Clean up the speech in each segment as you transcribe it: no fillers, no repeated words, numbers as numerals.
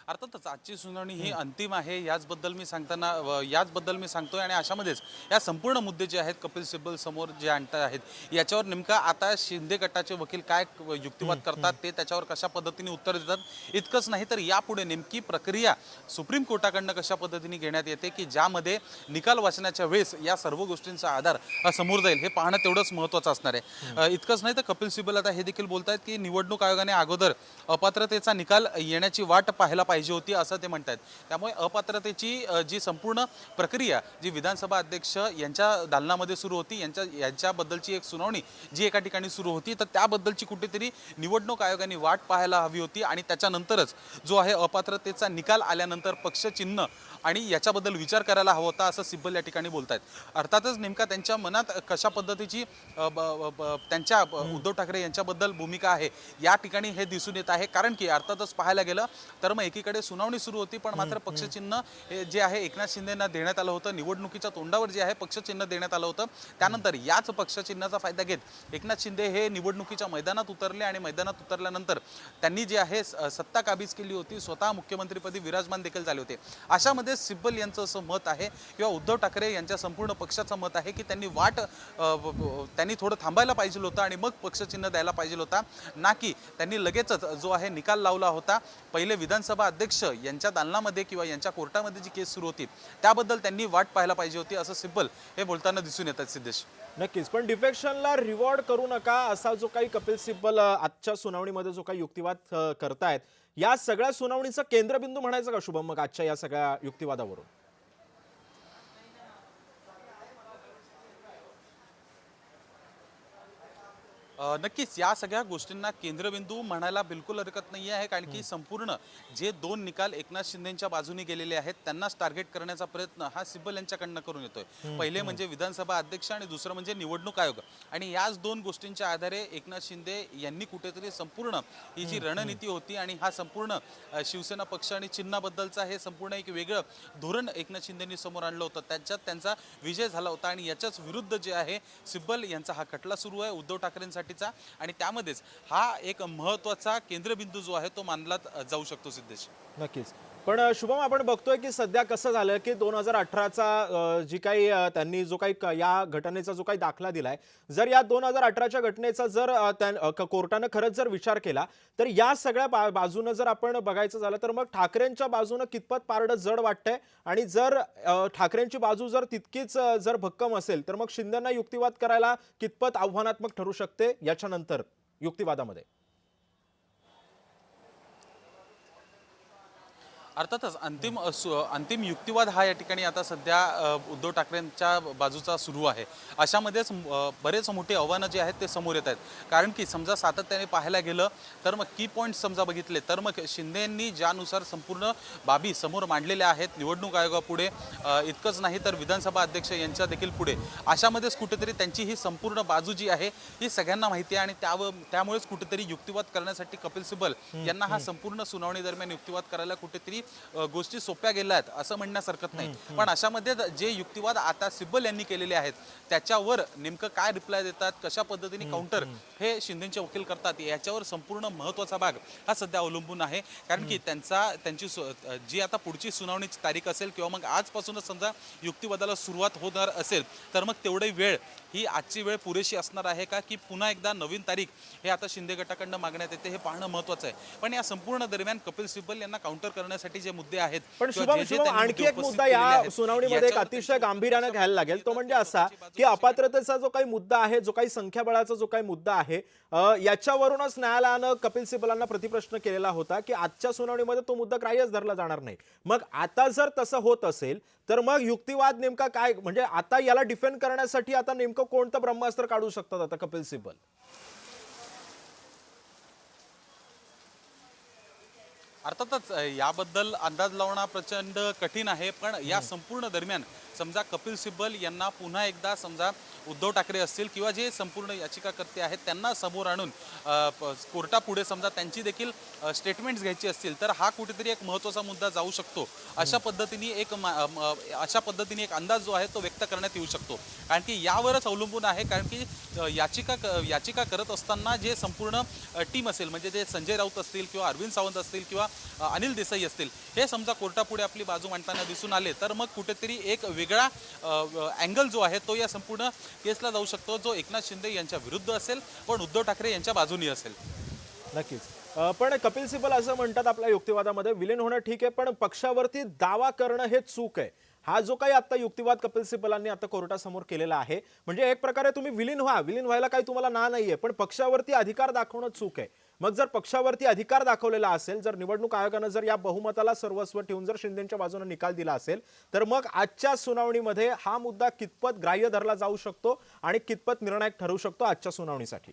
अर्थातच आजची सुनावणी ही अंतिम आहे याचबद्दल मी सांगतोय आणि अशामध्येच या संपूर्ण मुद्दे जे आहेत कपिल सिब्बल समोर जे आणत आहेत याच्यावर नेमका आता शिंदे गटाचे वकील काय युक्तिवाद करतात ते त्याच्यावर कशा पद्धतीने उत्तर देतात इतकंच नाही तर यापुढे नेमकी प्रक्रिया सुप्रीम कोर्टाकडनं कशा पद्धतीने घेण्यात येते की ज्यामध्ये निकाल वाचण्याच्या वेळेस या सर्व गोष्टींचा आधार समोर जाईल हे पाहणं तेवढंच महत्त्वाचं असणार आहे। इतकंच नाही तर कपिल सिब्बल आता हे देखील बोलतायत की निवडणूक आयोगाने अगोदर अपात्रतेचा निकाल येण्याची वाट पाहायला पाहिजे होती असं ते म्हणतात। त्यामुळे अपात्रतेची जी संपूर्ण प्रक्रिया जी विधानसभा अध्यक्ष यांच्या दालनामध्ये सुरू होती यांच्याबद्दलची एक सुनावणी जी एका ठिकाणी सुरू होती तर त्याबद्दलची कुठेतरी निवडणूक आयोगाने वाट पाहायला हवी होती आणि त्याच्यानंतरच जो आहे अपात्रतेचा निकाल आल्यानंतर पक्षचिन्ह आणि याच्याबद्दल विचार करायला हवा होता असं सिब्बल या ठिकाणी बोलतायत। अर्थातच नेमका त्यांच्या मनात कशा पद्धतीची त्यांच्या उद्धव ठाकरे यांच्याबद्दल भूमिका आहे या ठिकाणी हे दिसून येत आहे कारण की अर्थातच पाहायला गेलं तर मग एकीकडे सुनावणी सुरू होती पण मात्र पक्षचिन्ह जे आहे एकनाथ शिंदेंना देण्यात आलं होतं निवडणुकीच्या तोंडावर जे आहे पक्षचिन्ह देण्यात आलं होतं त्यानंतर याच पक्षचिन्हाचा फायदा घेत एकनाथ शिंदे हे निवडणुकीच्या मैदानात उतरले आणि मैदानात उतरल्यानंतर त्यांनी जे आहे सत्ता काबीज केली होती स्वतः मुख्यमंत्रीपदी विराजमान देखील झाले होते। अशामध्ये सिब्बल यांचं असं मत आहे किंवा उद्धव ठाकरे यांच्या संपूर्ण पक्षाचं मत आहे की त्यांनी थोडं थांबायला पाहिजे होतं आणि मग पक्षचिन्ह द्यायला पाहिजे होता ना की त्यांनी लगेचच जो आहे निकाल लावला होता। पहिले विधानसभा अध्यक्ष यांच्या दालनामध्ये किंवा यांच्या कोर्टामध्ये जी केस सुरू होती त्याबद्दल त्यांनी वाट पाहायला पाहिजे होती असं सिब्बल हे बोलताना दिसून येतात। सिद्धेश नक्कीच पण डिफेक्शनला रिवॉर्ड करू नका असा जो काही कपिल सिब्बल आजच्या सुनावणीमध्ये जो काही युक्तिवाद करतायत या सगळ्या सुनावणीचा केंद्रबिंदू म्हणायचं का शुभम मग आजच्या या सगळ्या युक्तिवादावरून? नक्कीच या सगळ्या गोष्टींना केंद्रबिंदू म्हणायला बिलकुल हरकत नाही आहे कारण की संपूर्ण जे दोन निकाल एकनाथ शिंदेच्या बाजूने गेलेले आहेत त्यांनाच टार्गेट करण्याचा प्रयत्न हा सिब्बल यांच्याकडनं करून येतोय। पहिले म्हणजे विधानसभा अध्यक्ष आणि दुसरं म्हणजे निवडणूक आयोग आणि याच दोन गोष्टींच्या आधारे एकनाथ शिंदे यांनी कुठेतरी संपूर्ण ही जी रणनीती होती आणि हा संपूर्ण शिवसेना पक्ष आणि चिन्हाबद्दलचा हे संपूर्ण एक वेगळं धोरण एकनाथ शिंदेंनी समोर आणलं होतं त्याच्यात त्यांचा विजय झाला होता आणि याच्याच विरुद्ध जे आहे सिब्बल यांचा हा खटला सुरू आहे उद्धव ठाकरेंसाठी आणि त्यामध्येच हा एक महत्त्वाचा केंद्रबिंदू जो आहे तो मानला जाऊ शकतो। सिद्धेश नक्कीच पण शुभम आपण बघतोय की सध्या कसं झालं की 2018चा जी काही त्यांनी जो काही या घटनेचा जो काही दाखला दिलाय जर या 2018च्या घटनेचा जर कोर्टाने खरंच जर विचार केला तर या सगळ्या बाजूने जर आपण बघायचं झालं तर मग ठाकरेंच्या बाजूने कितपत पारडं जड वाटतंय आणि जर ठाकरेंची बाजू जर तितकीच जर भक्कम असेल तर मग शिंदेंना युक्तिवाद करायला कितपत आव्हानात्मक ठरू शकते याच्यानंतर युक्तिवादामध्ये? अर्थातच अंतिम युक्तिवाद हा या ठिकाणी आता सध्या उद्धव ठाकरेंच्या बाजूचा सुरू आहे। अशामध्येच बरेच मोठे आव्हानं जे आहेत ते समोर येत आहेत कारण की समजा सातत्याने पाहायला गेलं तर मग की पॉईंट्स समजा बघितले तर मग शिंदेंनी ज्यानुसार संपूर्ण बाबी समोर मांडलेल्या आहेत निवडणूक आयोगापुढे इतकंच नाही तर विधानसभा अध्यक्ष यांच्या देखील पुढे अशामध्येच कुठेतरी त्यांची ही संपूर्ण बाजू जी आहे ही सगळ्यांना माहिती आहे आणि त्यामुळेच कुठेतरी युक्तिवाद करण्यासाठी कपिल सिब्बल यांना हा संपूर्ण सुनावणी दरम्यान युक्तिवाद करायला कुठेतरी गोष्टी सोप्या गेल्या आहेत असं म्हणण्यास हरकत नाही। पण अशामध्ये जे युक्तिवाद आता सिब्बल यांनी केलेले आहेत त्याच्यावर नेमकं काय रिप्लाय देतात कशा पद्धतीने काउंटर हे शिंदेचे वकील करतात याच्यावर संपूर्ण महत्त्वाचा भाग हा सध्या अवलंबून आहे कारण की त्यांची जी आता पुढची सुनावणीची तारीख असेल किंवा मग आजपासूनच समजा युक्तिवादाला सुरुवात होणार असेल तर मग तेवढी वेळ ही आजची वेळ पुरेशी असणार आहे का की पुन्हा एकदा नवीन तारीख हे आता शिंदे गटाकडनं मागण्यात येते हे पाहणं महत्त्वाचं आहे। पण या संपूर्ण दरम्यान कपिल सिब्बल यांना काउंटर करण्यासाठी जे मुद्दे आहेत पण शुभम आणखी एक मुद्दा या सुनावणीमध्ये एक अतिशय गांभीर्याने घ्यायला लागेल तो म्हणजे असा की अपात्रतेचा जो काही मुद्दा आहे जो काही संख्याबळाचा जो काही मुद्दा आहे याच्यावरूनच न्यायालयानं कपिल सिब्बलांना प्रतिप्रश्न केलेला होता की आजच्या सुनावणीमध्ये तो मुद्दा ग्राह्यच धरला जाणार नाही। मग आता जर तसं होत असेल तर मग युक्तिवाद नेमका काय म्हणजे आता याला डिफेंड करण्यासाठी आता नेमकं कोणतं ब्रह्मास्त्र काढू शकतात आता कपिल सिब्बल? अर्थातच याबद्दल अंदाज लावणं प्रचंड कठीण आहे पण या संपूर्ण दरम्यान समजा कपिल सिब्बल यांना पुन्हा एकदा समजा उद्धव ठाकरे असतील किंवा जे संपूर्ण याचिकाकर्ते आहेत त्यांना समोर आणून कोर्टापुढे समजा त्यांची देखील स्टेटमेंट्स घ्यायची असतील तर हा कुठेतरी एक महत्त्वाचा मुद्दा जाऊ शकतो. अशा पद्धतीने एक अंदाज जो आहे तो व्यक्त करण्यात येऊ शकतो. कारण की यावरच अवलंबून आहे. कारण की याचिका करत असताना जे संपूर्ण टीम असेल म्हणजे जे संजय राऊत असतील किंवा अरविंद सावंत असतील किंवा अनिल देसाई असतील हे समजा कोर्टापुढे आपली बाजू मांडताना दिसून आले तर मग कुठेतरी एक वेगळा अँगल जो आहे तो या संपूर्ण केसला जाऊ शकतो जो एकनाथ शिंदे यांच्या विरुद्ध असेल पण उद्धव ठाकरे यांच्या बाजूनी असेल. नक्कीच. पण कपिल सिब्बल असं म्हणतात आपल्या युक्तिवादामध्ये विलीन होणं ठीक आहे पण पक्षावरती दावा करणं हे चूक आहे. हा जो काही आता युक्तिवाद कपिल सिब्बलांनी आता कोर्टासमोर केलेला आहे म्हणजे एक प्रकारे तुम्ही विलीन व्हायला काही तुम्हाला ना नाहीये पण पक्षावरती अधिकार दाखवणं चूक आहे. मग जर पक्षावरती अधिकार दाखवलेला असेल जर निवडणूक आयोगानं जर या बहुमताला सर्वस्व ठेवून जर शिंदेच्या बाजूने निकाल दिला असेल तर मग आजच्या सुनावणीमध्ये हा मुद्दा कितपत ग्राह्य धरला जाऊ शकतो आणि कितपत निर्णायक ठरू शकतो आजच्या सुनावणीसाठी.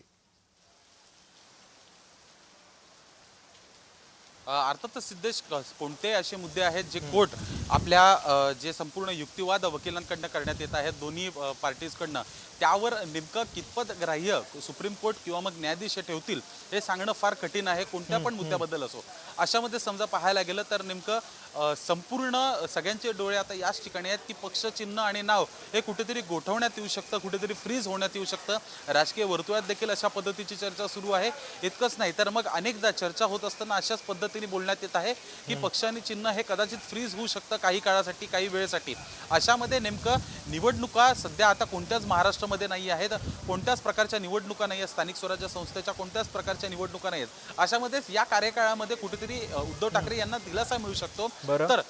अर्थातच सिद्धेश कोणते असे मुद्दे आहेत जे कोर्ट आपल्या जे संपूर्ण युक्तिवाद वकिलांकडनं करण्यात येत आहेत दोन्ही पार्टीजकडनं त्यावर नेमकं कितपत ग्राह्य सुप्रीम कोर्ट किंवा मग न्यायाधीश ठेवतील हे सांगणं फार कठीण आहे कोणत्या पण मुद्द्याबद्दल असो. अशामध्ये समजा पाहायला गेलं तर नेमकं संपूर्ण सगळ्यांचे डोळे आता याच ठिकाणी आहेत की पक्ष चिन्ह आणि नाव हे कुठेतरी गोठवण्यात येऊ शकतं कुठेतरी फ्रीज होण्यात येऊ शकतं. राजकीय वर्तुळात देखील अशा पद्धतीची चर्चा सुरू आहे. इतकंच नाही तर मग अनेकदा चर्चा होत असताना अशाच पद्धतीने बोलण्यात येत आहे की पक्ष आणि चिन्ह हे कदाचित फ्रीज होऊ शकतं काही काळासाठी काही वेळेसाठी. अशामध्ये नेमकं निवडणुका सध्या आता कोणत्याच महाराष्ट्रामध्ये नाही आहेत कोणत्याच प्रकारच्या निवडणुका नाही आहेत स्थानिक स्वराज्य संस्थेच्या कोणत्याच प्रकारच्या निवडणुका नाही आहेत. अशामध्येच या कार्यकाळामध्ये कुठेतरी उद्धव ठाकरे यांना दिलासा मिळू शकतो. तर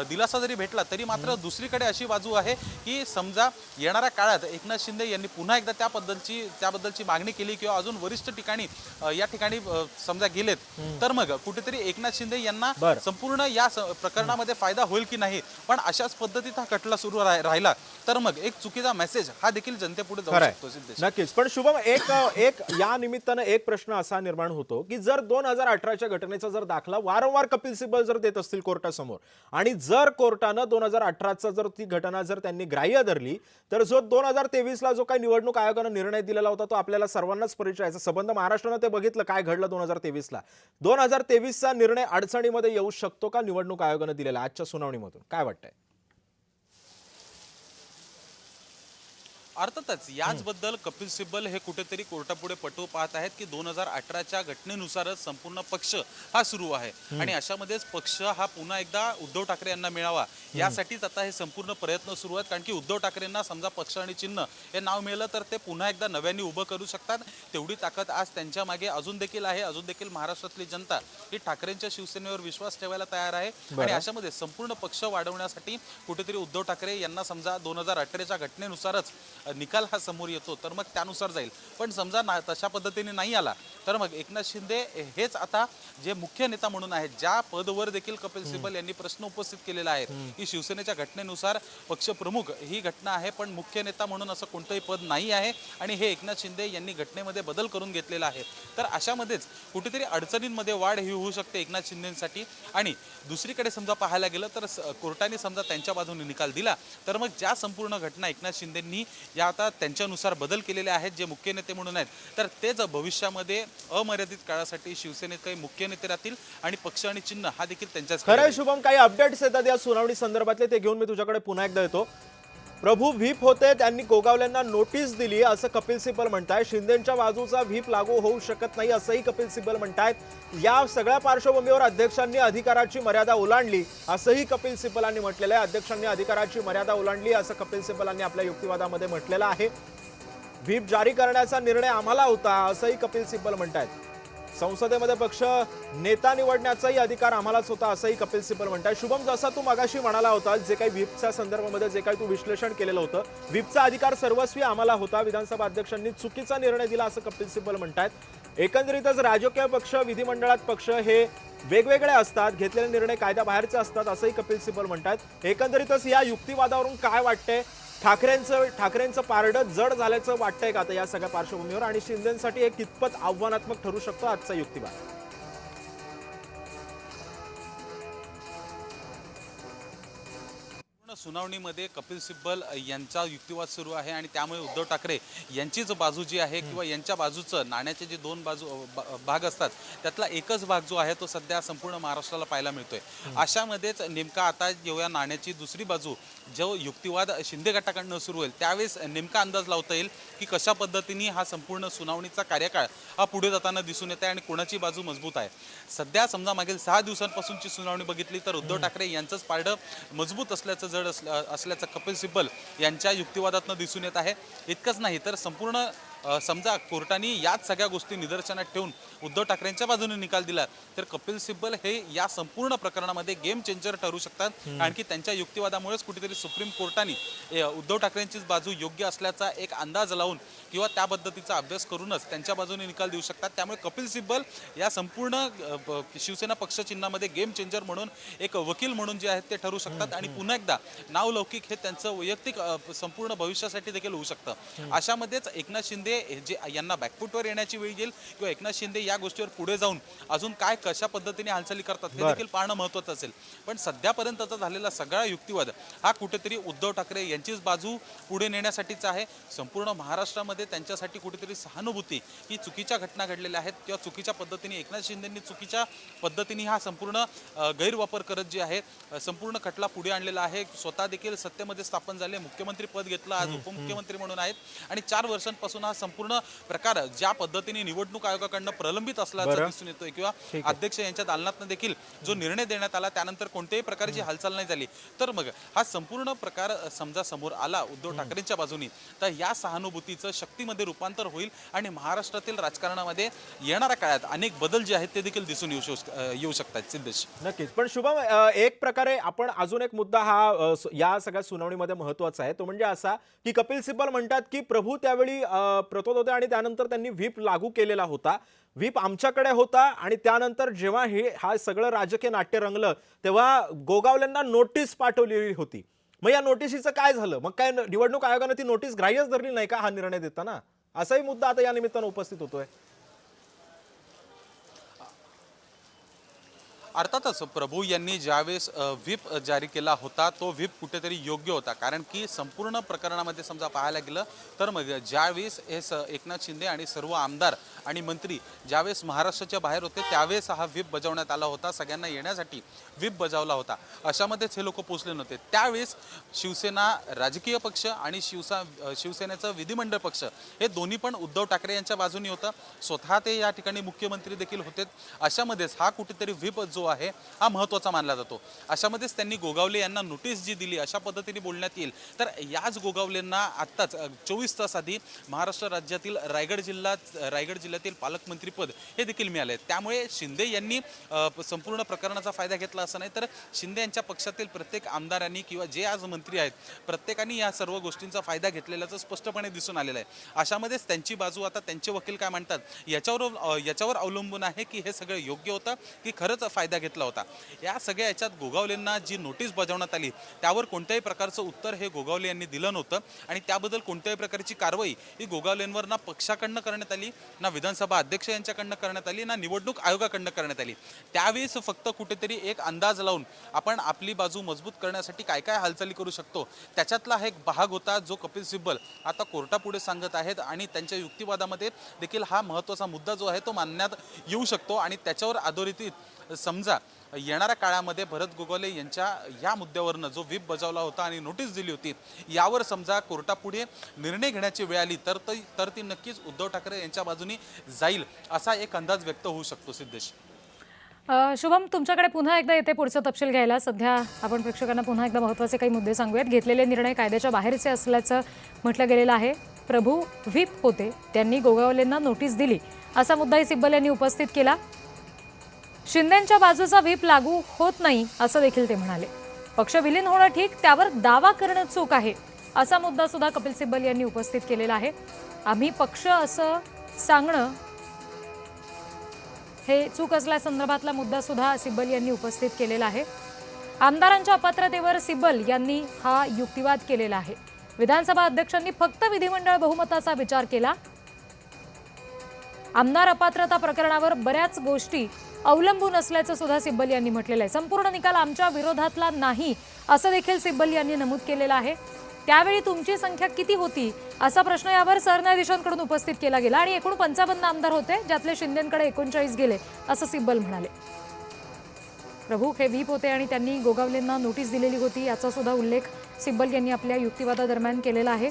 दिलासा जरी भेटला तरी मात्र दुसरीकडे अशी बाजू आहे की समजा येणाऱ्या काळात एकनाथ शिंदे यांनी पुन्हा एकदा त्याबद्दलची मागणी केली किंवा अजून वरिष्ठ ठिकाणी या ठिकाणी समजा गेलेत तर मग कुठेतरी एकनाथ शिंदे यांना संपूर्ण या प्रकरणामध्ये फायदा होईल की नाही. पण अशाच पद्धतीत हा खटला सुरू राहिला तर मग एक चुकीचा मेसेज हा देखील जनतेपुढे जाऊ शकतो. नक्कीच. पण शुभम एक या निमित्तानं एक प्रश्न असा निर्माण होतो की जर 2018च्या घटनेचा जर दाखला वारंवार कपिल सिब्बल जर देत असतील कोर्टासमोर आणि जर कोर्टानं 2018चा जर ती घटना जर त्यांनी ग्राह्य धरली तर जो 2023ला जो काही निवडणूक आयोगानं निर्णय दिलेला होता तो आपल्याला सर्वांनाच परिचयाचा संबंध महाराष्ट्रानं ते बघितलं काय घडलं 2023ला. 2023चा निर्णय अडचणीमध्ये येऊ शकतो का निवडणूक आयोगानं दिलेला आजच्या सुनावणीमधून काय वाटतंय. अर्थातच याचबद्दल कपिल सिब्बल हे कुठेतरी कोर्टापुढे पटवू पाहत आहेत की 2018च्या घटनेनुसारच संपूर्ण पक्ष हा सुरू आहे आणि अशामध्येच पक्ष हा पुन्हा एकदा उद्धव ठाकरे यांना मिळावा यासाठीच आता हे संपूर्ण प्रयत्न सुरू आहेत. कारण की उद्धव ठाकरेंना समजा पक्ष आणि चिन्ह हे नाव मिळालं तर ते पुन्हा एकदा नव्याने उभं करू शकतात. तेवढी ताकद आज त्यांच्या मागे अजून देखील आहे. अजून देखील महाराष्ट्रातली जनता ही ठाकरेंच्या शिवसेनेवर विश्वास ठेवायला तयार आहे आणि अशामध्ये संपूर्ण पक्ष वाढवण्यासाठी कुठेतरी उद्धव ठाकरे यांना समजा 2018च्या घटनेनुसारच निकाल हा समोर येतो तर मग त्यानुसार जाईल. पण समजा तशा पद्धतीने नाही आला तर मग एकनाथ शिंदे हेच आता जे मुख्य नेता म्हणून आहेत ज्या पदवर देखील कपिल सिब्बल यांनी प्रश्न उपस्थित केलेला आहे की शिवसेनेच्या घटनेनुसार पक्ष प्रमुख ही घटना आहे पण मुख्य नेता म्हणून असं कोणतंही पद नाही आहे आणि हे एकनाथ शिंदे यांनी घटनेमध्ये बदल करून घेतलेला आहे. तर अशामध्येच कुठेतरी अडचणींमध्ये वाढ ही होऊ शकते एकनाथ शिंदेसाठी. आणि दुसरीकडे समजा पाहायला गेलं तर कोर्टाने समजा त्यांच्या बाजूने निकाल दिला तर मग ज्या संपूर्ण घटना एकनाथ शिंदेंनी या आता त्यांच्यानुसार बदल केलेले आहेत जे मुख्य नेते म्हणून आहेत तर तेच भविष्यामध्ये अमर्यादित काळासाठी शिवसेनेत काही मुख्य नेते राहतील आणि पक्ष आणि चिन्ह हा देखील त्यांच्याच. खरं शुभम काही अपडेट्स येतात या सुनावणी संदर्भातले ते घेऊन मी तुझ्याकडे पुन्हा एकदा येतो. प्रभू व्हीप होते त्यांनी गोगावलेंना नोटीस दिली असं कपिल सिब्बल म्हणताय. शिंदेच्या बाजूचा व्हीप लागू होऊ शकत नाही असंही कपिल सिब्बल म्हणतायत. या सगळ्या पार्श्वभूमीवर अध्यक्षांनी अधिकाराची मर्यादा ओलांडली असंही कपिल सिब्बलांनी म्हटलेलं आहे. अध्यक्षांनी अधिकाराची मर्यादा ओलांडली असं कपिल सिब्बलांनी आपल्या युक्तिवादामध्ये म्हटलेलं आहे. व्हीप जारी करण्याचा निर्णय आम्हाला होता असंही कपिल सिब्बल म्हणतायत. संसदेमध्ये पक्ष नेता निवडण्याचाही अधिकार आम्हालाच होता असंही कपिल सिब्बल म्हणतात. शुभम जसा तू मगाशी म्हणाला होता जे काही व्हीपच्या संदर्भामध्ये जे काही तू विश्लेषण केलेलं होतं व्हीपचा अधिकार सर्वस्वी आम्हाला होता विधानसभा अध्यक्षांनी चुकीचा निर्णय दिला असं कपिल सिब्बल म्हणतात. एकंदरीतच राजकीय पक्ष विधिमंडळात पक्ष हे वेगवेगळे असतात घेतलेले निर्णय कायद्याबाहेरचे असतात असंही कपिल सिब्बल म्हणतात. एकंदरीतच या युक्तिवादावरून काय वाटतंय ठाकरेंचं पारडं जड झाल्याचं वाटतंय का आता या सगळ्या पार्श्वभूमीवर आणि शिंदेसाठी एक कितपत आव्हानात्मक ठरू शकतो आजचा युक्तिवाद. सुनावणीमध्ये कपिल सिब्बल यांचा युक्तिवाद सुरू आहे आणि त्यामुळे उद्धव ठाकरे यांचीच बाजू जी आहे किंवा यांच्या बाजूचं नाण्याचे जे दोन भाग असतात त्यातला एकच भाग जो आहे तो सध्या संपूर्ण महाराष्ट्राला पाहायला मिळतोय। अशामध्येच नेमका आता जेव्हा नाण्याची दुसरी बाजू जो युक्तिवाद शिंदे गटाकडनं सुरू होईल त्यावेळेस नेमका अंदाज लावता येईल की कशा पद्धतीने हा संपूर्ण सुनावणीचा कार्यकाळ हा पुढे जाताना दिसून येत आहे आणि कोणाची बाजू मजबूत आहे। सध्या समजा मागील 6 दिवसांपासूनची सुनावणी बघितली तर उद्धव ठाकरे यांचंच पारडं मजबूत असल्याचं जड असल्याचं कपिल सिब्बल यांच्या युक्तिवादातनं दिसून येत आहे। इतकंच नाही तर संपूर्ण समजा कोर्टाने याच सगळ्या गोष्टी निदर्शनात ठेवून उद्धव ठाकरेंच्या बाजूने निकाल दिला तर कपिल सिब्बल हे या संपूर्ण प्रकरणामध्ये गेम चेंजर ठरू शकतात। आणखी त्यांच्या युक्तिवादामुळेच कुठेतरी सुप्रीम कोर्टाने उद्धव ठाकरेंचीच बाजू योग्य असल्याचा एक अंदाज लावून किंवा त्या पद्धतीचा अभ्यास करूनच त्यांच्या बाजूने निकाल देऊ शकतात। त्यामुळे कपिल सिब्बल या संपूर्ण शिवसेना पक्षचिन्हामध्ये गेम चेंजर म्हणून एक वकील म्हणून जे आहेत ते ठरू शकतात आणि पुन्हा एकदा नावलौकिक हे त्यांचं वैयक्तिक संपूर्ण भविष्यासाठी देखील होऊ शकतं। अशामध्येच एकनाथ शिंदे जे यांना बॅकफुटवर येण्याची वेळ येईल किंवा एकनाथ शिंदे या गोष्टीवर पुढे जाऊन अजून काय कशा पद्धतीने हालचाली करतात हे देखील पाहणं महत्त्वाचं असेल। पण सध्यापर्यंतचा झालेला सगळा युक्तिवाद हा कुठेतरी उद्धव ठाकरे यांचीच बाजू पुढे नेण्यासाठीच आहे। संपूर्ण महाराष्ट्रामध्ये त्यांच्यासाठी कुठेतरी सहानुभूती ही चुकीच्या घटना घडलेल्या आहेत किंवा चुकीच्या पद्धतीने एकनाथ शिंदेंनी चुकीच्या पद्धतीने हा संपूर्ण गैरवापर करत जे आहे संपूर्ण खटला पुढे आणलेला आहे। स्वतः देखील सत्तेमध्ये स्थापन झाले, मुख्यमंत्री पद घेतलं, आज उपमुख्यमंत्री म्हणून आहेत आणि 4 वर्षांपासून हा संपूर्ण प्रकार ज्या पद्धतीने निवडणूक आयोगाकडनं प्रलंबित असल्याचं दिसून येतोय किंवा अध्यक्ष यांच्या दालनातनं देखील जो निर्णय देण्यात आला त्यानंतर कोणत्याही प्रकारची हालचाल नाही झाली तर मग हा संपूर्ण प्रकार समजा समोर आला उद्धव ठाकरेंच्या बाजूने तर या सहानुभूतीचं शक्तीमध्ये रूपांतर होईल आणि महाराष्ट्रातील राजकारणामध्ये येणाऱ्या काळात अनेक बदल जे आहेत ते देखील दिसून येऊ शकतात। सिद्धेश नक्कीच, पण शुभम एक प्रकारे आपण अजून एक मुद्दा हा या सगळ्या सुनावणीमध्ये महत्त्वाचा आहे तो म्हणजे असा की कपिल सिब्बल म्हणतात की प्रभू त्यावेळी प्रतोद होते आणि त्यानंतर त्यांनी व्हीप लागू केलेला होता, व्हीप आमच्याकडे होता आणि त्यानंतर जेव्हा हा सगळं राजकीय नाट्य रंगलं तेव्हा गोगावलेंना नोटीस पाठवलेली होती। मग या नोटिसीचं काय झालं? मग काय निवडणूक आयोगाने ती नोटीस ग्राह्यच धरली नाही का हा निर्णय देताना? असाही मुद्दा आता या निमित्तानं उपस्थित होतोय। अर्थातच प्रभू यांनी ज्यावेळेस व्हीप जारी केला होता तो व्हीप कुठेतरी योग्य होता कारण की संपूर्ण प्रकरणामध्ये समजा पाहायला गेलं तर मग ज्यावेळेस हे एकनाथ शिंदे आणि सर्व आमदार आणि मंत्री ज्यावेळेस महाराष्ट्राच्या बाहेर होते त्यावेळेस हा व्हीप बजावण्यात आला होता, सगळ्यांना येण्यासाठी व्हीप बजावला होता। अशामध्येच हे लोक पोचले नव्हते। त्यावेळेस शिवसेना राजकीय पक्ष आणि शिवसेनेचं विधिमंडळ पक्ष हे दोन्ही पण उद्धव ठाकरे यांच्या बाजूने होतं, स्वतः ते या ठिकाणी मुख्यमंत्री देखील होते। अशामध्येच हा कुठेतरी व्हीप जो आहे हा महत्त्वाचा मानला जातो। अशामध्येच त्यांनी गोगावले यांना नोटीस जी दिली अशा पद्धतीने बोलण्यात येईल तर याच गोगावलेंना आत्ताच 24 तास आधी महाराष्ट्र राज्यातील रायगड जिल्ह्यातील पालकमंत्रीपद हे देखील मिळाले। त्यामुळे शिंदे यांनी संपूर्ण प्रकरणाचा फायदा घेतला असं नाही तर शिंदे यांच्या पक्षातील प्रत्येक आमदारांनी किंवा जे आज मंत्री आहेत प्रत्येकाने या सर्व गोष्टींचा फायदा घेतलेल्याचं स्पष्टपणे दिसून आलेलं आहे। अशामध्येच त्यांची बाजू आता त्यांचे वकील काय म्हणतात याच्यावर अवलंबून आहे की हे सगळं योग्य होतं की खरंच फायदा घेतला होता। या सगळ्या याच्यात गोगावलेंना जी नोटीस बजावण्यात आली त्यावर कोणत्याही प्रकारचं उत्तर हे गोगावले यांनी दिलं नव्हतं आणि त्याबद्दल कोणत्याही प्रकारची कारवाई ही गोगावलेंवर ना पक्षाकडनं करण्यात आली, ना विधानसभा अध्यक्ष यांच्याकडनं करण्यात आली, ना निवडणूक आयोगाकडनं करण्यात आली। त्यावेळेस फक्त कुठेतरी एक अंदाज लावून आपण आपली बाजू मजबूत करण्यासाठी काय काय हालचाली करू शकतो त्याच्यातला हा एक भाग होता जो कपिल सिब्बल आता कोर्टापुढे सांगत आहेत आणि त्यांच्या युक्तिवादामध्ये देखील हा महत्त्वाचा मुद्दा जो आहे तो मानण्यात येऊ शकतो आणि त्याच्यावर आधारित समजा येणाऱ्या काळामध्ये भरत गोगावले यांच्या या मुद्द्यावरनं जो व्हीप बजावला होता आणि नोटीस दिली होती यावर समजा कोर्टापुढे निर्णय घेण्याची वेळ आली तर ती नक्कीच उद्धव ठाकरे यांच्या बाजूने जाईल असा एक अंदाज व्यक्त होऊ शकतो। सिद्धेश, शुभम तुमच्याकडे पुन्हा एकदा येते पुढचा तपशील घ्यायला। सध्या आपण प्रेक्षकांना पुन्हा एकदा महत्त्वाचे काही मुद्दे सांगूयात। घेतलेले निर्णय कायद्याच्या बाहेरचे असल्याचं म्हटलं गेलेलं आहे। प्रभू व्हीप होते, त्यांनी गोगावलेंना नोटीस दिली असा मुद्दाही सिब्बल यांनी उपस्थित केला। शिंदेंच्या बाजूचा व्हीप लागू होत नाही असं देखील ते म्हणाले। पक्ष विलीन होणं ठीक, त्यावर दावा करणं चूक आहे असा मुद्दा सुद्धा कपिल सिब्बल यांनी उपस्थित केलेला आहे। आम्ही पक्ष असं सांगणं हे चूक असल्यासंदर्भातला मुद्दा सुद्धा सिब्बल यांनी उपस्थित केलेला आहे। आमदारांच्या अपात्रतेवर सिब्बल यांनी हा युक्तिवाद केलेला आहे। विधानसभा अध्यक्षांनी फक्त विधिमंडळ बहुमताचा विचार केला आमदार अपात्रता प्रकरणावर बऱ्याच गोष्टी अवलंबून असल्याचं सुद्धा सिब्बल यांनी म्हटलेलं आहे. संपूर्ण निकाल आमच्या विरोधातला नाही असं देखील सिब्बल यांनी नमूद केलेलं आहे. त्यावेळी तुमची संख्या किती होती असा प्रश्न यावर सरन्यायाधीशांकडून उपस्थित केला गेला आणि एकूण 55 आमदार होते, ज्यातले शिंदेंकडे 39 गेले असं सिब्बल म्हणाले. प्रभू हे व्हीप होते आणि त्यांनी गोगावलेंना नोटीस दिलेली होती याचा सुद्धा उल्लेख सिब्बल यांनी आपल्या युक्तिवादादरम्यान केलेला आहे.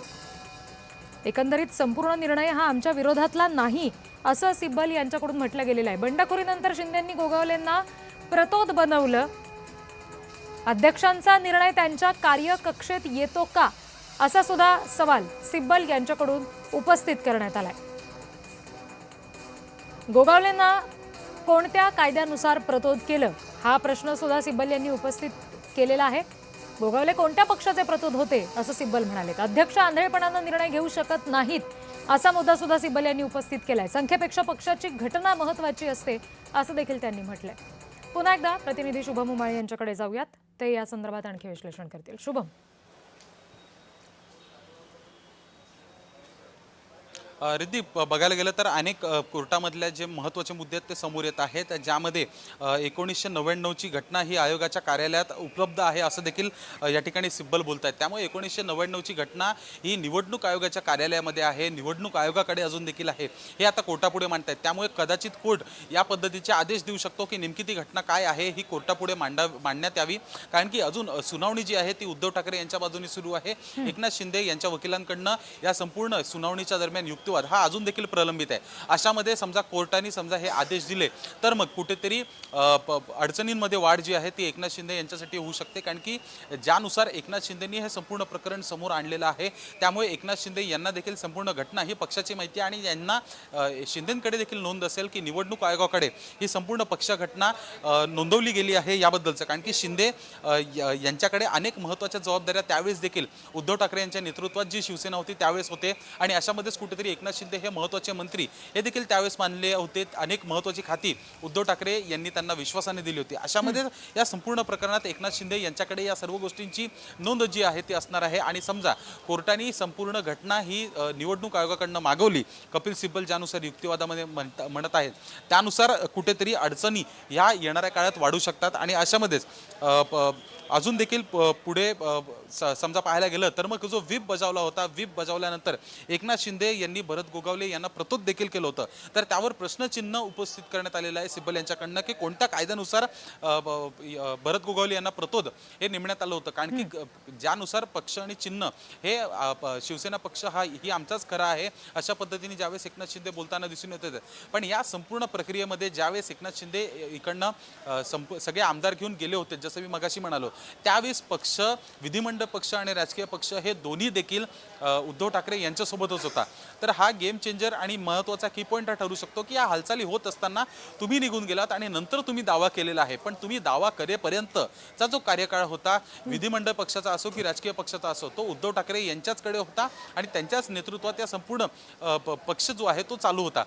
एकंदरीत संपूर्ण निर्णय हा आमच्या विरोधातला नाही असं सिब्बल यांच्याकडून म्हटलं गेलेलं आहे. बंडखोरीनंतर शिंदेंनी गोगावलेंना प्रतोद बनवलं. अध्यक्षांचा निर्णय त्यांच्या कार्यकक्षेत येतो का असा सुद्धा सवाल सिब्बल यांच्याकडून उपस्थित करण्यात आलाय. गोगावलेंना कोणत्या कायद्यानुसार प्रतोद केलं हा प्रश्न सुद्धा सिब्बल यांनी उपस्थित केलेला आहे. गोगावले कोणत्या पक्षाचे प्रतोद होते असं सिब्बल म्हणाले. अध्यक्ष आंधळेपणानं निर्णय घेऊ शकत नाहीत असा मुद्दा सुद्धा सिब्बल यांनी उपस्थित केलाय. संख्येपेक्षा पक्षाची घटना महत्वाची असते असं देखील त्यांनी म्हटलंय. पुन्हा एकदा प्रतिनिधी शुभम उमाळे यांच्याकडे जाऊयात, ते या संदर्भात आणखी विश्लेषण करतील. शुभम. रिद्धी, बघायला गेलं तर अनेक कोर्टामधल्या जे महत्त्वाचे मुद्दे आहेत ते समोर येत आहेत, ज्यामध्ये 1999ची घटना ही आयोगाच्या कार्यालयात उपलब्ध आहे असं देखील या ठिकाणी सिब्बल बोलत आहेत. त्यामुळे 1999ची घटना ही निवडणूक आयोगाच्या कार्यालयामध्ये आहे, निवडणूक आयोगाकडे अजून देखील आहे, हे आता कोर्टापुढे मांडत आहेत. त्यामुळे कदाचित कोर्ट या पद्धतीचे आदेश देऊ शकतो की नेमकी ती घटना काय आहे ही कोर्टापुढे मांडण्यात यावी. कारण की अजून सुनावणी जी आहे ती उद्धव ठाकरे यांच्या बाजूने सुरू आहे. एकनाथ शिंदे यांच्या वकिलांकडनं या संपूर्ण सुनावणीच्या दरम्यान युक्तिवाद हा अजून देखील प्रलंबित आहे. अशामध्ये समजा कोर्टाने हे आदेश दिले तर मग कुठेतरी अडचणींमध्ये वाढ जी आहे ती एकनाथ शिंदे यांच्यासाठी होऊ शकते. कारण की ज्यानुसार एकनाथ शिंदेंनी हे संपूर्ण प्रकरण समोर आणलेलं आहे, त्यामुळे एकनाथ शिंदे यांना देखील संपूर्ण घटना ही पक्षाची माहिती आणि यांना शिंदेंकडे देखील नोंद असेल की निवडणूक आयोगाकडे ही संपूर्ण पक्ष घटना नोंदवली गेली आहे याबद्दलचं. कारण की शिंदे यांच्याकडे अनेक महत्त्वाच्या जबाबदाऱ्या त्यावेळेस देखील उद्धव ठाकरे यांच्या नेतृत्वात जी शिवसेना होती त्यावेळेस होते आणि अशामध्येच कुठेतरी एकनाथ शिंदे हे महत्त्वाचे मंत्री हे देखील त्यावेळेस मानले होते. अनेक महत्त्वाची खाती उद्धव ठाकरे यांनी त्यांना विश्वासाने दिली होती. अशामध्ये या संपूर्ण प्रकरणात एकनाथ शिंदे यांच्याकडे या सर्व गोष्टींची नोंद जी आहे ती असणार आहे. आणि समजा कोर्टाने संपूर्ण घटना ही निवडणूक आयोगाकडनं मागवली, कपिल सिब्बल ज्यानुसार युक्तिवादामध्ये म्हणत आहेत त्यानुसार कुठेतरी अडचणी ह्या येणाऱ्या काळात वाढू शकतात. आणि अशामध्येच अजून देखील पुढे समजा पाहायला गेलं तर मग जो व्हीप बजावला होता, व्हीप बजावल्यानंतर एकनाथ शिंदे यांनी भरत गोगावले यांना प्रतोद देखील केलं होतं, तर त्यावर प्रश्नचिन्ह उपस्थित करण्यात आलेलं आहे सिब्बल यांच्याकडनं की कोणत्या कायद्यानुसार भरत गोगावले यांना प्रतोद हे नेमण्यात आलं होतं. कारण की ज्यानुसार पक्ष आणि चिन्ह हे शिवसेना पक्ष ही आमचाच खरा आहे अशा पद्धतीने ज्यावेळेस एकनाथ शिंदे बोलताना दिसून येत होते. पण या संपूर्ण प्रक्रियेमध्ये ज्यावेळेस एकनाथ शिंदे इकडनं सगळे आमदार घेऊन गेले होते, जसं मी मगाशी म्हणालो, त्यावेळेस पक्ष, विधिमंडळ पक्ष आणि राजकीय पक्ष हे दोन्ही देखील उद्धव ठाकरे यांच्यासोबतच होता. तर हा गेम चेंजर आणि महत्त्वाचा की पॉईंट हा ठरू शकतो की या हालचाली होत असताना तुम्ही निघून गेलात आणि नंतर तुम्ही दावा केलेला आहे, पण तुम्ही दावा करेपर्यंतचा जो कार्यकाळ होता विधिमंडळ पक्षाचा असो की राजकीय पक्षाचा असो तो उद्धव ठाकरे यांच्याचकडे होता आणि त्यांच्याच नेतृत्वात या संपूर्ण पक्ष जो आहे तो चालू होता.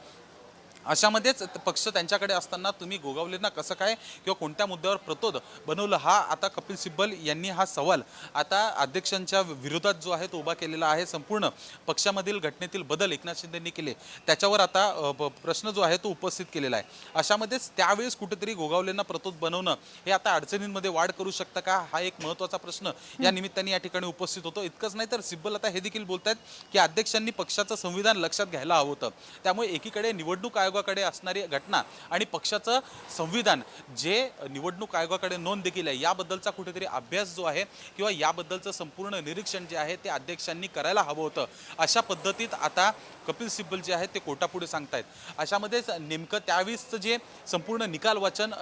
अशामध्येच पक्ष त्यांच्याकडे असताना तुम्ही गोगावलेंना कसं काय किंवा कोणत्या मुद्द्यावर प्रतोद बनवलं, हा आता कपिल सिब्बल यांनी हा सवाल आता अध्यक्षांच्या विरोधात जो आहे तो उभा केलेला आहे. संपूर्ण पक्षामधील घटनेतील बदल एकनाथ शिंदेंनी केले त्याच्यावर आता प्रश्न जो आहे तो उपस्थित केलेला आहे. अशामध्येच त्यावेळेस कुठेतरी गोगावलेंना प्रतोद बनवणं हे आता अडचणींमध्ये वाढ करू शकतं का, हा एक महत्त्वाचा प्रश्न या निमित्ताने या ठिकाणी उपस्थित होतो. इतकंच नाही तर सिब्बल आता हे देखील बोलत आहेत की अध्यक्षांनी पक्षाचं संविधान लक्षात घ्यायला हवं होतं. त्यामुळे एकीकडे निवडणूक आयोगाकडे असणारी घटना आणि पक्षाचं संविधान जे निवडणूक आयोगाकडे नोंद देखील आहे याबद्दलचा कुठेतरी अभ्यास जो आहे किंवा याबद्दलचं संपूर्ण निरीक्षण जे आहे ते अध्यक्षांनी करायला हवं होतं. अशा पद्धतीत आता कपिल सिब्बल जे आहेत ते कोर्टापुढे सांगतायत. अशामध्येच नेमकं त्यावेळेसचं जे संपूर्ण निकाल वाचन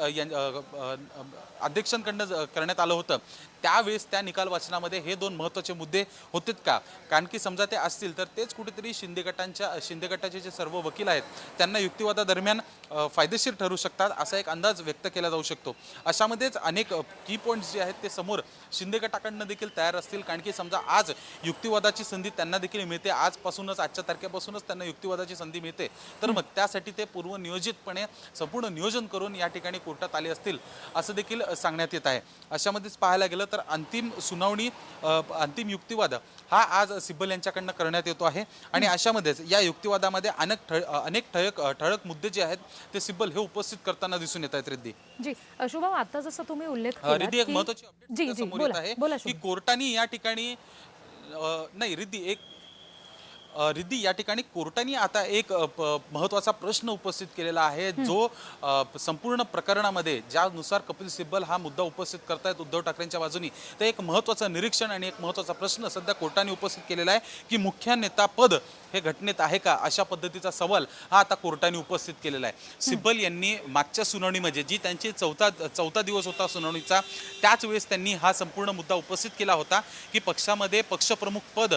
अध्यक्षांकडनं करण्यात आलं होतं त्यावेळेस त्या निकाल वाचनामध्ये हे दोन महत्त्वाचे मुद्दे होतेत का, कारण की समजा ते असतील तर तेच कुठेतरी शिंदे गटाचे जे सर्व वकील आहेत त्यांना युक्तिवादादरम्यान फायदेशीर ठरू शकतात असा एक अंदाज व्यक्त केला जाऊ शकतो. अशामध्येच अनेक की पॉईंट्स जे आहेत ते समोर शिंदे गटाकडनं देखील तयार असतील. कारण की समजा आज युक्तिवादाची संधी त्यांना देखील मिळते, आजपासूनच आजच्या तारखेपासूनच त्यांना युक्तिवादाची संधी मिळते, तर मग त्यासाठी ते पूर्वनियोजितपणे संपूर्ण नियोजन करून या ठिकाणी कोर्टात आले असतील असं देखील सांगण्यात येत आहे. अशामध्येच पाहायला गेलं तर अंतिम सुनावणी, अंतिम युक्तिवाद हा आज सिब्बल यांच्याकडनं करण्यात येतो आहे. आणि अशामध्येच या युक्तिवादामध्ये अनेक ठळक ठळक मुद्दे जे आहेत ते सिब्बल हे उपस्थित करताना दिसून येत आहेत. रिद्धी जी शुभम, आता जसं तुम्ही उल्लेख रिद्धी केलात एक महत्त्वाची अपडेट जी जी समोर येत बोला आहे बोला की शुभम. कोर्टाने या ठिकाणी नाही रिद्धी एक रिद्धी या ठिकाणी कोर्टाने आता एक महत्त्वाचा प्रश्न उपस्थित केलेला आहे जो संपूर्ण प्रकरणामध्ये ज्यानुसार कपिल सिब्बल हा मुद्दा उपस्थित करतायत उद्धव ठाकरेंच्या बाजूनी, तर एक महत्त्वाचं निरीक्षण आणि एक महत्त्वाचा प्रश्न सध्या कोर्टाने उपस्थित केलेला आहे की मुख्य नेता पद हे घटनेत आहे का, अशा पद्धतीचा सवाल हा आता कोर्टाने उपस्थित केलेला आहे. सिब्बल यांनी मागच्या सुनावणीमध्ये जी त्यांची चौथा दिवस होता सुनावणीचा, त्याच वेळेस त्यांनी हा संपूर्ण मुद्दा उपस्थित केला होता की पक्षामध्ये पक्षप्रमुख पद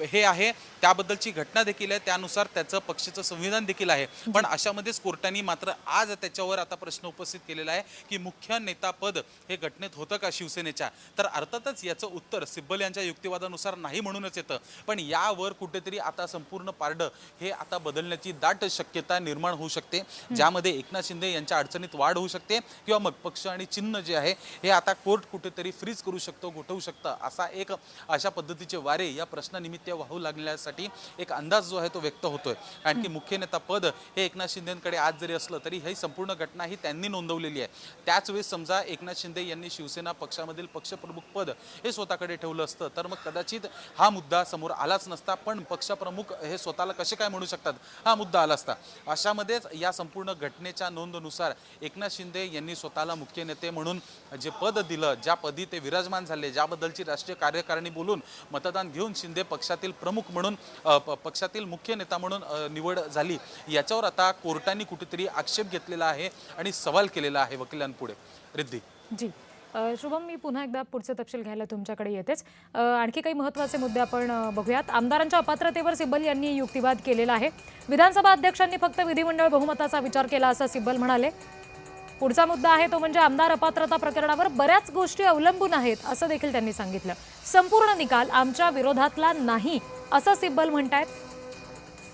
हे आहे, त्याबद्दलची घटना देखील आहे, त्यानुसार त्याचं पक्षाचं संविधान देखील आहे. पण अशामध्येच कोर्टाने मात्र आज त्याच्यावर आता प्रश्न उपस्थित केलेला आहे की मुख्य नेता पद हे घटनेत होतं का शिवसेनेच्या. तर अर्थातच याचं उत्तर सिब्बल यांच्या युक्तिवादानुसार नाही म्हणूनच येतं. पण यावर कुठेतरी आता संपूर्ण पारडं हे आता बदलण्याची दाट शक्यता निर्माण होऊ शकते, ज्यामध्ये एकनाथ शिंदे यांच्या अडचणीत वाढ होऊ शकते किंवा मग पक्ष आणि चिन्ह जे आहे हे आता कोर्ट कुठेतरी फ्रीज करू शकतो, गोठवू शकतं, अशा पद्धतीचे वारे या प्रश्नानिमित्त वाहू लागण्यासाठी एक अंदाज जो आहे तो व्यक्त होतोय. आणखी मुख्य नेता पद हे एकनाथ शिंदेकडे आज जरी असलं तरी ही संपूर्ण घटना ही त्यांनी नोंदवलेली आहे. त्याच वेळेस समजा एकनाथ शिंदे यांनी शिवसेना पक्षामधील पक्षप्रमुख पद हे स्वतःकडे ठेवलं असतं तर मग कदाचित हा मुद्दा समोर आलाच नसता. पण पक्षप्रमुख हे स्वतःला कसे काय म्हणू शकतात हा मुद्दा आला असता. अशामध्येच या संपूर्ण घटनेच्या नोंदनुसार एकनाथ शिंदे यांनी स्वतःला मुख्य नेते म्हणून जे पद दिलं, ज्या पदी ते विराजमान झाले, ज्याबद्दलची राष्ट्रीय कार्यकारिणी बोलून मतदान घेऊन शिंदे पक्षातील प्रमुख म्हणून पक्षातील मुख्य नेता म्हणून निवड झाली, याच्यावर आता कोर्टाने कुठेतरी आक्षेप घेतलेला आहे आणि सवाल केलेला आहे वकिलांपुढे. रिद्धी जी शुभम, मी पुन्हा एकदा पुढचे तपशील घ्यायला तुमच्याकडे येतेच. आणखी काही महत्त्वाचे मुद्दे आपण बघूयात. आमदारांच्या अपात्रतेवर सिब्बल यांनी युक्तिवाद केलेला आहे. विधानसभा अध्यक्षांनी फक्त विधिमंडळ बहुमताचा विचार केला असं सिब्बल म्हणाले. पुढचा मुद्दा आहे तो म्हणजे आमदार अपात्रता प्रकरणावर बऱ्याच गोष्टी अवलंबून आहेत असं देखील त्यांनी सांगितलं. संपूर्ण निकाल आमच्या विरोधातला नाही असं सिब्बल म्हणतायत.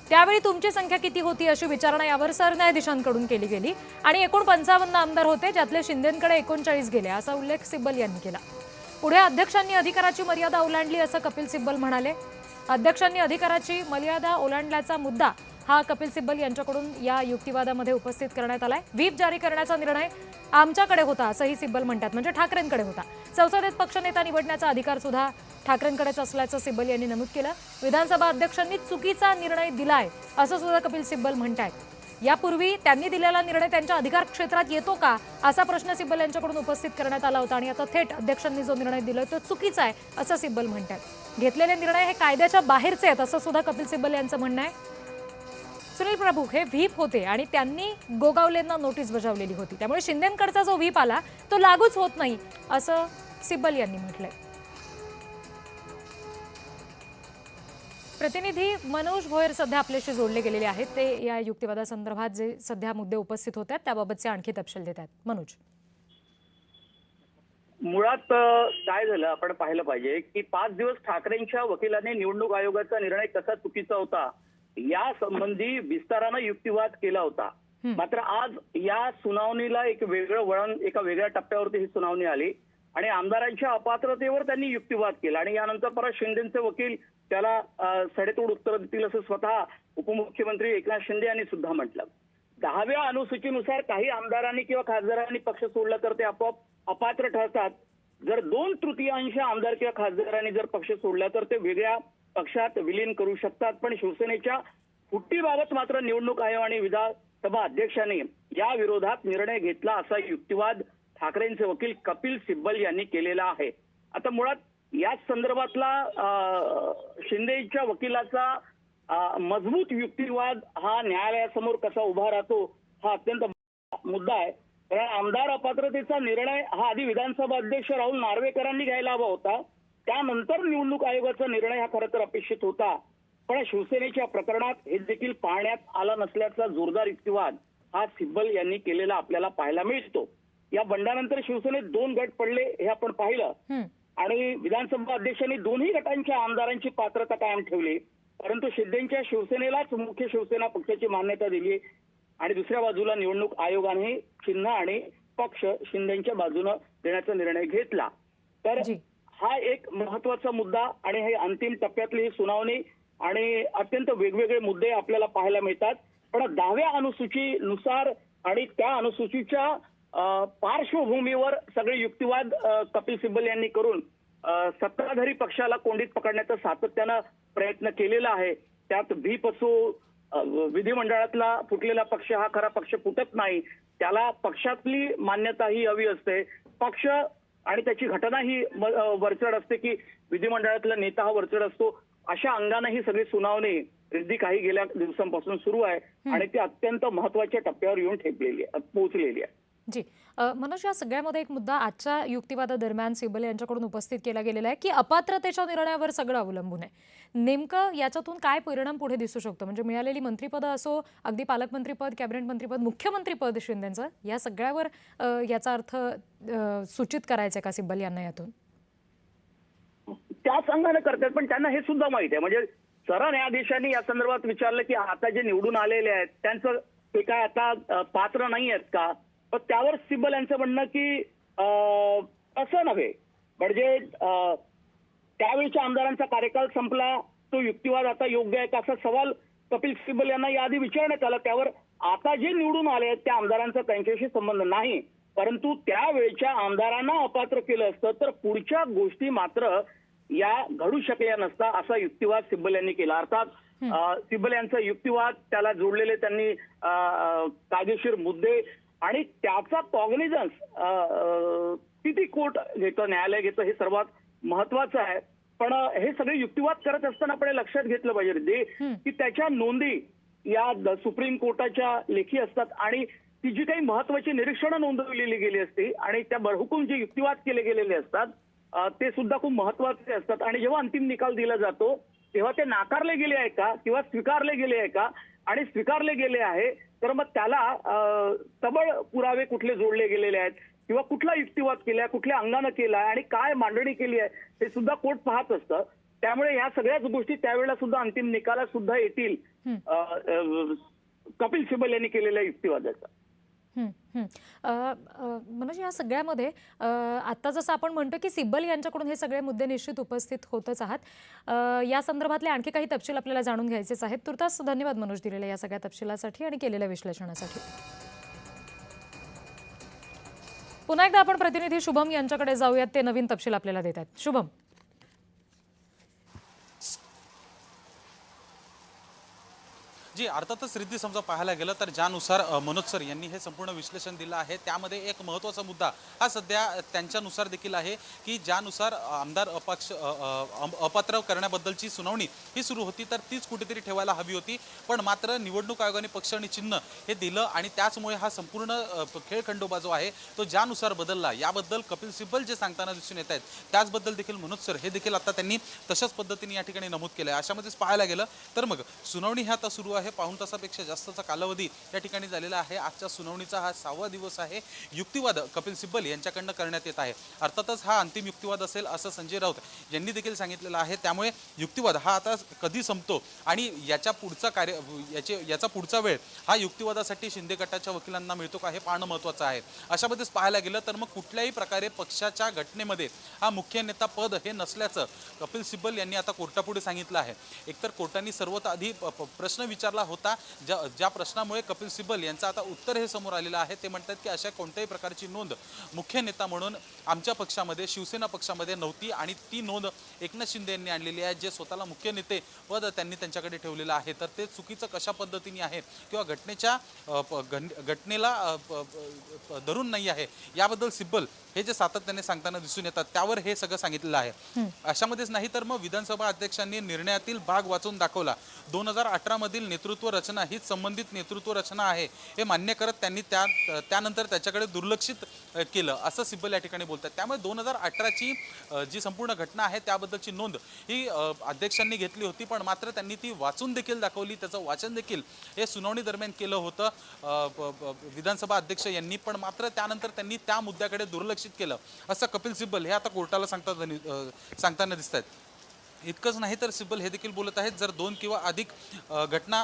त्यावेळी तुमची संख्या किती होती अशी विचारणा यावर सरन्यायाधीशांकडून केली गेली आणि एकूण 55 आमदार होते, ज्यातले शिंदेंकडे 39 गेले असा उल्लेख सिब्बल यांनी केला. पुढे अध्यक्षांनी अधिकाराची मर्यादा ओलांडली असं कपिल सिब्बल म्हणाले. अध्यक्षांनी अधिकाराची मर्यादा ओलांडल्याचा मुद्दा हा कपिल सिब्बल यांच्याकडून या युक्तिवादामध्ये उपस्थित करण्यात आलाय. व्हीप जारी करण्याचा निर्णय आमच्याकडे होता असंही सिब्बल म्हणतात, म्हणजे ठाकरेंकडे होता. संसदेत पक्षनेता निवडण्याचा अधिकार सुद्धा ठाकरेंकडेच असल्याचं सिब्बल यांनी नमूद केलं. विधानसभा अध्यक्षांनी चुकीचा निर्णय दिलाय असं सुद्धा कपिल सिब्बल म्हणतायत. यापूर्वी त्यांनी दिलेला निर्णय त्यांच्या अधिकार क्षेत्रात येतो का असा प्रश्न सिब्बल यांच्याकडून उपस्थित करण्यात आला होता आणि आता थेट अध्यक्षांनी जो निर्णय दिलाय तो चुकीचा आहे असं सिब्बल म्हणतात. घेतलेले निर्णय हे कायद्याच्या बाहेरचे आहेत असं सुद्धा कपिल सिब्बल यांचं म्हणणं आहे. सुनील प्रभू हे व्हीप होते आणि त्यांनी गोगावलेंना नोटीस बजावलेली होती, त्यामुळे शिंदेंकडचा जो व्हीप आला तो लागूच होत नाही असं सिब्बल यांनी म्हटलंय. प्रतिनिधी मनोज भोयर सध्या आपल्याशी जोडले गेलेले आहेत. ते या युक्तिवादासंदर्भात जे सध्या मुद्दे उपस्थित होतात त्याबाबतचे आणखी तपशील देत आहेत. मनोज, मुळात काय झालं आपण पाहिलं पाहिजे की 5 दिवस ठाकरेंच्या वकिलांनी निवडणूक आयोगाचा निर्णय कसा चुकीचा होता या संबंधी विस्तारानं युक्तिवाद केला होता. मात्र आज या सुनावणीला एक वेगळं वळण, एका वेगळ्या टप्प्यावरती ही सुनावणी आली आणि आमदारांच्या अपात्रतेवर त्यांनी युक्तिवाद केला आणि यानंतर परत शिंदेचे वकील त्याला सडेतोड उत्तर देतील असं स्वतः उपमुख्यमंत्री एकनाथ शिंदे यांनी सुद्धा म्हटलं. 10व्या अनुसूचीनुसार काही आमदारांनी किंवा खासदारांनी पक्ष सोडला तर ते आपोआप अपात्र ठरतात. जर 2/3 आमदार किंवा खासदारांनी जर पक्ष सोडला तर ते वेगळ्या पक्षात विलीन करू शकतात. पण शिवसेनेच्या फुटीबाबत मात्र निवडणूक आयोग आणि विधानसभा अध्यक्षांनी या विरोधात निर्णय घेतला असा युक्तिवाद ठाकरेंचे वकील कपिल सिब्बल यांनी केलेला आहे. आता मुळात याच संदर्भातला शिंदेच्या वकिलाचा मजबूत युक्तिवाद हा न्यायालयासमोर कसा उभा राहतो हा अत्यंत मुद्दा आहे. कारण आमदार अपात्रतेचा निर्णय हा आधी विधानसभा अध्यक्ष राहुल नार्वेकरांनी घ्यायला हवा होता, त्यानंतर निवडणूक आयोगाचा निर्णय हा खरं तर अपेक्षित होता. पण शिवसेनेच्या प्रकरणात हे देखील पाहण्यात आला नसल्याचा जोरदार युक्तिवाद हा सिब्बल यांनी केलेला आपल्याला पाहायला मिळतो. या बंडानंतर शिवसेनेत 2 गट पडले हे आपण पाहिलं आणि विधानसभा अध्यक्षांनी दोन्ही गटांच्या आमदारांची पात्रता कायम ठेवली, परंतु शिंदेच्या शिवसेनेलाच मुख्य शिवसेना पक्षाची मान्यता दिली आणि दुसऱ्या बाजूला निवडणूक आयोगाने चिन्ह आणि पक्ष शिंदेच्या बाजूने देण्याचा निर्णय घेतला. तर हा एक महत्वाचा मुद्दा आणि हे अंतिम टप्प्यातली ही सुनावणी आणि अत्यंत वेगवेगळे मुद्दे आपल्याला पाहायला मिळतात. पण 10व्या अनुसूचीनुसार आणि त्या अनुसूचीच्या पार्श्वभूमीवर सगळे युक्तिवाद कपिल सिब्बल यांनी करून सत्ताधारी पक्षाला कोंडीत पकडण्याचा सातत्यानं प्रयत्न केलेला आहे. त्यात व्हीप असो, विधिमंडळातला फुटलेला पक्ष हा खरा पक्ष फुटत नाही, त्याला पक्षातली मान्यता ही हवी असते. पक्ष आणि त्याची घटना ही वरचढ असते की विधिमंडळातला नेता हा वरचढ असतो. अशा अंगाने ही सगळी सुनावणी रिद्धी काही गेल्या दिवसांपासून सुरू आहे आणि ती अत्यंत महत्वाच्या टप्प्यावर येऊन पोहोचलेली आहे. जी मनोज, या सगळ्यामध्ये एक मुद्दा आजच्या युक्तिवादादरम्यान सिब्बल यांच्याकडून उपस्थित केला गेलेला आहे की अपात्रतेच्या निर्णयावर सगळं अवलंबून आहे. नेमकं याच्यातून काय परिणाम पुढे दिसू शकतो? म्हणजे मिळालेली मंत्रिपद असो, अगदी पालकमंत्रीपद, कॅबिनेट मंत्रीपद, मुख्यमंत्रीपद शिंदेचं, या सगळ्यावर याचा अर्थ सूचित करायचा का सिब्बल यांना यातून? त्या संघाने करतात, पण त्यांना हे सुद्धा माहिती आहे. म्हणजे सरन्यायाधीशांनी या संदर्भात विचारलं की आता जे निवडून आलेले आहेत त्यांचं ते काय आता पात्र नाही आहेत का? पण त्यावर सिब्बल यांचं म्हणणं की असं नव्हे, म्हणजे त्यावेळीच्या आमदारांचा कार्यकाळ संपला, तो युक्तिवाद आता योग्य आहे का असा सवाल कपिल सिब्बल यांना याआधी विचारण्यात आला. त्यावर आता जे निवडून आले आहेत त्या आमदारांचा त्यांच्याशी संबंध नाही, परंतु त्यावेळच्या आमदारांना अपात्र केलं असतं तर पुढच्या गोष्टी मात्र या घडू शकल्या नसता असा युक्तिवाद सिब्बल यांनी केला. अर्थात सिब्बल यांचा युक्तिवाद, त्याला जोडलेले त्यांनी कायदेशीर मुद्दे आणि त्याचा कॉग्निझन्स किती कोर्ट घेतं, न्यायालय घेतं, हे सर्वात महत्वाचं आहे. पण हे सगळे युक्तिवाद करत असताना आपण हे लक्षात घेतलं पाहिजे की त्याच्या नोंदी या सुप्रीम कोर्टाच्या लेखी असतात आणि ती जी काही महत्वाची निरीक्षणं नोंदवलेली गेली असते आणि त्या बरहुकूम जे युक्तिवाद केले गेलेले असतात ते सुद्धा खूप महत्वाचे असतात. आणि जेव्हा अंतिम निकाल दिला जातो तेव्हा ते नाकारले गेले आहे का किंवा स्वीकारले गेले आहे का, आणि स्वीकारले गेले आहे तर मग त्याला सबळ पुरावे कुठले जोडले गेलेले आहेत किंवा कुठला युक्तिवाद केलाय, कुठल्या अंगानं केलाय आणि काय मांडणी केली आहे हे सुद्धा कोर्ट पाहत असतं. त्यामुळे ह्या सगळ्याच गोष्टी त्यावेळेला सुद्धा अंतिम निकालात सुद्धा येतील कपिल सिब्बल यांनी केलेल्या युक्तिवादाचा. मनोज, या सगळ्यामध्ये आता जसं आपण म्हणतो की सिब्बल यांच्याकडून हे सगळे मुद्दे निश्चित उपस्थित होतच आहात, या संदर्भातले आणखी काही तपशील आपल्याला जाणून घ्यायचेच आहेत. तुर्तास धन्यवाद मनोज दिलेल्या या सगळ्या तपशिलासाठी आणि केलेल्या विश्लेषणासाठी. पुन्हा एकदा आपण प्रतिनिधी शुभम यांच्याकडे जाऊयात, ते नवीन तपशील आपल्याला देत आहेत. शुभम. जी, अर्थातच रिद्धी समजा पाहायला गेलं तर ज्यानुसार मनोज सर यांनी हे संपूर्ण विश्लेषण दिलं आहे त्यामध्ये एक महत्त्वाचा मुद्दा हा सध्या त्यांच्यानुसार देखील आहे की ज्यानुसार आमदार अपात्र करण्याबद्दलची सुनावणी ही सुरू होती तर तीच कुठेतरी ठेवायला हवी होती, पण मात्र निवडणूक आयोगाने पक्ष आणि चिन्ह हे दिलं आणि त्याचमुळे हा संपूर्ण खेळखंडोबा जो आहे तो ज्यानुसार बदलला याबद्दल कपिल सिब्बल जे सांगताना दिसून येत आहेत त्याचबद्दल देखील मनोज सर हे देखील आता त्यांनी तशाच पद्धतीने या ठिकाणी नमूद केलं आहे. अशामध्येच पाहायला गेलं तर मग सुनावणी ही आता सुरू आहे. पाऊण तासापेक्षा जास्तचा कालावधी या ठिकाणी झालेला आहे. आजच्या सुनावणीचा हा 6वा दिवस आहे. युक्तिवाद कपिल सिब्बल यांच्याकडनं करण्यात येत आहे. अर्थातच हा अंतिम युक्तिवाद असेल असं संजय राऊत यांनी देखील सांगितलेलं आहे. त्यामुळे युक्तिवाद हा आता कधी संपतो आणि याचा पुढचा वेळ हा युक्तिवादासाठी शिंदे गटाच्या वकिलांना मिळतो का हे पाहणं महत्त्वाचं आहे. अशामध्येच पाहायला गेलं तर मग कुठल्याही प्रकारे पक्षाच्या घटनेमध्ये हा मुख्य नेता पद हे नसल्याचं कपिल सिब्बल यांनी आता कोर्टापुढे सांगितलं आहे. एकतर कोर्टाने सर्वात आधी प्रश्न विचारला होता ज्या प्रश्नामुळे कपिल सिब्बल यांचं आता उत्तर हे समोर आलेलं आहे. ते म्हणतात की अशा कोणत्याही प्रकारची नोंद मुख्य नेता म्हणून आमच्या पक्षामध्ये, शिवसेना पक्षामध्ये नव्हती आणि ती नोंद एकनाथ शिंदे यांनी आणलेली आहे. जे स्वतःला मुख्य नेते पद त्यांनी त्यांच्याकडे ठेवलेलं आहे तर ते चुकीचं कशा पद्धतीने आहे किंवा घटनेला धरून नाही आहे याबद्दल सिब्बल हे जे सातत्याने सांगताना दिसून येतात त्यावर हे सगळं सांगितलेलं आहे. अशामध्येच नाही तर मग विधानसभा अध्यक्षांनी निर्णयातील भाग वाचून दाखवला. 2018 मधील नेतृत्व रचना हीच संबंधित नेतृत्व रचना आहे हे मान्य करत त्यांनी त्यानंतर त्याच्याकडे दुर्लक्षित केलं असं सिब्बल या ठिकाणी बोलतात. त्यामुळे 2018ची जी संपूर्ण घटना आहे त्याबद्दलची नोंद ही अध्यक्षांनी घेतली होती, पण मात्र त्यांनी ती वाचून देखील दाखवली. त्याचं वाचन देखील हे सुनावणी दरम्यान केलं होतं विधानसभा अध्यक्ष यांनी, पण मात्र त्यानंतर त्यांनी त्या मुद्द्याकडे दुर्लक्षित केलं असं कपिल सिब्बल हे आता कोर्टाला सांगताना दिसत आहेत. इतकंच नाही तर सिब्बल हे देखील बोलत आहेत जर 2 किंवा अधिक घटना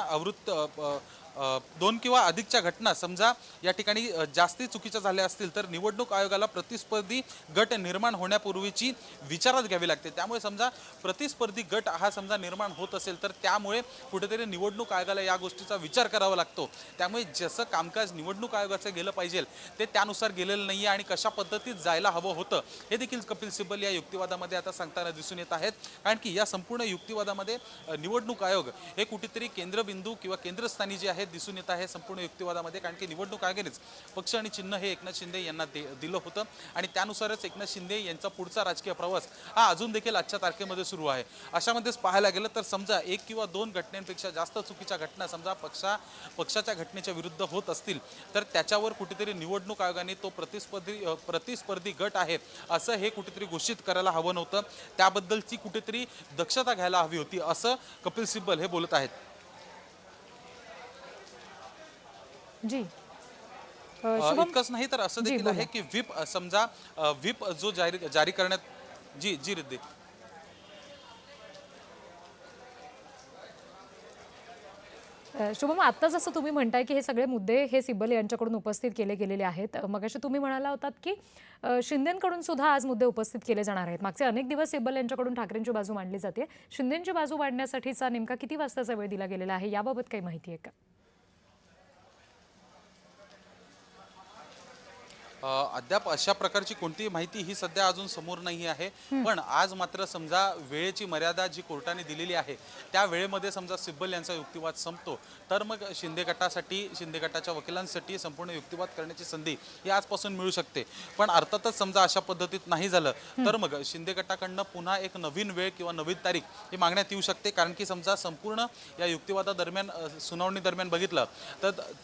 दोन किंवा अधिकच्या घटना समजा या ठिकाणी जास्ती चुकीच्या झाल्या असतील तर निवडणूक आयोगाला प्रतिस्पर्धी गट निर्माण होण्यापूर्वीची विचारात घ्यावी लागते। त्यामुळे समजा प्रतिस्पर्धी गट हा समजा निर्माण होत असेल तर त्यामुळे कुठेतरी निवडणूक आयोगाला या गोष्टीचा विचार करावा लागतो। त्यामुळे जसं कामकाज निवडणूक आयोगाचं गेलं पाहिजे ते त्यानुसार गेलेलं नाही आणि कशा पद्धतीत जायला हवं होतं हे देखील कपिल सिब्बल या युक्तिवादामध्ये आता सांगताना दिसून येत आहेत। कारण की या संपूर्ण युक्तिवादामध्ये निवडणूक आयोग हे कुठेतरी केंद्रबिंदू किंवा केंद्रस्थानी जे आहे दिसून येत आहे संपूर्ण युक्तिवादामध्ये। कारण की निवडणूक आयोगानेच पक्ष आणि चिन्ह हे एकनाथ शिंदे यांना दिलं होतं आणि त्यानुसारच एकनाथ शिंदे यांचा पुढचा राजकीय प्रवास हा अजून देखील आजच्या तारखेमध्ये सुरू आहे। अशामध्येच पाहायला गेलं तर समजा एक किंवा दोन घटनांपेक्षा जास्त चुकीच्या घटना समजा पक्षाच्या घटनेच्या विरुद्ध होत असतील तर त्याच्यावर कुठेतरी निवडणूक आयोगाने तो प्रतिस्पर्धी गट आहे असं हे कुठेतरी घोषित करायला हवं नव्हतं। त्याबद्दलची कुठेतरी दक्षता घ्यायला हवी होती असं कपिल सिब्बल हे बोलत आहेत। जी इतकंच नाही तर असं देखील आहे की व्हिप समजा व्हिप जो जारी करण्यात जी रिद्धी शुभम, आता जसं तुम्ही म्हणताय की हे सगळे मुद्दे हे सिब्बल यांच्याकडून उपस्थित केले गेलेले आहेत, मगाशी तुम्ही म्हणाला होतात की शिंदेकडून सुद्धा आज मुद्दे उपस्थित केले जाणार आहेत। मागचे अनेक दिवस सिब्बल यांच्याकडून ठाकरेंची बाजू मांडली जाते, शिंदेची बाजू मांडण्यासाठीचा नेमका किती वाजताचा वेळ दिला गेलेला आहे याबाबत काही माहिती आहे का? अद्याप अशा प्रकारची कोणतीही माहिती ही सध्या अजून समोर नाही आहे। पण आज मात्र समजा वेळेची मर्यादा जी कोर्टाने दिलेली आहे त्या वेळेमध्ये समजा सिब्बल यांचा युक्तिवाद संपतो तर मग शिंदे गटाच्या वकिलांसाठी संपूर्ण युक्तिवाद करण्याची संधी ही आजपासून मिळू शकते। पण अर्थातच समजा अशा पद्धतीत नाही झालं तर मग शिंदे गटाकडनं पुन्हा एक नवीन वेळ किंवा नवीन तारीख ही मागण्यात येऊ शकते। कारण की समजा संपूर्ण या युक्तिवादादरम्यान सुनावणी दरम्यान बघितलं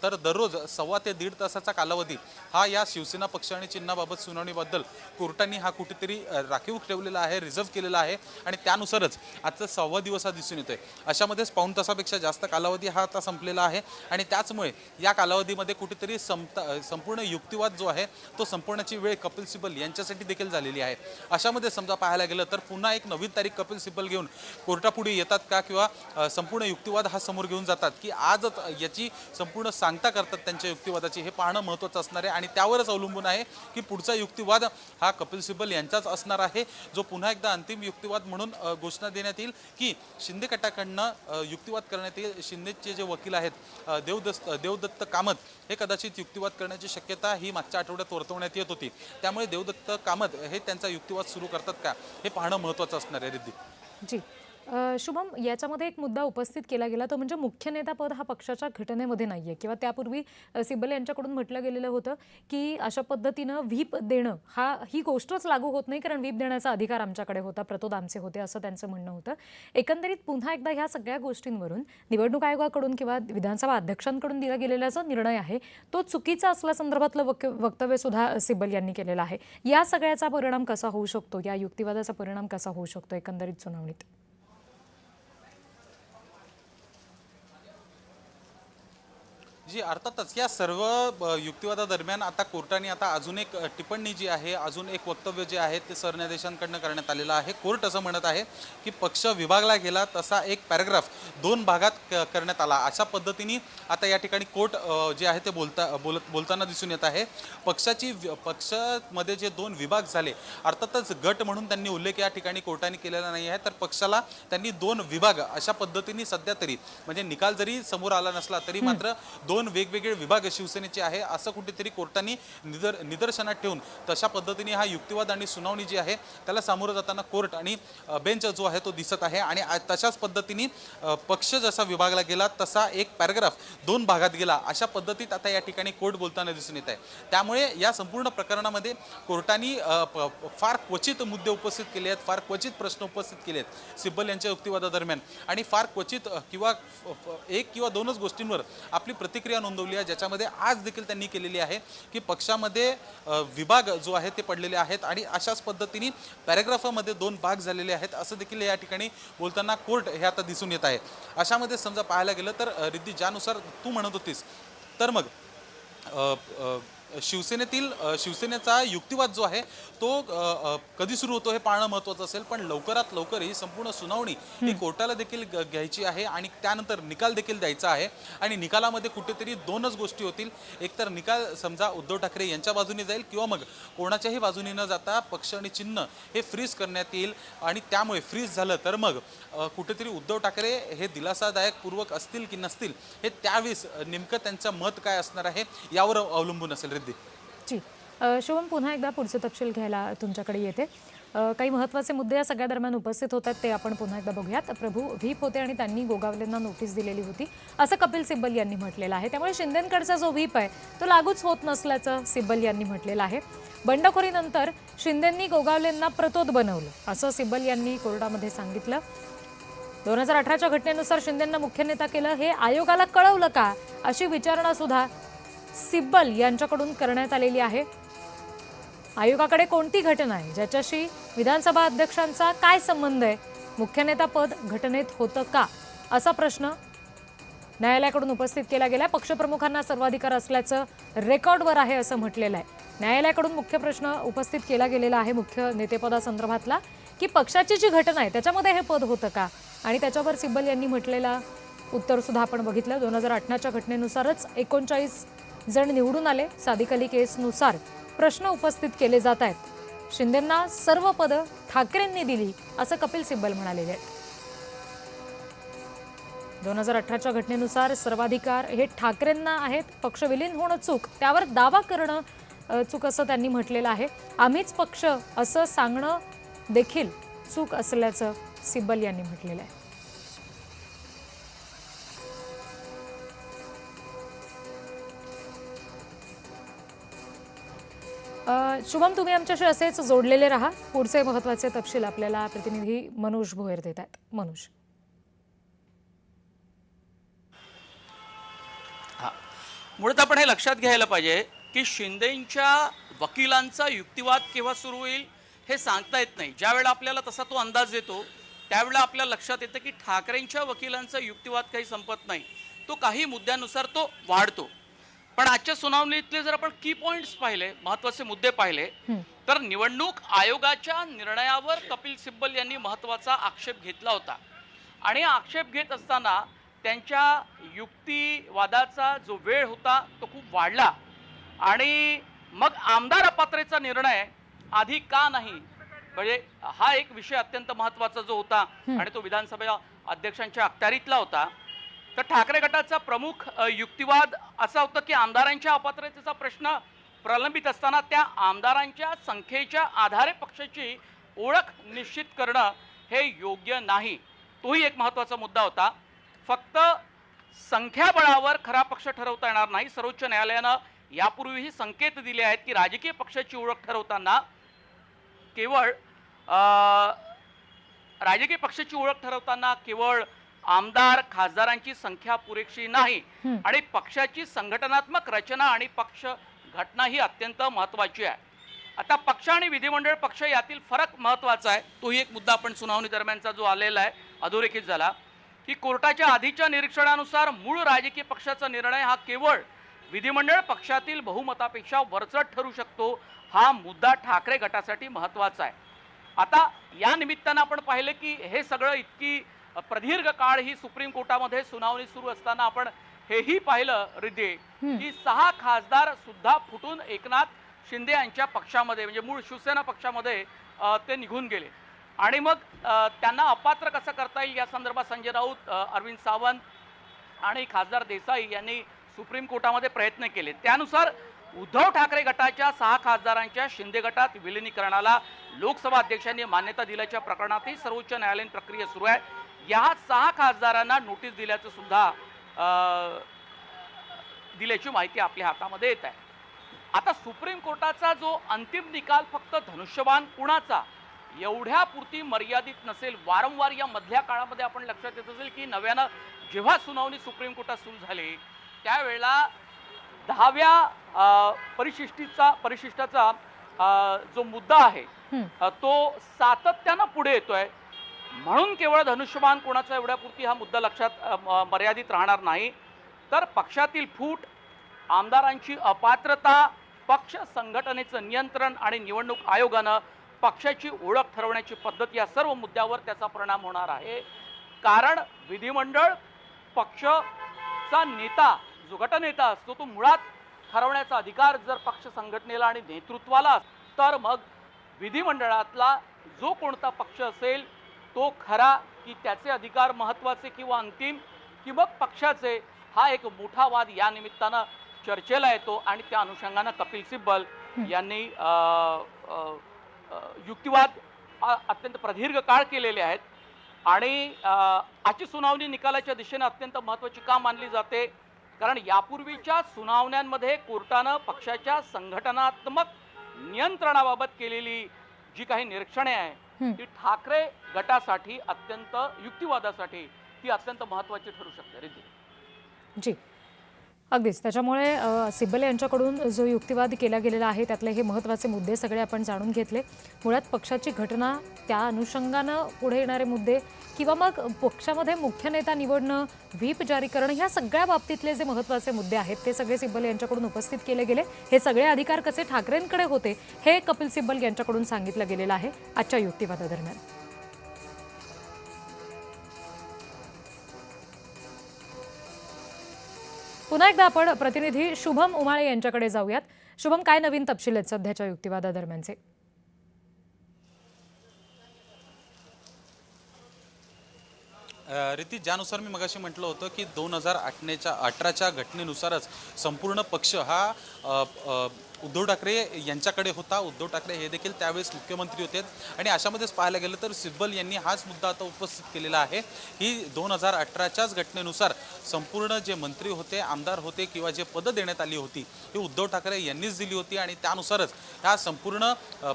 तर दररोज 1.25 ते 1.5 तासाचा कालावधी हा या शिवसेना पक्ष आणि चिन्हाबाबत सुनावणीबद्दल कोर्टाने हा कुठेतरी राखीव ठेवलेला आहे, रिझर्व्ह केलेला आहे आणि त्यानुसारच आजचा 6वा दिवस हा दिसून येतोय। अशामध्येच पाऊण तासापेक्षा जास्त कालावधी हा आता संपलेला आहे आणि त्याचमुळे या कालावधीमध्ये कुठेतरी संपूर्ण युक्तिवाद जो आहे तो संपवण्याची वेळ कपिल सिब्बल यांच्यासाठी देखील झालेली आहे। अशामध्ये समजा पाहायला गेलं तर पुन्हा एक नवीन तारीख कपिल सिब्बल घेऊन कोर्टापुढे येतात का किंवा संपूर्ण युक्तिवाद हा समोर घेऊन जातात की आजच याची संपूर्ण सांगता करतात त्यांच्या युक्तिवादाची हे पाहणं महत्त्वाचं असणार आहे। आणि त्यावरच अवलंबून आहे की पुढचा युक्तिवाद हा कपिल सिब्बल यांचाच असणार आहे जो पुन्हा एकदा अंतिम युक्तिवाद म्हणून घोषणा देण्यात येईल की शिंदे गटाकडनं युक्तिवाद करण्यात येईल। शिंदेचे जे वकील आहेत देवदत्त कामत हे कदाचित युक्तिवाद करण्याची शक्यता ही मागच्या आठवड्यात वर्तवण्यात येत होती। त्यामुळे देवदत्त कामत हे त्यांचा युक्तिवाद सुरू करतात का हे पाहणं महत्त्वाचं असणार आहे रिद्धी। जी शुभम, याच्यामध्ये एक मुद्दा उपस्थित केला गेला तो म्हणजे मुख्य नेता पद हा पक्षाच्या घटनेमध्ये नाहीये किंवा त्यापूर्वी सिब्बल यांच्याकडून म्हटलं गेलेलं होतं की अशा पद्धतीनं व्हीप देणं ही गोष्टच लागू होत नाही कारण व्हीप देण्याचा अधिकार आमच्याकडे होता, प्रतोद आमचे होते असं त्यांचं म्हणणं होतं। एकंदरीत पुन्हा एकदा ह्या सगळ्या गोष्टींवरून निवडणूक आयोगाकडून किंवा विधानसभा अध्यक्षांकडून दिला गेलेला जो निर्णय आहे तो चुकीचा असल्यासंदर्भातलं वक्तव्य सुद्धा सिब्बल यांनी केलेलं आहे। या सगळ्याचा परिणाम कसा होऊ शकतो, या युक्तिवादाचा परिणाम कसा होऊ शकतो एकंदरीत सुनावणीत? जी अर्थातच या सर्व युक्तिवादादरम्यान आता कोर्टाने आता अजून एक टिप्पणी जी आहे, अजून एक वक्तव्य जे आहे ते सरन्यायाधीशांकडनं करण्यात आलेलं आहे। कोर्ट असं म्हणत आहे की पक्ष विभागला गेला तसा एक पॅराग्राफ 2 भागात करण्यात आला अशा पद्धतीने आता या ठिकाणी कोर्ट जे आहे ते बोलताना दिसून येत आहे। पक्षामध्ये जे 2 विभाग झाले अर्थातच गट म्हणून त्यांनी उल्लेख या ठिकाणी कोर्टाने केलेला नाही आहे तर पक्षाला त्यांनी 2 विभाग अशा पद्धतीने सध्या तरी म्हणजे निकाल जरी समोर आला नसला तरी मात्र 2 वेगवेगळे विभाग शिवसेनेचे आहे असं कुठेतरी कोर्टाने निदर्शनात ठेवून तशा पद्धतीने हा युक्तिवाद आणि सुनावणी जी आहे त्याला सामोरं जाताना कोर्ट आणि बेंच जो आहे तो दिसत आहे। आणि तशाच पद्धतीने पक्ष जसा विभागला गेला तसा एक पॅराग्राफ 2 भागात गेला अशा पद्धतीत आता या ठिकाणी कोर्ट बोलताना दिसून येत आहे। त्यामुळे या संपूर्ण प्रकरणामध्ये कोर्टाने फार क्वचित मुद्दे उपस्थित केले आहेत, फार क्वचित प्रश्न उपस्थित केले आहेत सिब्बल यांच्या युक्तिवादादरम्यान आणि फार क्वचित किंवा 1 किंवा 2च गोष्टींवर आपली प्रतिक्रिया नोंदवली आहे ज्याच्यामध्ये आज देखील त्यांनी केलेली आहे की पक्षामध्ये विभाग जो आहे ते पडलेले आहेत आणि अशाच पद्धतीने पॅराग्राफामध्ये 2 भाग झालेले आहेत असं देखील या ठिकाणी बोलताना कोर्ट हे आता दिसून येत आहे। अशामध्ये समजा पाहायला गेलं तर रिद्धी ज्यानुसार तू म्हणत होतीस तर मग शिवसेनेचा युक्तिवाद जो आहे तो कधी सुरू होतो हे पाहणं महत्त्वाचं असेल, पण लवकरात लवकर ही संपूर्ण सुनावणी ही कोर्टाला देखील घ्यायची आहे आणि त्यानंतर निकाल देखील द्यायचा आहे आणि निकालामध्ये कुठेतरी दोनच गोष्टी होतील. एकतर निकाल समजा उद्धव ठाकरे यांच्या बाजूने जाईल किंवा मग कोणाच्याही बाजूने न जाता पक्ष आणि चिन्ह हे फ्रीज करण्यात येईल आणि त्यामुळे फ्रीज झालं तर मग कुठेतरी उद्धव ठाकरे हे दिलासादायक पूर्वक असतील की नसतील हे त्यावेळेस नेमकं त्यांचं मत काय असणार आहे यावर अवलंबून असेल. रिद्धी जी शुभम, पुन्हा एकदा पुढचे तपशील घ्यायला तुमच्याकडे येते. काही महत्त्वाचे मुद्दे या सगळ्या दरम्यान उपस्थित होतात ते आपण पुन्हा एकदा बघूयात. प्रभू व्हीप होते आणि त्यांनी गोगावलेंना नोटीस दिलेली होती असं कपिल सिब्बल यांनी म्हटलेलं आहे. त्यामुळे शिंदेंकडचा जो व्हीप आहे तो लागूच होत नसल्याचं सिब्बल यांनी म्हटलेलं आहे. बंडखोरीनंतर शिंदेंनी गोगावलेंना प्रतोद बनवलं असं सिब्बल यांनी कोर्टामध्ये सांगितलं. 2018च्या घटनेनुसार शिंदेंना मुख्य नेता केलं हे आयोगाला कळवलं का अशी विचारणा सुद्धा सिब्बल यांच्याकडून करण्यात आलेली आहे. आयोगाकडे कोणती घटना आहे ज्याच्याशी विधानसभा अध्यक्षांचा काय संबंध आहे, मुख्य नेता पद घटनेत होतं का असा प्रश्न न्यायालयाकडून उपस्थित केला गेला. पक्षप्रमुखांना सर्वाधिकार असल्याचं रेकॉर्डवर आहे असं म्हटलेलं आहे. न्यायालयाकडून मुख्य प्रश्न उपस्थित केला गेलेला आहे मुख्य नेतेपदासंदर्भातला की पक्षाची जी घटना आहे त्याच्यामध्ये हे पद होतं का आणि त्याच्यावर सिब्बल यांनी म्हटलेलं उत्तर सुद्धा आपण बघितलं. 2018च्या घटनेनुसारच 39 जण निवडून आले. सादिक अली केसनुसार प्रश्न उपस्थित केले जात आहेत. शिंदेंना सर्व पदं ठाकरेंनी दिली असं कपिल सिब्बल म्हणालेले आहेत. 2018च्या घटनेनुसार सर्वाधिकार हे ठाकरेंना आहेत. पक्ष विलीन होणं चूक, त्यावर दावा करणं चूक असं त्यांनी म्हटलेलं आहे. आम्हीच पक्ष असं सांगणं देखील चूक असल्याचं सिब्बल यांनी म्हटलेलं आहे. शुभम, तुम्ही आमच्याशी असेच जोडलेले राहा. पुढचे महत्त्वाचे तपशील आपल्याला प्रतिनिधी मनोज भोयर देत आहेत. मनोज. मुळात आपण हे लक्षात घ्यायला पाहिजे की शिंदेंच्या वकिलांचा युक्तिवाद केव्हा सुरू होईल हे सांगता येत नाही. ज्या वेळेला आपल्याला तसा तो अंदाज येतो त्यावेळेला आपल्याला लक्षात येतं की ठाकरेंच्या वकिलांचा युक्तिवाद काही संपत नाही, तो काही मुद्द्यानुसार तो वाढतो. पण आजच्या सुनावणीतले जर आपण की पॉइंट्स पाहिले, महत्त्वाचे मुद्दे पाहिले तर निवडणूक आयोगाच्या निर्णयावर कपिल सिब्बल यांनी महत्त्वाचा आक्षेप घेतला होता आणि आक्षेप घेत असताना त्यांच्या युक्तिवादाचा जो वेळ होता तो खूप वाढला आणि मग आमदार अपात्रतेचा निर्णय आधी का नाही, म्हणजे हा एक विषय अत्यंत महत्त्वाचा जो होता आणि तो विधानसभा अध्यक्षांच्या अखत्यारीतला होता. तर ठाकरे गटाचा प्रमुख युक्तिवाद असा होता की आमदारांच्या अपात्रतेचा प्रश्न प्रलंबित असताना त्या आमदारांच्या संख्येच्या आधारे पक्षाची ओळख निश्चित करणं हे योग्य नाही. तोही एक महत्त्वाचा मुद्दा होता. फक्त संख्याबळावर खरा पक्ष ठरवता येणार नाही. सर्वोच्च न्यायालयानं यापूर्वीही संकेत दिले आहेत की राजकीय पक्षाची ओळख ठरवताना केवळ आमदार खासदारांची संख्या पुरेशी नाही आणि पक्षाची संघटनात्मक रचना आणि पक्ष घटना ही अत्यंत महत्त्वाची आहे. आता पक्ष आणि विधिमंडळ पक्ष यातील फरक महत्त्वाचा आहे. तोही एक मुद्दा आपण सुनावणी दरम्यानचा जो आलेला आहे अधोरेखित झाला की कोर्टाच्या आधीच्या निरीक्षणानुसार मूळ राजकीय पक्षाचा निर्णय हा केवळ विधिमंडळ पक्षातील बहुमतापेक्षा वरचढ ठरू शकतो. हा मुद्दा ठाकरे गटासाठी महत्त्वाचा आहे. आता या निमित्तानं आपण पाहिलं की हे सगळं इतकी प्रदीर्घ काळ ही सुप्रीम कोर्टामध्ये सुनावणी सुरू असताना आपण हेही पाहिलं रिद्धी की 6 खासदार सुद्धा फुटून एकनाथ शिंदे यांच्या पक्षामध्ये म्हणजे मूळ शिवसेना पक्षामध्ये ते निघून गेले आणि मग त्यांना अपात्र कसं करता येईल या संदर्भात संजय राऊत, अरविंद सावंत आणि खासदार देसाई यांनी सुप्रीम कोर्टामध्ये प्रयत्न केले. त्यानुसार उद्धव ठाकरे गटाच्या 6 खासदारांच्या शिंदे गटात विलिनीकरणाला लोकसभा अध्यक्षांनी मान्यता दिल्याच्या प्रकरणातही सर्वोच्च न्यायालयीन प्रक्रिया सुरू आहे. या 6 खासदारांना नोटीस दिल्याचं सुद्धा दिल्याची माहिती आपल्या हातामध्ये येत आहे. आता सुप्रीम कोर्टाचा जो अंतिम निकाल फक्त धनुष्यबाण कुणाचा एवढ्यापुरती मर्यादित नसेल. वारंवार या मधल्या काळामध्ये आपण लक्षात येत असेल की नव्यानं जेव्हा सुनावणी सुप्रीम कोर्टात सुरू झाली त्यावेळेला 10व्या परिशिष्टाचा जो मुद्दा आहे तो सातत्यानं पुढे येतोय. म्हणून केवळ धनुष्यबाण कोणाचा एवढ्यापुरती हा मुद्दा लक्षात मर्यादित राहणार नाही तर पक्षातील फूट, आमदारांची अपात्रता पक्ष संघटनेचं नियंत्रण आणि निवडणूक आयोगानं पक्षाची ओळख ठरवण्याची पद्धत या सर्व मुद्द्यावर त्याचा परिणाम होणार आहे. कारण विधिमंडळ पक्षाचा नेता जो गटनेता असतो तो मुळात ठरवण्याचा अधिकार जर पक्ष संघटनेला आणि नेतृत्वाला तर मग विधिमंडळातला जो कोणता पक्ष असेल तो खरा की त्याचे अधिकार महत्त्वाचे किंवा अंतिम की मग पक्षाचे, हा एक मोठा वाद या निमित्तानं चर्चेला येतो. आणि त्या अनुषंगानं कपिल सिब्बल यांनी युक्तिवाद अत्यंत प्रदीर्घ काळ केलेले आहेत. आणि आजची सुनावणी निकालाच्या दिशेने अत्यंत महत्त्वाची का मानली जाते, कारण यापूर्वीच्या सुनावण्यांमध्ये कोर्टानं पक्षाच्या संघटनात्मक नियंत्रणाबाबत केलेली जी काही निरीक्षणे आहे ती ठाकरे गटासाठी अत्यंत युक्तिवादासाठी ती अत्यंत महत्त्वाची ठरू शकते. रिद्धी जी अगदीच. त्याच्यामुळे सिब्बल यांच्याकडून जो युक्तिवाद केला गेलेला आहे त्यातले हे महत्त्वाचे मुद्दे सगळे आपण जाणून घेतले. मुळात पक्षाची घटना, त्या अनुषंगानं पुढे येणारे मुद्दे किंवा मग पक्षामध्ये मुख्य नेता निवडणं, व्हीप जारी करणं, ह्या सगळ्या बाबतीतले जे महत्त्वाचे मुद्दे आहेत ते सगळे सिब्बल यांच्याकडून उपस्थित केले गेले. हे सगळे अधिकार कसे ठाकरेंकडे होते हे कपिल सिब्बल यांच्याकडून सांगितलं गेलेलं आहे आजच्या युक्तिवादादरम्यान. पुन्हा एकदा आपण प्रतिनिधी शुभम उमाळे यांच्याकडे जाऊयात. शुभम, काय नवीन तपशील आहेत सध्याच्या युक्तिवादादरम्यानचे? रीती, ज्यानुसार मी मगाशी म्हटलं होतं की 2018च्या घटनेनुसारच संपूर्ण पक्ष हा उद्धव ठाकरे यांच्याकडे होता. उद्धव ठाकरे हे देखील त्यावेळेस मुख्यमंत्री होते आणि अशामध्येच पाहायला गेलं तर सिब्बल यांनी हाच मुद्दा आता उपस्थित केलेला आहे की 2018च्याच घटनेनुसार संपूर्ण जे मंत्री होते, आमदार होते किंवा जे पदं देण्यात आली होती ही उद्धव ठाकरे यांनीच दिली होती आणि त्यानुसारच हा संपूर्ण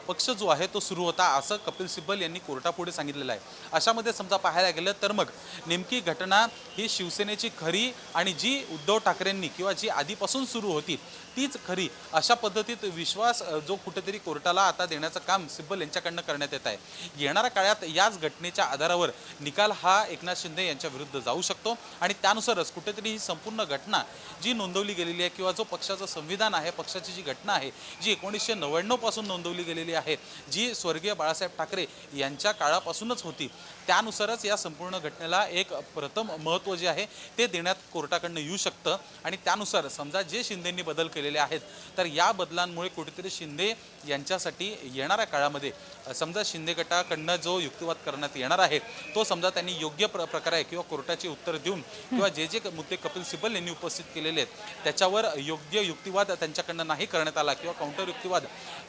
पक्ष जो आहे तो सुरू होता, असं कपिल सिब्बल यांनी कोर्टापुढे सांगितलेलं आहे. अशामध्ये समजा पाहायला गेलं तर मग नेमकी घटना ही शिवसेनेची खरी आणि जी उद्धव ठाकरेंनी किंवा जी आधीपासून सुरू होती तीच खरी, अशा पद्धतीत विश्वास जो कुठेतरी कोर्टाला आता देण्याचं काम सिब्बल यांच्याकडनं करण्यात येत आहे. येणाऱ्या काळात याच घटनेच्या आधारावर निकाल हा एकनाथ शिंदे यांच्या विरुद्ध जाऊ शकतो आणि त्यानुसारच कुठेतरी ही संपूर्ण घटना जी नोंदवली गेलेली आहे किंवा जो पक्षाचं संविधान आहे, पक्षाची जी घटना आहे जी 1999 पासून नोंदवली गेलेली आहे, जी स्वर्गीय बाळासाहेब ठाकरे यांच्या काळापासूनच होती, त्यानुसारच या संपूर्ण घटनेला एक प्रथम महत्त्व जे आहे ते देण्यात कोर्टाकडनं येऊ शकतं. आणि त्यानुसार समजा जे शिंदेंनी बदल केलेले आहेत तर या बदलांमुळे कुठेतरी शिंदे यांच्यासाठी येणाऱ्या काळामध्ये समजा शिंदे गटाकडनं जो युक्तिवाद करण्यात येणार आहे तो समजा त्यांनी योग्य प्रकारे किंवा कोर्टाचे उत्तर देऊन किंवा जे जे मुद्दे कपिल सिब्बल यांनी उपस्थित केलेले आहेत त्याच्यावर योग्य युक्तिवाद त्यांच्याकडनं नाही करण्यात आला किंवा काउंटर युक्तिवाद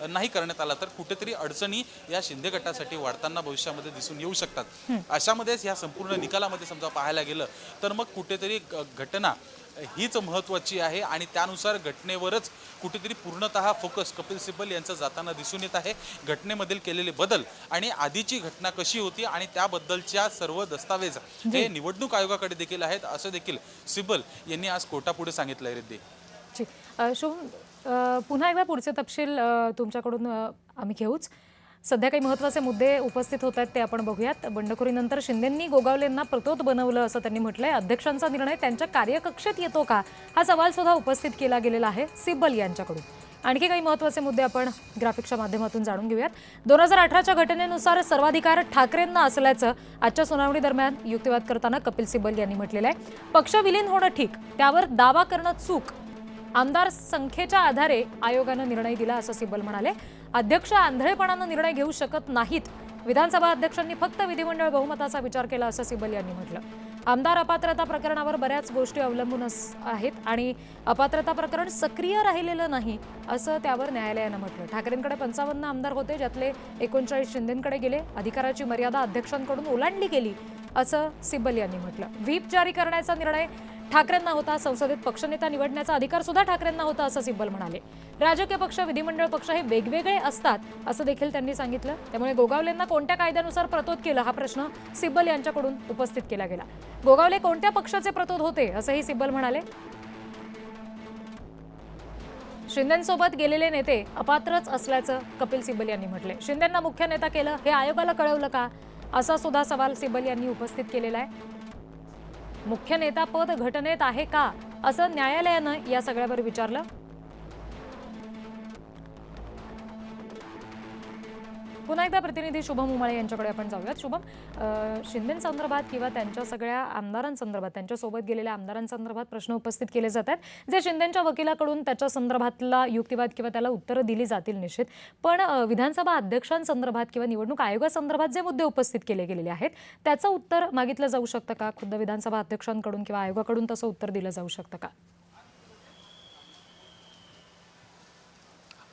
नाही करण्यात आला तर कुठेतरी अडचणी या शिंदे गटासाठी वाढताना भविष्यामध्ये दिसून येऊ शकतात. अशामध्येच या संपूर्ण निकालामध्ये समजा पाहायला गेलं तर मग कुठेतरी घटना हीच महत्त्वाची आहे आणि त्यानुसार घटनेवरच कुठेतरी पूर्णतः फोकस कपिल सिब्बल यांचं जाताना दिसून येत आहे. घटनेमधील केलेले बदल आणि आधीची घटना कशी होती आणि त्याबद्दलच्या सर्व दस्तावेज हे निवडणूक आयोगाकडे देखील आहेत असं देखील सिब्बल यांनी आज कोर्टापुढे सांगितलं आहे. रिद्धी, शुभम, पुन्हा एकदा पुढचे तपशील तुमच्याकडून आम्ही घेऊच. सध्या काही महत्त्वाचे मुद्दे उपस्थित होत आहेत ते आपण बघूयात. बंडखोरीनंतर शिंदेंनी गोगावलेंना प्रतोद बनवलं असं त्यांनी म्हटलंय. अध्यक्षांचा निर्णय त्यांच्या कार्यकक्षेत येतो का, हा सवाल सुद्धा उपस्थित केला गेलेला आहे सिब्बल यांच्याकडून. आणखी काही महत्त्वाचे मुद्दे आपण ग्राफिक्सच्या माध्यमातून जाणून घेऊयात. 2018च्या घटनेनुसार सर्वाधिकार ठाकरेंना असल्याचं आजच्या सुनावणी दरम्यान युक्तिवाद करताना कपिल सिब्बल यांनी म्हटलेलं आहे. पक्ष विलीन होणं ठीक, त्यावर दावा करणं चूक. आमदार संख्येच्या आधारे आयोगानं निर्णय दिला असं सिब्बल म्हणाले. अध्यक्ष आंधळेपणानं निर्णय घेऊ शकत नाहीत. विधानसभा अध्यक्षांनी फक्त विधिमंडळ बहुमताचा विचार केला असं सिब्बल यांनी म्हटलं. आमदार अपात्रता प्रकरणावर बऱ्याच गोष्टी अवलंबून आहेत आणि अपात्रता प्रकरण सक्रिय राहिलेलं नाही असं त्यावर न्यायालयानं म्हटलं. ठाकरेंकडे 55 आमदार होते ज्यातले 39 शिंदेंकडे गेले. अधिकाराची मर्यादा अध्यक्षांकडून ओलांडली गेली असं सिब्बल यांनी म्हटलं. व्हीप जारी करण्याचा निर्णय ठाकरेंना होता. संसदेत पक्षनेता निवडण्याचा अधिकार सुद्धा ठाकरेंना होता असं सिब्बल म्हणाले. राजकीय पक्ष, विधिमंडळ पक्ष हे वेगवेगळे असतात असं देखील त्यांनी सांगितलं. त्यामुळे गोगावलेंना कोणत्या कायद्यानुसार प्रतोद केलं हा प्रश्न सिब्बल यांच्याकडून उपस्थित केला गेला. गोगावले कोणत्या पक्षाचे प्रतोद होते असंही सिब्बल म्हणाले. शिंदेंसोबत गेलेले नेते अपात्रच असल्याचं कपिल सिब्बल यांनी म्हटले. शिंदेंना मुख्य नेता केलं हे आयोगाला कळवलं का, असा सुद्धा सवाल सिब्बल यांनी उपस्थित केलेला आहे. मुख्य नेता पद घटनेत आहे का असं न्यायालयानं या सगळ्यावर विचारलं. पुन्हा एकदा प्रतिनिधी शुभम उमाळे यांच्याकडे आपण जाऊयात. शुभम, शिंदेसंदर्भात किंवा त्यांच्या सगळ्या आमदारांसंदर्भात, त्यांच्यासोबत गेलेल्या आमदारांसंदर्भात प्रश्न उपस्थित केले जातात जे शिंदेच्या वकिलाकडून त्याच्या संदर्भातला युक्तिवाद किंवा त्याला उत्तरं दिली जातील निश्चित. पण विधानसभा अध्यक्षांसंदर्भात किंवा निवडणूक आयोगासंदर्भात जे मुद्दे उपस्थित केले गेलेले आहेत त्याचं उत्तर मागितलं जाऊ शकतं का? खुद्द विधानसभा अध्यक्षांकडून किंवा आयोगाकडून तसं उत्तर दिलं जाऊ शकतं का?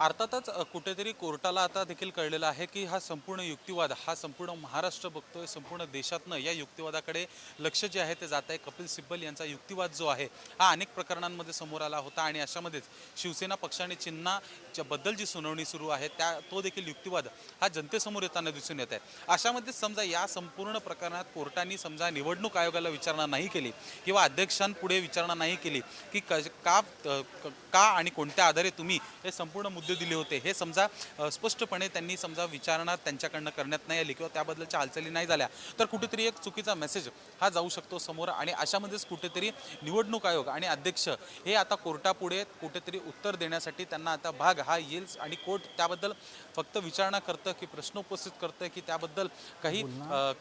अर्थातच कुठेतरी कोर्टाला आता देखील कळलेलं आहे की हा संपूर्ण युक्तिवाद हा संपूर्ण महाराष्ट्र बघतोय, संपूर्ण देशातनं या युक्तिवादाकडे लक्ष जे आहे ते जात आहे. कपिल सिब्बल यांचा युक्तिवाद जो आहे हा अनेक प्रकरणांमध्ये समोर आला होता आणि अशामध्येच शिवसेना पक्षाने चिन्हाच्या बद्दल जी सुनावणी सुरू आहे तो देखील युक्तिवाद हा जनतेसमोर येताना दिसून येत आहे. अशामध्येच समजा या संपूर्ण प्रकरणात कोर्टाने समजा निवडणूक आयोगाला विचारणा नाही केली किंवा अध्यक्षांपुढे विचारणा नाही केली की का आणि कोणत्या आधारे तुम्ही हे संपूर्ण मुद्दे दिले होते, हे समजा स्पष्टपणे त्यांनी समजा विचारणा त्यांच्याकडनं करण्यात नाही आली किंवा त्याबद्दलच्या हालचाली नाही झाल्या तर कुठेतरी एक चुकीचा मेसेज हा जाऊ शकतो समोर. आणि अशामध्येच कुठेतरी निवडणूक आयोग आणि अध्यक्ष हे आता कोर्टापुढे कुठेतरी उत्तर देण्यासाठी त्यांना आता भाग हा येईल आणि कोर्ट त्याबद्दल फक्त विचारणा करतं की प्रश्न उपस्थित करतं की त्याबद्दल काही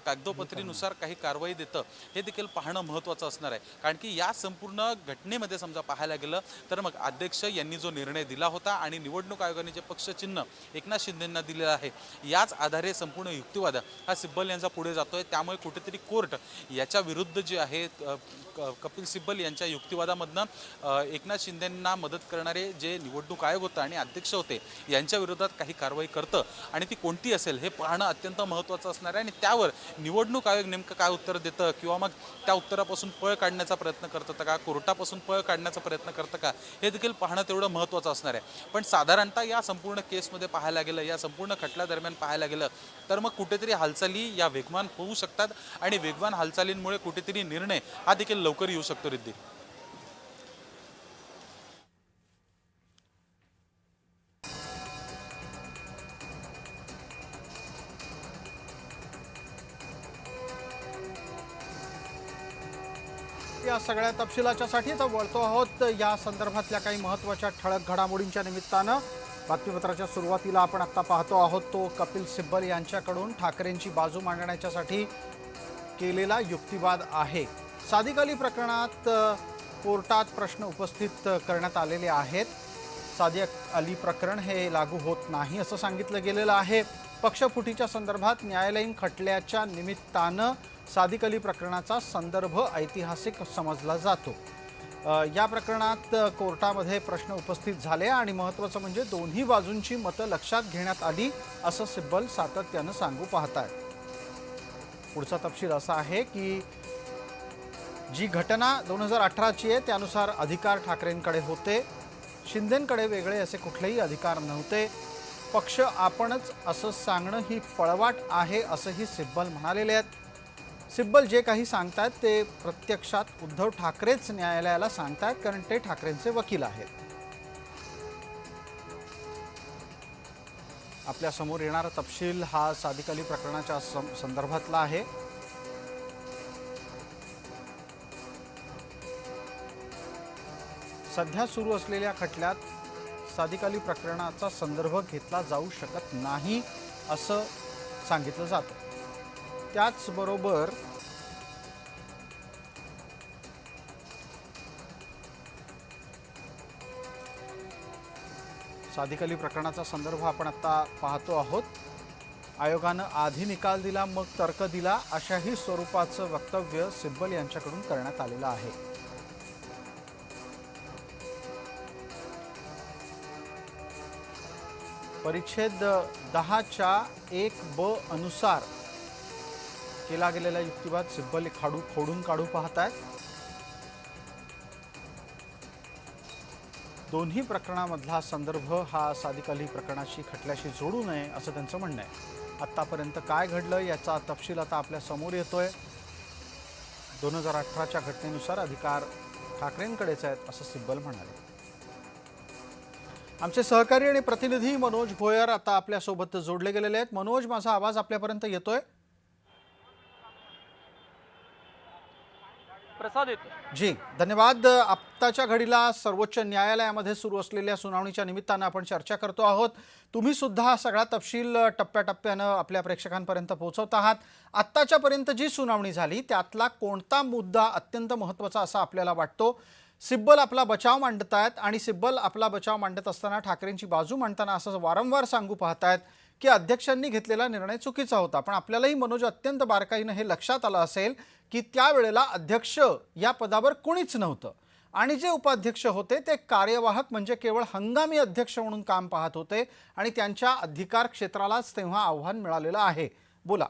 कागदोपत्रीनुसार काही कारवाई देतं, हे देखील पाहणं महत्त्वाचं असणार आहे. कारण की या संपूर्ण घटनेमध्ये समजा पाहायला गेलं तर मग अध्यक्ष यांनी जो निर्णय दिला होता आणि निवडणूक आयोगाने जे पक्षचिन्ह एकनाथ शिंदेंना दिलेलं आहे याच आधारे संपूर्ण युक्तिवाद हा सिब्बल यांचा पुढे जातोय. त्यामुळे कुठेतरी कोर्ट याच्या विरुद्ध जे आहे कपिल सिब्बल यांच्या युक्तिवादामधनं एकनाथ शिंदेंना मदत करणारे जे निवडणूक आयोग होता आणि अध्यक्ष होते यांच्या विरोधात काही कारवाई करतं आणि ती कोणती असेल हे पाहणं अत्यंत महत्त्वाचं असणार आहे. आणि त्यावर निवडणूक आयोग नेमकं काय उत्तर देतं किंवा मग त्या उत्तरापासून पळ काढण्याचा प्रयत्न करतं का, कोर्टापासून पळ काढण्याचा प्रयत्न करतं का, हे देखील पाहणं तेवढं महत्त्वाचं असणार आहे. पण साधारणतः या संपूर्ण केसमध्ये पाहायला गेलं, या संपूर्ण खटल्यादरम्यान पाहायला गेलं तर मग कुठेतरी हालचाली या वेगवान होऊ शकतात आणि वेगवान हालचालींमुळे कुठेतरी निर्णय हा देखील लवकर येऊ शकतो. रिद्धी, या सगळ्या तपशिलाच्यासाठी तर वळतो आहोत या संदर्भातल्या काही महत्त्वाच्या ठळक घडामोडींच्या निमित्तानं. बातमीपत्राच्या सुरुवातीला आपण आत्ता पाहतो आहोत तो कपिल सिब्बल यांच्याकडून ठाकरेंची बाजू मांडण्याच्यासाठी केलेला युक्तिवाद आहे. सादिक अली प्रकरणात कोर्टात प्रश्न उपस्थित करण्यात आलेले आहेत. सादिक अली प्रकरण हे लागू होत नाही असं सांगितलं गेलेलं आहे. पक्षफुटीच्या संदर्भात न्यायालयीन खटल्याच्या निमित्तानं सादिक अली प्रकरणाचा संदर्भ ऐतिहासिक समजला जातो. या प्रकरणात कोर्टामध्ये प्रश्न उपस्थित झाले आणि महत्त्वाचं म्हणजे दोन्ही बाजूंची मतं लक्षात घेण्यात आली असं सिब्बल सातत्यानं सांगू पाहतायत. पुढचा तपशील असा आहे की जी घटना 2018ची आहे त्यानुसार अधिकार ठाकरेंकडे होते, शिंदेंकडे वेगळे असे कुठलेही अधिकार नव्हते. पक्ष आपणच असं सांगणं ही पळवाट आहे असंही सिब्बल म्हणालेले आहेत. सिब्बल जे काही सांगतायत ते प्रत्यक्षात उद्धव ठाकरेच न्यायालयाला सांगतायत कारण ते ठाकरेंचे वकील आहेत. आपल्या समोर येणारा तपशील हा सादिक अली प्रकरणाच्या संदर्भातला आहे. सध्या सुरू असलेल्या खटल्यात सादिक अली प्रकरणाचा संदर्भ घेतला जाऊ शकत नाही असं सांगितलं जातं. त्याचबरोबर सादिक अली प्रकरणाचा संदर्भ आपण आता पाहतो आहोत. आयोगानं आधी निकाल दिला मग तर्क दिला अशाही स्वरूपाचं वक्तव्य सिब्बल यांच्याकडून करण्यात आलेलं आहे. परिच्छेद 10(1)(ब) अनुसार केला गेलेला युक्तिवाद सिब्बल खोडून काढू पाहतायत. दोन्ही प्रकरणामधला संदर्भ हा सादिक अली प्रकरणाशी खटल्याशी जोडू नये असं त्यांचं म्हणणं आहे. आत्तापर्यंत काय घडलं याचा तपशील आता आपल्या समोर येतोय. 2018च्या घटनेनुसार अधिकार ठाकरेंकडेच आहेत असं सिब्बल म्हणाले. आमचे सहकारी आणि प्रतिनिधी मनोज भोयर आता आपल्यासोबत जोडले गेलेले आहेत. मनोज, माझा आवाज आपल्यापर्यंत येतोय? प्रसाद येतो. जी धन्यवाद. आत्ताच्या घडीला सर्वोच्च न्यायालयामध्ये सुरू असलेल्या सुनावणीच्या निमित्तानं आपण चर्चा करतो आहोत. तुम्ही सुद्धा हा सगळा तपशील टप्प्याटप्प्यानं आपल्या प्रेक्षकांपर्यंत पोहोचवत आहात. आत्ताच्यापर्यंत जी सुनावणी झाली त्यातला कोणता मुद्दा अत्यंत महत्त्वाचा असा आपल्याला वाटतो? सिब्बल आपला बचाव मांडतायत आणि सिब्बल आपला बचाव मांडत असताना ठाकरेंची बाजू मांडताना असं वारंवार सांगू पाहतायत की अध्यक्षांनी घेतलेला निर्णय चुकीचा होता. पण आपल्यालाही मनोज अत्यंत बारकाईनं हे लक्षात आलं असेल की त्यावेळेला अध्यक्ष या पदावर कोणीच नव्हतं आणि जे उपाध्यक्ष होते ते कार्यवाहक म्हणजे केवळ हंगामी अध्यक्ष म्हणून काम पाहत होते आणि त्यांच्या अधिकार क्षेत्रालाच तेव्हा आव्हान मिळालेलं आहे. बोला.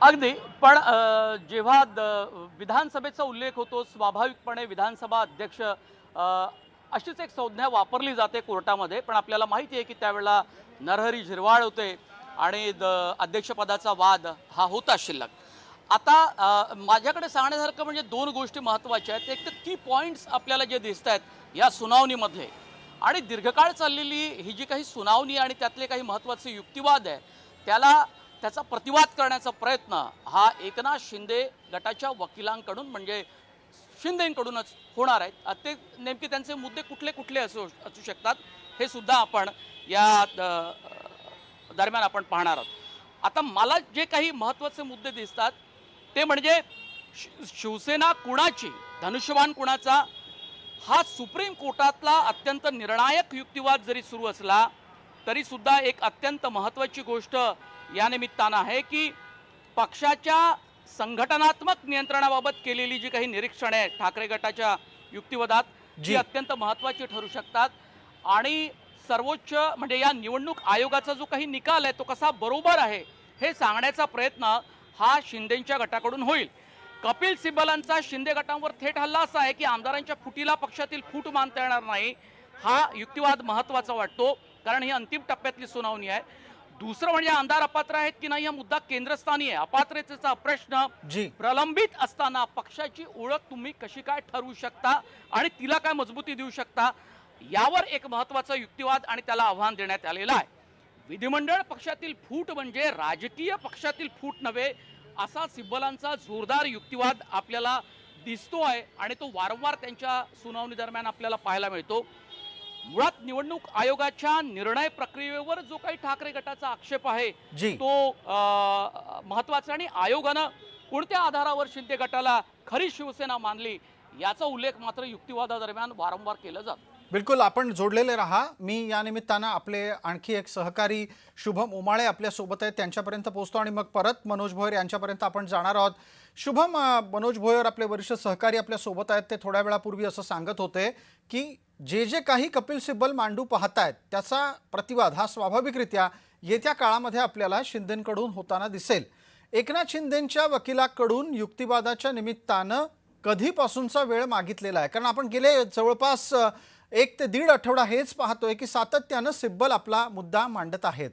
अगदी. पण जेव्हा विधानसभेचा उल्लेख होतो स्वाभाविकपणे विधानसभा अध्यक्ष अशीच एक संज्ञा वापरली जाते कोर्टामध्ये. पण आपल्याला माहिती आहे की त्यावेळेला नरहरी झिरवाळ होते आणि अध्यक्षपदाचा वाद हा होता शिल्लक. आता माझ्याकडे सांगण्यासारखं म्हणजे दोन गोष्टी महत्त्वाच्या आहेत. एक तर की पॉईंट्स आपल्याला जे दिसत आहेत या सुनावणीमध्ये आणि दीर्घकाळ चाललेली ही जी काही सुनावणी आणि त्यातले काही महत्त्वाचे युक्तिवाद आहे त्याचा प्रतिवाद करण्याचा प्रयत्न हा एकनाथ शिंदे गटाच्या वकिलांकडून म्हणजे शिंदेंकडूनच होणार आहेत. ते नेमके त्यांचे मुद्दे कुठले कुठले असू शकतात हे सुद्धा आपण या दरम्यान आपण पाहणार आहोत. आता मला जे काही महत्त्वाचे मुद्दे दिसतात ते म्हणजे शिवसेना कुणाची, धनुष्यबाण कुणाचा, हा सुप्रीम कोर्टातला अत्यंत निर्णायक युक्तिवाद जरी सुरू असला तरी सुद्धा एक अत्यंत महत्त्वाची गोष्ट या निमित्तानं आहे की पक्षाच्या संघटनात्मक नियंत्रणाबाबत केलेली जी काही निरीक्षणे आहेत ठाकरे गटाच्या युक्तिवादात जी अत्यंत महत्त्वाची ठरू शकतात आणि सर्वोच्च म्हणजे या निवडणूक आयोगाचा जो काही निकाल आहे तो कसा बरोबर आहे हे सांगण्याचा प्रयत्न हा शिंदेच्या गटाकडून होईल. कपिल सिब्बलांचा शिंदे गटांवर थेट हल्ला असा आहे की आमदारांच्या फुटीला पक्षातील फूट मानता येणार नाही. हा युक्तिवाद महत्त्वाचा वाटतो कारण ही अंतिम टप्प्यातली सुनावणी आहे. दुसरं म्हणजे आमदार अपात्र आहेत की नाही हा मुद्दा केंद्रस्थानी आहे. अपात्रतेचा प्रश्न प्रलंबित असताना पक्षाची ओळख तुम्ही कशी काय ठरवू शकता आणि तिला काय मजबूती देऊ शकता यावर एक महत्त्वाचा युक्तिवाद आणि त्याला आव्हान देण्यात आलेलं आहे. विधिमंडळ पक्षातील फूट म्हणजे राजकीय पक्षातील फूट नव्हे असा सिब्बलांचा जोरदार युक्तिवाद आपल्याला दिसतोय आणि तो वारंवार त्यांच्या सुनावणी दरम्यान आपल्याला पाहायला मिळतो. मुळात निवडणूक आयोगाच्या निर्णय प्रक्रियेवर जो काही ठाकरे गटाचा आक्षेप आहे तो महत्त्वाचा आणि आयोगानं कोणत्या आधारावर शिंदे गटाला खरी शिवसेना मानली याचा उल्लेख मात्र युक्तिवादादरम्यान वारंवार केला जातो. बिलकुल आपण जोडलेले राहा. मी या निमित्तानं आपले आणखी एक सहकारी शुभम उमाळे आपल्या सोबत आहेत त्यांच्यापर्यंत पोहोचतो आणि मग परत मनोज भोयर यांच्यापर्यंत आपण जाणार आहोत. शुभम, मनोज भोयर आपले वरिष्ठ सहकारी आपल्या सोबत आहेत. ते थोड्या वेळापूर्वी असं सांगत होते की जे काही कपिल सिब्बल मांडू पाहतायत त्याचा प्रतिवाद हा स्वाभाविकरित्या येत्या काळामध्ये आपल्याला शिंदेंकडून होताना दिसेल. एकनाथ शिंदेंच्या वकिलाकडून युक्तिवादाच्या निमित्तानं कधीपासूनचा वेळ मागितलेला आहे? कारण आपण गेले जवळपास 1 ते 1.5 आठवडा हेच पाहतोय की सातत्यानं सिब्बल आपला मुद्दा मांडत आहेत.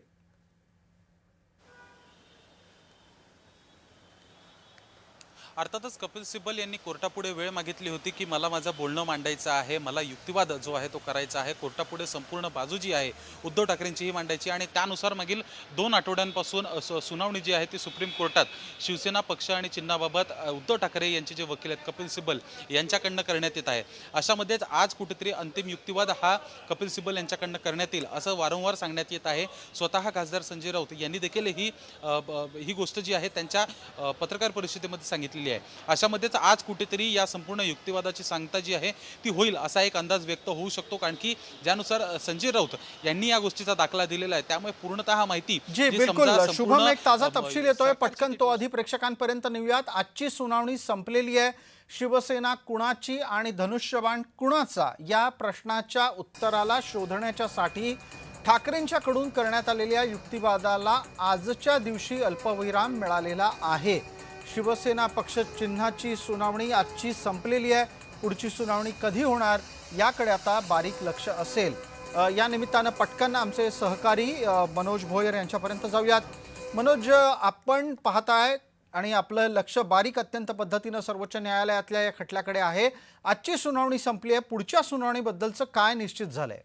अर्थातच कपिल सिब्बल यांनी कोर्टापुढे वेळ मागितली होती की मला माझं बोलणं मांडायचं आहे, मला युक्तिवाद जो आहे तो करायचा आहे. कोर्टापुढे संपूर्ण बाजू जी आहे उद्धव ठाकरेंचीही मांडायची आणि त्यानुसार मागील 2 आठवड्यांपासून सुनावणी जी आहे ती सुप्रीम कोर्टात शिवसेना पक्ष आणि चिन्हाबाबत उद्धव ठाकरे यांचे जे वकील आहेत कपिल सिब्बल यांच्याकडनं करण्यात येत आहे. अशामध्येच आज कुठेतरी अंतिम युक्तिवाद हा कपिल सिब्बल यांच्याकडनं करण्यात येईल असं वारंवार सांगण्यात येत आहे. स्वतः खासदार संजय राऊत यांनी देखील ही गोष्ट जी आहे त्यांच्या पत्रकार परिषदेमध्ये सांगितली आहे. अशामध्येच आज कुठेतरी या संपूर्ण युक्तिवादाची सांगता जी आहे ती होईल असा एक अंदाज व्यक्त होऊ शकतो कारण की ज्यानुसार संजय राऊत यांनी या गोष्टीचा दाखला दिलेला आहे त्यामुळे पूर्णतः माहिती बिलकुल. शुभम, एक ताजा तपशील येतोय, पटकन तो आधी प्रेक्षकांपर्यंत नेऊयात. आजची सुनावणी संपलेली आहे. शिवसेना कुणाची आणि धनुष्यबाण कुणाचा या प्रश्नाच्या उत्तराला शोधण्याच्यासाठी ठाकरेंच्याकडून करण्यात आलेल्या युक्तिवादाला आजच्या दिवशी अल्पविराम मिळालेला आहे. शिवसेना पक्ष चिन्हाची सुनावणी आजची संपलेली आहे. पुढची सुनावणी कधी होणार याकडे आता बारीक लक्ष असेल. या निमित्तानं पटकन आमचे सहकारी मनोज भोयर यांच्यापर्यंत जाऊयात. मनोज, आपण पाहताय आणि आपलं लक्ष बारीक अत्यंत पद्धतीनं सर्वोच्च न्यायालयातल्या या खटल्याकडे आहे. आजची सुनावणी संपली आहे, पुढच्या सुनावणीबद्दलचं काय निश्चित झालंय?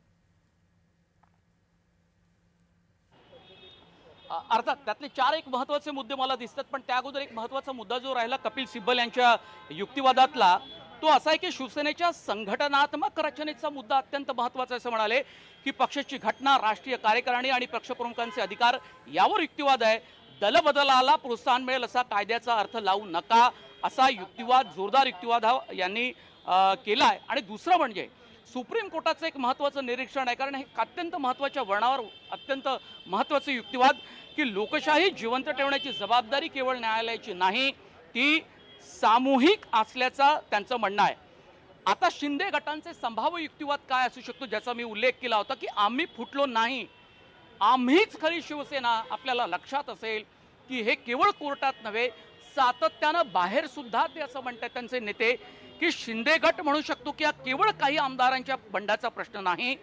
अर्थात त्यातले 4 एक महत्त्वाचे मुद्दे मला दिसतात, पण त्या अगोदर एक महत्त्वाचा मुद्दा जो राहिला कपिल सिब्बल यांच्या युक्तिवादातला तो असा आहे की शिवसेनेच्या संघटनात्मक रचनेचा मुद्दा अत्यंत महत्त्वाचा आहे असं म्हणाले की पक्षाची घटना, राष्ट्रीय कार्यकारिणी आणि पक्षप्रमुखांचे अधिकार यावर युक्तिवाद आहे. दलबदलाला प्रोत्साहन मिळेल असा कायद्याचा अर्थ लावू नका असा युक्तिवाद, जोरदार युक्तिवाद हा यांनी केला आहे. आणि दुसरं म्हणजे सुप्रीम कोर्टाचं एक महत्त्वाचं निरीक्षण आहे, कारण हे अत्यंत महत्त्वाच्या वळणावर अत्यंत महत्त्वाचं युक्तिवाद की लोकशाही जिवंत ठेवण्याची जबाबदारी केवळ न्यायालयाची नाही, ती सामूहिक असल्याचा त्यांचं म्हणणं आहे. आता शिंदे गटांचे संभाव्य युक्तिवाद काय असू शकतो ज्याचा मी उल्लेख केला होता की आम्ही फुटलो नाही, आम्हीच खरी शिवसेना. आपल्याला लक्षात असेल की हे केवळ कोर्टात नव्हे, सातत्यानं बाहेर सुद्धा ते असं म्हणतात त्यांचे नेते की शिंदे गट म्हणू शकतो की हा केवळ काही आमदारांच्या बंडाचा प्रश्न नाही,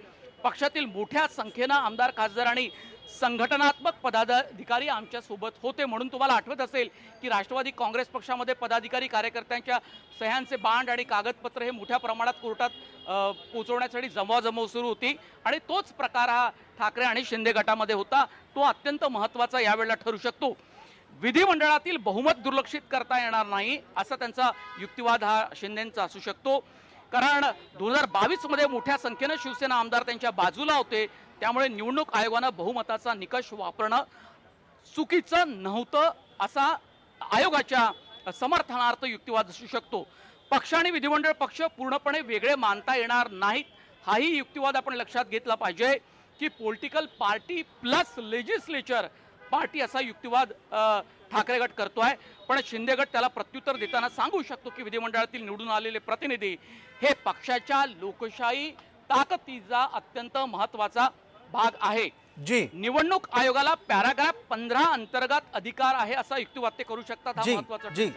पक्षातील मोठ्या संख्येनं आमदार, खासदार आणि संघटनात्मक पदाधिकारी आमच्या सोबत होते. म्हणून तुम्हाला आठवत असेल की राष्ट्रवादी काँग्रेस पक्षामध्ये पदाधिकारी, कार्यकर्त्यांच्या सह्यांचे बांड आणि कागदपत्र हे मोठ्या प्रमाणात कोर्टात पोहोचवण्यासाठी जमवाजमव सुरू होती आणि तोच प्रकार हा ठाकरे आणि शिंदे गटामध्ये होता. तो अत्यंत महत्त्वाचा यावेळेला ठरू शकतो. विधिमंडळातील बहुमत दुर्लक्षित करता येणार नाही असा त्यांचा युक्तिवाद हा शिंदेंचा असू शकतो, कारण 2022 मध्ये मोठ्या संख्येनं शिवसेना आमदार त्यांच्या बाजूला होते, त्यामुळे निवडणूक आयोगानं बहुमताचा निकष वापरणं चुकीचं नव्हतं असा आयोगाच्या समर्थनार्थ युक्तिवाद असू शकतो. पक्ष आणि विधिमंडळ पक्ष पूर्णपणे वेगळे मानता येणार नाहीत हाही युक्तिवाद आपण लक्षात घेतला पाहिजे की political party plus legislature party असा युक्तिवाद ठाकरे गट करतोय. पण शिंदे गट त्याला प्रत्युत्तर देताना सांगू शकतो की विधिमंडळातील निवडून आलेले प्रतिनिधी हे पक्षाच्या लोकशाही ताकदीचा अत्यंत महत्त्वाचा भाग आहे. जी निवडणूक आयोगाला पॅराग्राफ 15 अंतर्गत अधिकार आहे असा युक्तिवाद ते करू शकतात. हा जी महत्त्वाचा जी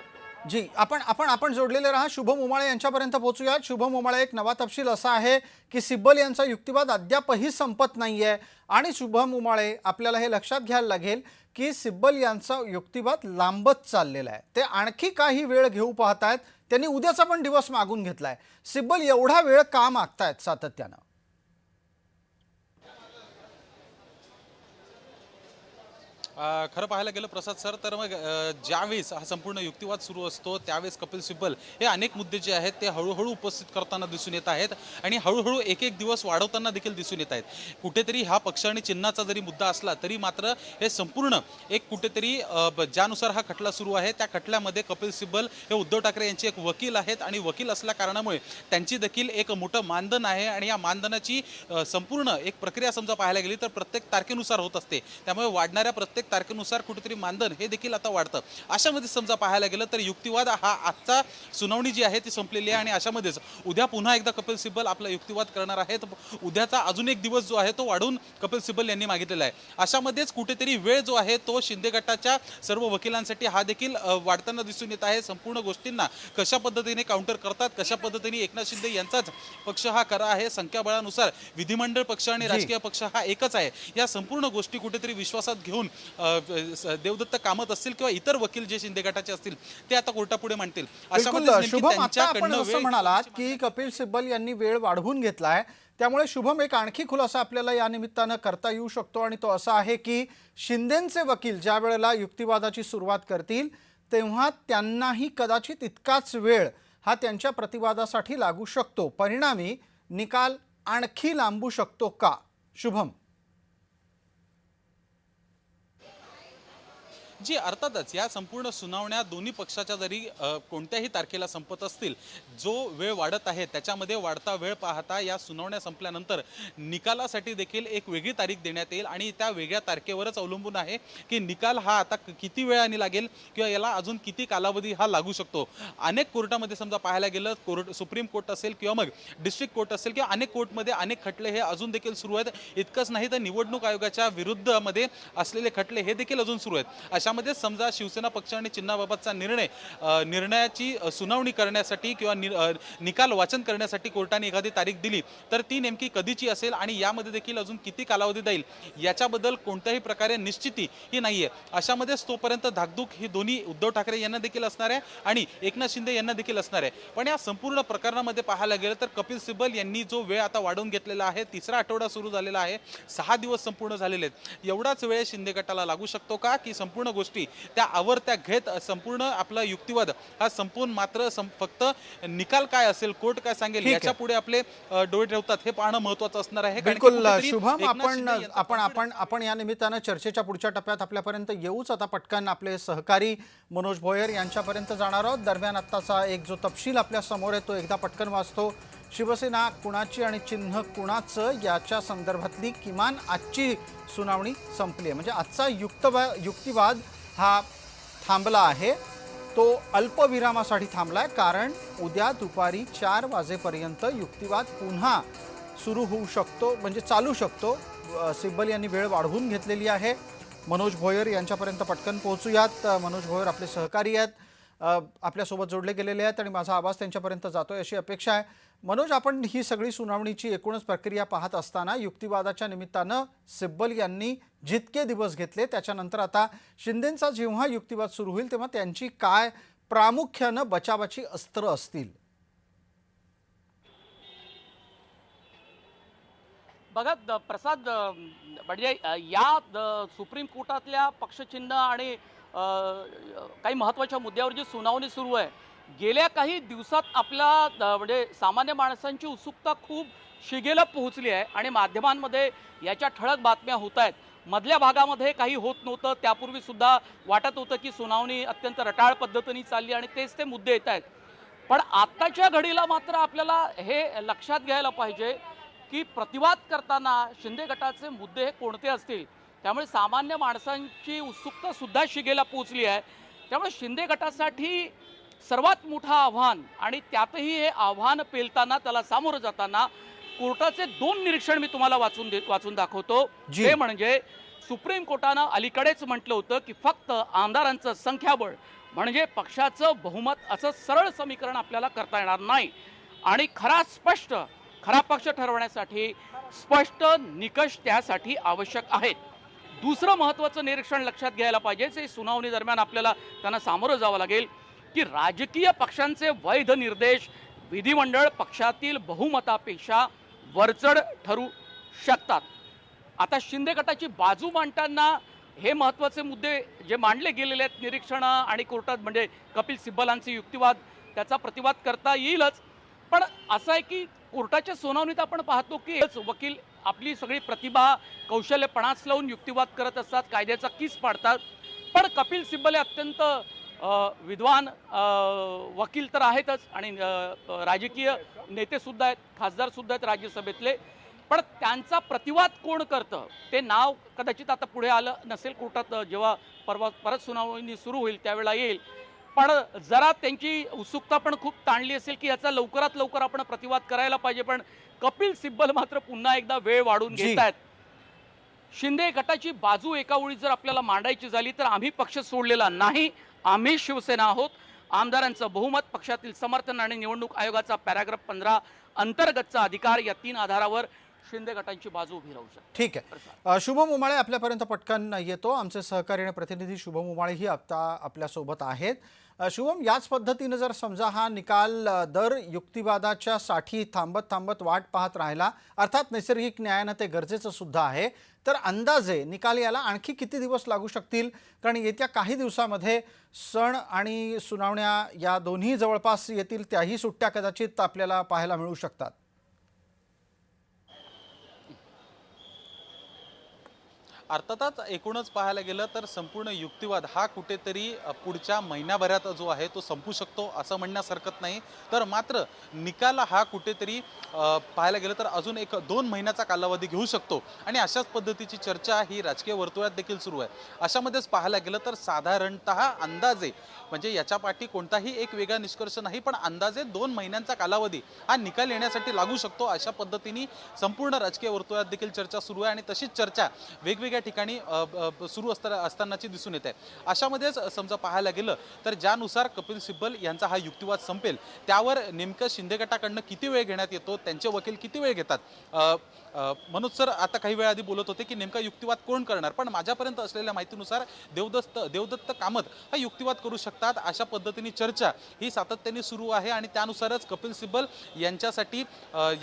जी आपण जोडलेले राहा. शुभम उमाळे यांच्यापर्यंत पोहोचूयात. शुभम उमाळे, एक नवा तपशील असा आहे की सिब्बल यांचा युक्तिवाद अद्यापही संपत नाहीये आणि शुभम उमाळे, आपल्याला हे लक्षात घ्यायला लागेल की सिब्बल यांचा युक्तिवाद लांबत चाललेला आहे. ते आणखी काही वेळ घेऊ पाहतायत. त्यांनी उद्याचा पण दिवस मागून घेतलाय. सिब्बल एवढा वेळ का मागतायत सातत्यानं? खरं पाहायला गेलं प्रसाद सर, तर मग ज्यावेळेस हा संपूर्ण युक्तिवाद सुरू असतो त्यावेळेस कपिल सिब्बल हे अनेक मुद्दे जे आहेत ते हळूहळू उपस्थित करताना दिसून येत आहेत आणि हळूहळू एक एक दिवस वाढवताना देखील दिसून येत आहेत. कुठेतरी हा पक्ष आणि चिन्हाचा जरी मुद्दा असला तरी मात्र हे संपूर्ण एक कुठेतरी ज्यानुसार हा खटला सुरू आहे त्या खटल्यामध्ये कपिल सिब्बल हे उद्धव ठाकरे यांचे एक वकील आहेत आणि वकील असल्या कारणामुळे त्यांची देखील एक मोठं मानधन आहे आणि या मानधनाची संपूर्ण एक प्रक्रिया समजा पाहायला गेली तर प्रत्येक तारखेनुसार होत असते. त्यामुळे वाढणाऱ्या प्रत्येक तारखेनुसार कुठेतरी मानधन हे देखील आता वाढतं. अशामध्ये समजा पाहायला गेलं तर युक्तिवाद हा आजचा सुनावणी जी आहे ती संपलेली आहे आणि अशामध्येच उद्या पुन्हा एकदा कपिल सिब्बल आपला युक्तिवाद करणार आहेत. उद्याचा अजून एक दिवस जो आहे तो वाढवून कपिल सिब्बल यांनी मागितलेला आहे. अशामध्येच कुठेतरी वेळ जो आहे तो शिंदे गटाच्या सर्व वकिलांसाठी हा देखील वाढताना दिसून येत आहे. संपूर्ण गोष्टींना कशा पद्धतीने काउंटर करतात, कशा पद्धतीने एकनाथ शिंदे यांचाच पक्ष हा खरा आहे, संख्याबळानुसार विधिमंडळ पक्ष आणि राजकीय पक्ष हा एकच आहे, या संपूर्ण गोष्टी कुठेतरी विश्वासात घेऊन देवदत्त कामत असतील किंवा इतर वकील जे शिंदे गटाचे असतील ते आता कोर्टापुढे मांडतील. बिलकुल शुभम, आता आपण असं म्हणालात की कपिल सिब्बल यांनी वेळ वाढवून घेतलाय, त्यामुळे शुभम एक आणखी खुलासा आपल्याला या निमित्तानं करता येऊ शकतो आणि तो असा आहे की शिंदेंचे वकील ज्या वेळेला युक्तिवादाची सुरुवात करतील तेव्हा त्यांनाही कदाचित इतकाच वेळ हा त्यांच्या प्रतिवादासाठी लागू शकतो. परिणामी निकाल आणखी लांबू शकतो का शुभम? जी अर्थातच या संपूर्ण सुनावण्या दोन्ही पक्षाच्या जरी कोणत्याही तारखेला संपत असतील, जो वेळ वाढत आहे त्याच्यामध्ये वाढता वेळ पाहता या सुनावण्या संपल्यानंतर निकालासाठी देखील एक वेगळी तारीख देण्यात येईल आणि त्या वेगळ्या तारखेवरच अवलंबून आहे की निकाल हा आता किती वेळाने लागेल किंवा याला अजून किती कालावधी हा लागू शकतो. अनेक कोर्टामध्ये समजा पाहायला गेलं, सुप्रीम कोर्ट असेल किंवा मग डिस्ट्रिक्ट कोर्ट असेल किंवा अनेक कोर्टमध्ये अनेक खटले हे अजून देखील सुरू आहेत. इतकंच नाही तर निवडणूक आयोगाच्या विरुद्धमध्ये असलेले खटले हे देखील अजून सुरू आहेत. अशा अशामध्ये समजा शिवसेना पक्ष आणि चिन्हाबाबतचा निर्णयाची सुनावणी करण्यासाठी किंवा निकाल वाचन करण्यासाठी कोर्टाने एखादी तारीख दिली तर ती नेमकी कधीची असेल आणि यामध्ये देखील अजून किती कालावधी जाईल याच्याबद्दल कोणत्याही प्रकारे निश्चिती ही नाहीये. अशामध्येच तोपर्यंत धाकधूक ही दोन्ही उद्धव ठाकरे यांना देखील असणार आहे आणि एकनाथ शिंदे यांना देखील असणार आहे. पण या संपूर्ण प्रकरणामध्ये पाहायला गेलं तर कपिल सिब्बल यांनी जो वेळ आता वाढवून घेतलेला आहे, तिसरा आठवडा सुरू झालेला आहे, 6 दिवस संपूर्ण झालेले आहेत. एवढाच वेळ शिंदे गटाला लागू शकतो का की संपूर्ण गोष्टी त्या आवरत्या घेत संपूर्ण आपला युक्तिवाद हा संपून मात्र फक्त निकाल काय असेल, कोर्ट काय सांगेल याच्या पुढे आपले डोळे ठेवतात हे पाहणं महत्त्वाचं असणार आहे. बिलकुल शुभम, आपण या निमित्तानं चर्चेच्या पुढच्या टप्प्यात आपल्यापर्यंत येऊच. आता पटकन आपले सहकारी मनोज भोयर यांच्यापर्यंत जाणार आहोत. दरम्यान आत्ताचा एक जो तपशील आपल्या समोर आहे तो एकदा पटकन वाचतो. शिवसेना कुणाची आणि चिन्ह कुणाचं याच्या संदर्भातली किमान आजची सुनावणी संपली आहे. म्हणजे आजचा युक्तिवाद हा थांबला आहे, तो अल्पविरामासाठी थांबलाय, कारण उद्या दुपारी 4 वाजेपर्यंत युक्तिवाद पुन्हा सुरू होऊ शकतो, म्हणजे चालू शकतो. सिब्बल यांनी वेळ वाढवून घेतलेली आहे. मनोज भोयर यांच्यापर्यंत पटकन पोहोचूयात. मनोज भोयर आपले सहकारी आहेत, आपल्यासोबत जोडले गेलेले आहेत आणि माझा आवाज त्यांच्यापर्यंत जातोय अशी अपेक्षा आहे. मनोज, आपण ही सगळी सुनावणीची एकूणच प्रक्रिया पाहत असताना युक्तिवादाच्या निमित्तानं सिब्बल यांनी जितके दिवस घेतले त्याच्यानंतर आता शिंदेंचा जेव्हा युक्तिवाद सुरू होईल तेव्हा त्यांची काय प्रामुख्यानं बचावाची अस्त्र असतील? बघा प्रसाद, म्हणजे या सुप्रीम कोर्टातल्या पक्षचिन्ह आणि काही महत्त्वाच्या मुद्द्यावर जी सुनावणी सुरू आहे, गेल्या काही दिवसात आपल्या म्हणजे सामान्य माणसांची उत्सुकता खूप शिगेला पोहोचली आहे आणि माध्यमांमध्ये याच्या ठळक बातम्या होत आहेत. मधल्या भागामध्ये काही होत नव्हतं, त्यापूर्वी सुद्धा वाटत होतं की सुनावणी अत्यंत रटाळ पद्धतीने चालली आणि तेच ते मुद्दे येत आहेत. पण आत्ताच्या घडीला मात्र आपल्याला हे लक्षात घ्यायला पाहिजे की प्रतिवाद करताना शिंदे गटाचे मुद्दे हे कोणते असतील. त्यामुळे सामान्य माणसांची उत्सुकता सुद्धा शिगेला पोहोचली आहे. त्यामुळे शिंदे गटासाठी सर्वात मोठं आव्हान, आणि त्यातही हे आव्हान पेलताना, त्याला सामोरं जाताना कोर्टाचे 2 निरीक्षण मी तुम्हाला वाचून दाखवतो. ते म्हणजे सुप्रीम कोर्टानं अलीकडेच म्हटलं होतं की फक्त आमदारांचं संख्याबळ म्हणजे पक्षाचं बहुमत असं सरळ समीकरण आपल्याला करता येणार नाही आणि खरा पक्ष ठरवण्यासाठी स्पष्ट निकष त्यासाठी आवश्यक आहेत. दुसरं महत्त्वाचं निरीक्षण लक्षात घ्यायला पाहिजे, ते सुनावणी दरम्यान आपल्याला त्यांना सामोरं जावं लागेल की राजकीय पक्षांचे वैध निर्देश विधिमंडळ पक्षातील बहुमतापेक्षा वरचढ ठरू शकतात. आता शिंदे गटाची बाजू मांडताना हे महत्त्वाचे मुद्दे जे मांडले गेलेले आहेत, निरीक्षणं आणि कोर्टात म्हणजे कपिल सिब्बलांचे युक्तिवाद, त्याचा प्रतिवाद करता येईलच. पण असं आहे की कोर्टाच्या सुनावणीत आपण पाहतो की वकील आपली सगळी प्रतिभा कौशल्य पणास लावून युक्तिवाद करत असतात, कायद्याचा कीस पाडतात. पण कपिल सिब्बल हे अत्यंत विद्वान वकील तर आहेतच आणि राजकीय नेते सुद्धा आहेत, खासदार सुद्धा आहेत राज्यसभेतले. पण त्यांचा प्रतिवाद कोण करतं ते नाव कदाचित आता पुढे आलं नसेल, कोर्टात जेव्हा परत सुनावणी सुरू होईल त्यावेळेला येईल. पण जरा त्यांची उत्सुकता पण खूप ताणली असेल की याचा लवकरात लवकर आपण प्रतिवाद करायला पाहिजे. पण कपिल सिब्बल मात्र पुन्हा एकदा वेळ वाढून घेत आहेत. शिंदे गटाची बाजू एका ओळीत जर आपल्याला मांडायची झाली तर आम्ही पक्ष सोडलेला नाही, आम्ही शिवसेना आहोत. आमदारांचं बहुमत, पक्षातील समर्थन आणि निवडणूक आयोगाचा पॅराग्राफ 15 अंतर्गतचा अधिकार या 3 आधारावर शिंदे गटांची बाजू उभी राहू शकते. ठीक आहे. शुभम उमाळे आपल्यापर्यंत पटकन येतो. आमचे सहकारी आणि प्रतिनिधी शुभम उमाळेही आता आपल्यासोबत आहेत. शुभम, याच पद्धतीने जर समजा हा निकाल दर युक्तिवादाच्या साठी थांबत वाट पाहत राहिला, अर्थात नैसर्गिक न्यायानं ते गरजेचं सुद्धा आहे, तर अंदाजे निकाल याला आणखी किती दिवस लागू शकतील? कारण येत्या काही दिवसामध्ये सण आणि सुनावण्या या दोन्ही जवळपास येतील, त्याही सुट्ट्या कदाचित आपल्याला पाहायला मिळू शकतात. अर्थातच एकूणच पाहायला गेलं तर संपूर्ण युक्तिवाद हा कुठेतरी पुढच्या महिन्याभरात जो आहे तो संपू शकतो असं म्हणण्यास हरकत नाही. तर मात्र निकाल हा कुठेतरी पाहायला गेलं तर अजून 1-2 महिन्याचा कालावधी घेऊ शकतो आणि अशाच पद्धतीची चर्चा ही राजकीय वर्तुळात देखील सुरू आहे. अशामध्येच पाहायला गेलं तर साधारणतः अंदाजे म्हणजे याच्या पाठी कोणताही एक वेगळा निष्कर्ष नाही, पण अंदाजे 2 महिन्यांचा कालावधी हा निकाल येण्यासाठी लागू शकतो. अशा पद्धतीने संपूर्ण राजकीय वर्तुळात देखील चर्चा सुरू आहे आणि तशीच चर्चा वेगवेगळ्या ठिकाणी सुरू असतानाची दिसून येते. अशामध्येच समजा पाहायला गेलं तर ज्यानुसार कपिल सिब्बल यांचा हा युक्तिवाद संपेल त्यावर नेमकं शिंदे गटाकडनं किती वेळ घेण्यात येतो, त्यांचे वकील किती वेळ घेतात. मनोज सर आता काही वेळ आधी बोलत होते की नेमका युक्तिवाद कोण करणार, पण माझ्यापर्यंत असलेल्या माहितीनुसार देवदत्त कामत हा युक्तिवाद करू शकतात अशा पद्धतीने चर्चा ही सातत्याने सुरू आहे. आणि त्यानुसारच कपिल सिब्बल यांच्यासाठी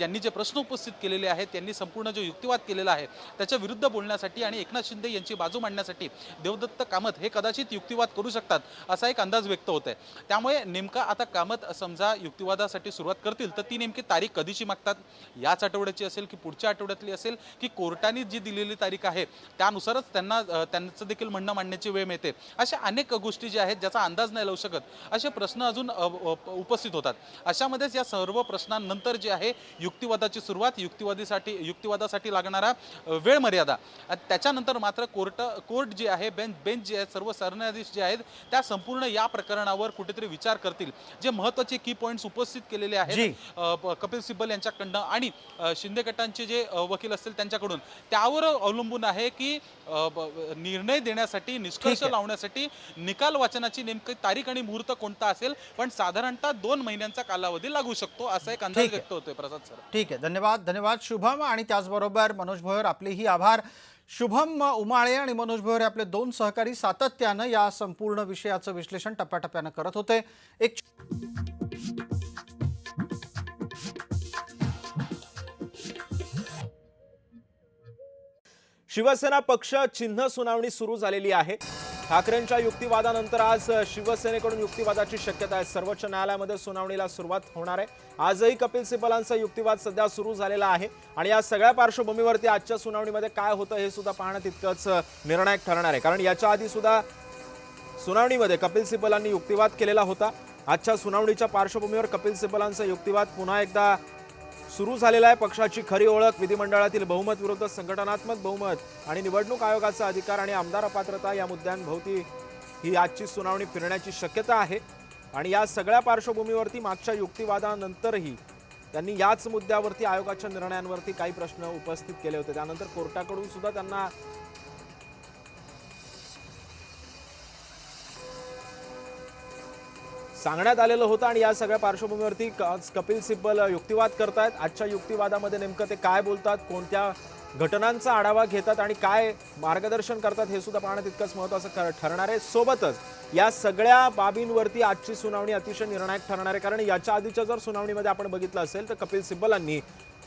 यांनी जे प्रश्न उपस्थित केलेले आहेत, त्यांनी संपूर्ण जो युक्तिवाद केलेला आहे त्याच्या विरुद्ध बोलण्यासाठी आणि एकनाथ शिंदे यांची बाजू मांडण्यासाठी देवदत्त कामत हे कदाचित युक्तिवाद करू शकतात असा एक अंदाज व्यक्त होत आहे. त्यामुळे नेमका आता कामत समजा युक्तिवादासाठी सुरुवात करतील तर ती नेमकी तारीख कधीची मागतात, याच आठवड्याची असेल की पुढच्या आठवड्यातली असेल की कोर्टाने जी दिलेली तारीख आहे त्यानुसारच त्यांचं देखील म्हणणं मांडण्याची वेळ मिळते. अशा अनेक गोष्टी ज्या आहेत ज्याचा अंदाज नाही लावू शकत असे प्रश्न अजून उपस्थित होतात. अशामध्येच या सर्व प्रश्नांनंतर जे आहे युक्तिवादाची सुरुवात, युक्तिवादासाठी लागणारा वेळ मर्यादा, त्याच्यानंतर मात्र कोर्ट जे आहे बेंच जे आहे, सर्व सरन्यायाधीश जे आहेत त्या संपूर्ण या प्रकरणावर कुठेतरी विचार करतील. जे महत्त्वाचे की पॉईंट्स उपस्थित केलेले आहेत कपिल सिब्बल यांच्याकडनं आणि शिंदे गटांचे जे वकील असतील त्यांच्याकडून, त्यावर अवलंबून आहे की निर्णय देण्यासाठी, निष्कर्ष लावण्यासाठी निकाल वाचनाची नेमकी तारीख आणि मुहूर्त कोणता असेल. पण साधारणतः 2 महिन्यांचा कालावधी लागू शकतो असा एक अंदाज व्यक्त होतोय. प्रसाद सर, ठीक आहे, धन्यवाद शुभम. आणि त्याचबरोबर मनोज भोयर आपलेही आभार. शुभम उमाळे आणि मनोज भोयर आपले 2 सहकारी सातत्यानं या संपूर्ण विषयाचं विश्लेषण टप्प्याटप्प्यानं करत होते. एक शिवसेना पक्ष चिन्ह सुनावणी सुरू झालेली आहे. ठाकरेंच्या युक्तिवादानंतर आज शिवसेनेकडून युक्तिवादाची शक्यता आहे. सर्वोच्च न्यायालयामध्ये सुनावणीला सुरुवात होणार आहे. आजही कपिल सिब्बलांचा युक्तिवाद सध्या सुरू झालेला आहे आणि या सगळ्या पार्श्वभूमीवरती आजच्या सुनावणीमध्ये काय होतं हे सुद्धा पाहणं तितकंच निर्णायक ठरणार आहे. कारण याच्या आधी सुद्धा सुनावणीमध्ये कपिल सिब्बलांनी युक्तिवाद केलेला होता. आजच्या सुनावणीच्या पार्श्वभूमीवर कपिल सिब्बलांचा युक्तिवाद पुन्हा एकदा सुरू झालेला आहे. पक्षाची खरी ओळख, विधिमंडळातील बहुमत विरुद्ध संघटनात्मक बहुमत आणि निवडणूक आयोगाचा अधिकार आणि आमदार अपात्रता या मुद्द्यांभोवती ही आजची सुनावणी फिरण्याची शक्यता आहे. आणि या सगळ्या पार्श्वभूमीवरती मागच्या युक्तिवादानंतरही त्यांनी याच मुद्द्यावरती आयोगाच्या निर्णयांवरती काही प्रश्न उपस्थित केले होते. त्यानंतर कोर्टाकडून सुद्धा त्यांना सांगण्यात आलेलं होतं आणि या सगळ्या पार्श्वभूमीवरती कपिल सिब्बल युक्तिवाद करतायत. आजच्या युक्तिवादामध्ये नेमकं ते काय बोलतात, कोणत्या घटनांचा आढावा घेतात आणि काय मार्गदर्शन करतात हे सुद्धा पाहणं तितकंच महत्त्वाचं ठरणार आहे. सोबतच या सगळ्या बाबींवरती आजची सुनावणी अतिशय निर्णायक ठरणार आहे. कारण याच्या आधीच्या जर सुनावणीमध्ये आपण बघितलं असेल तर कपिल सिब्बलांनी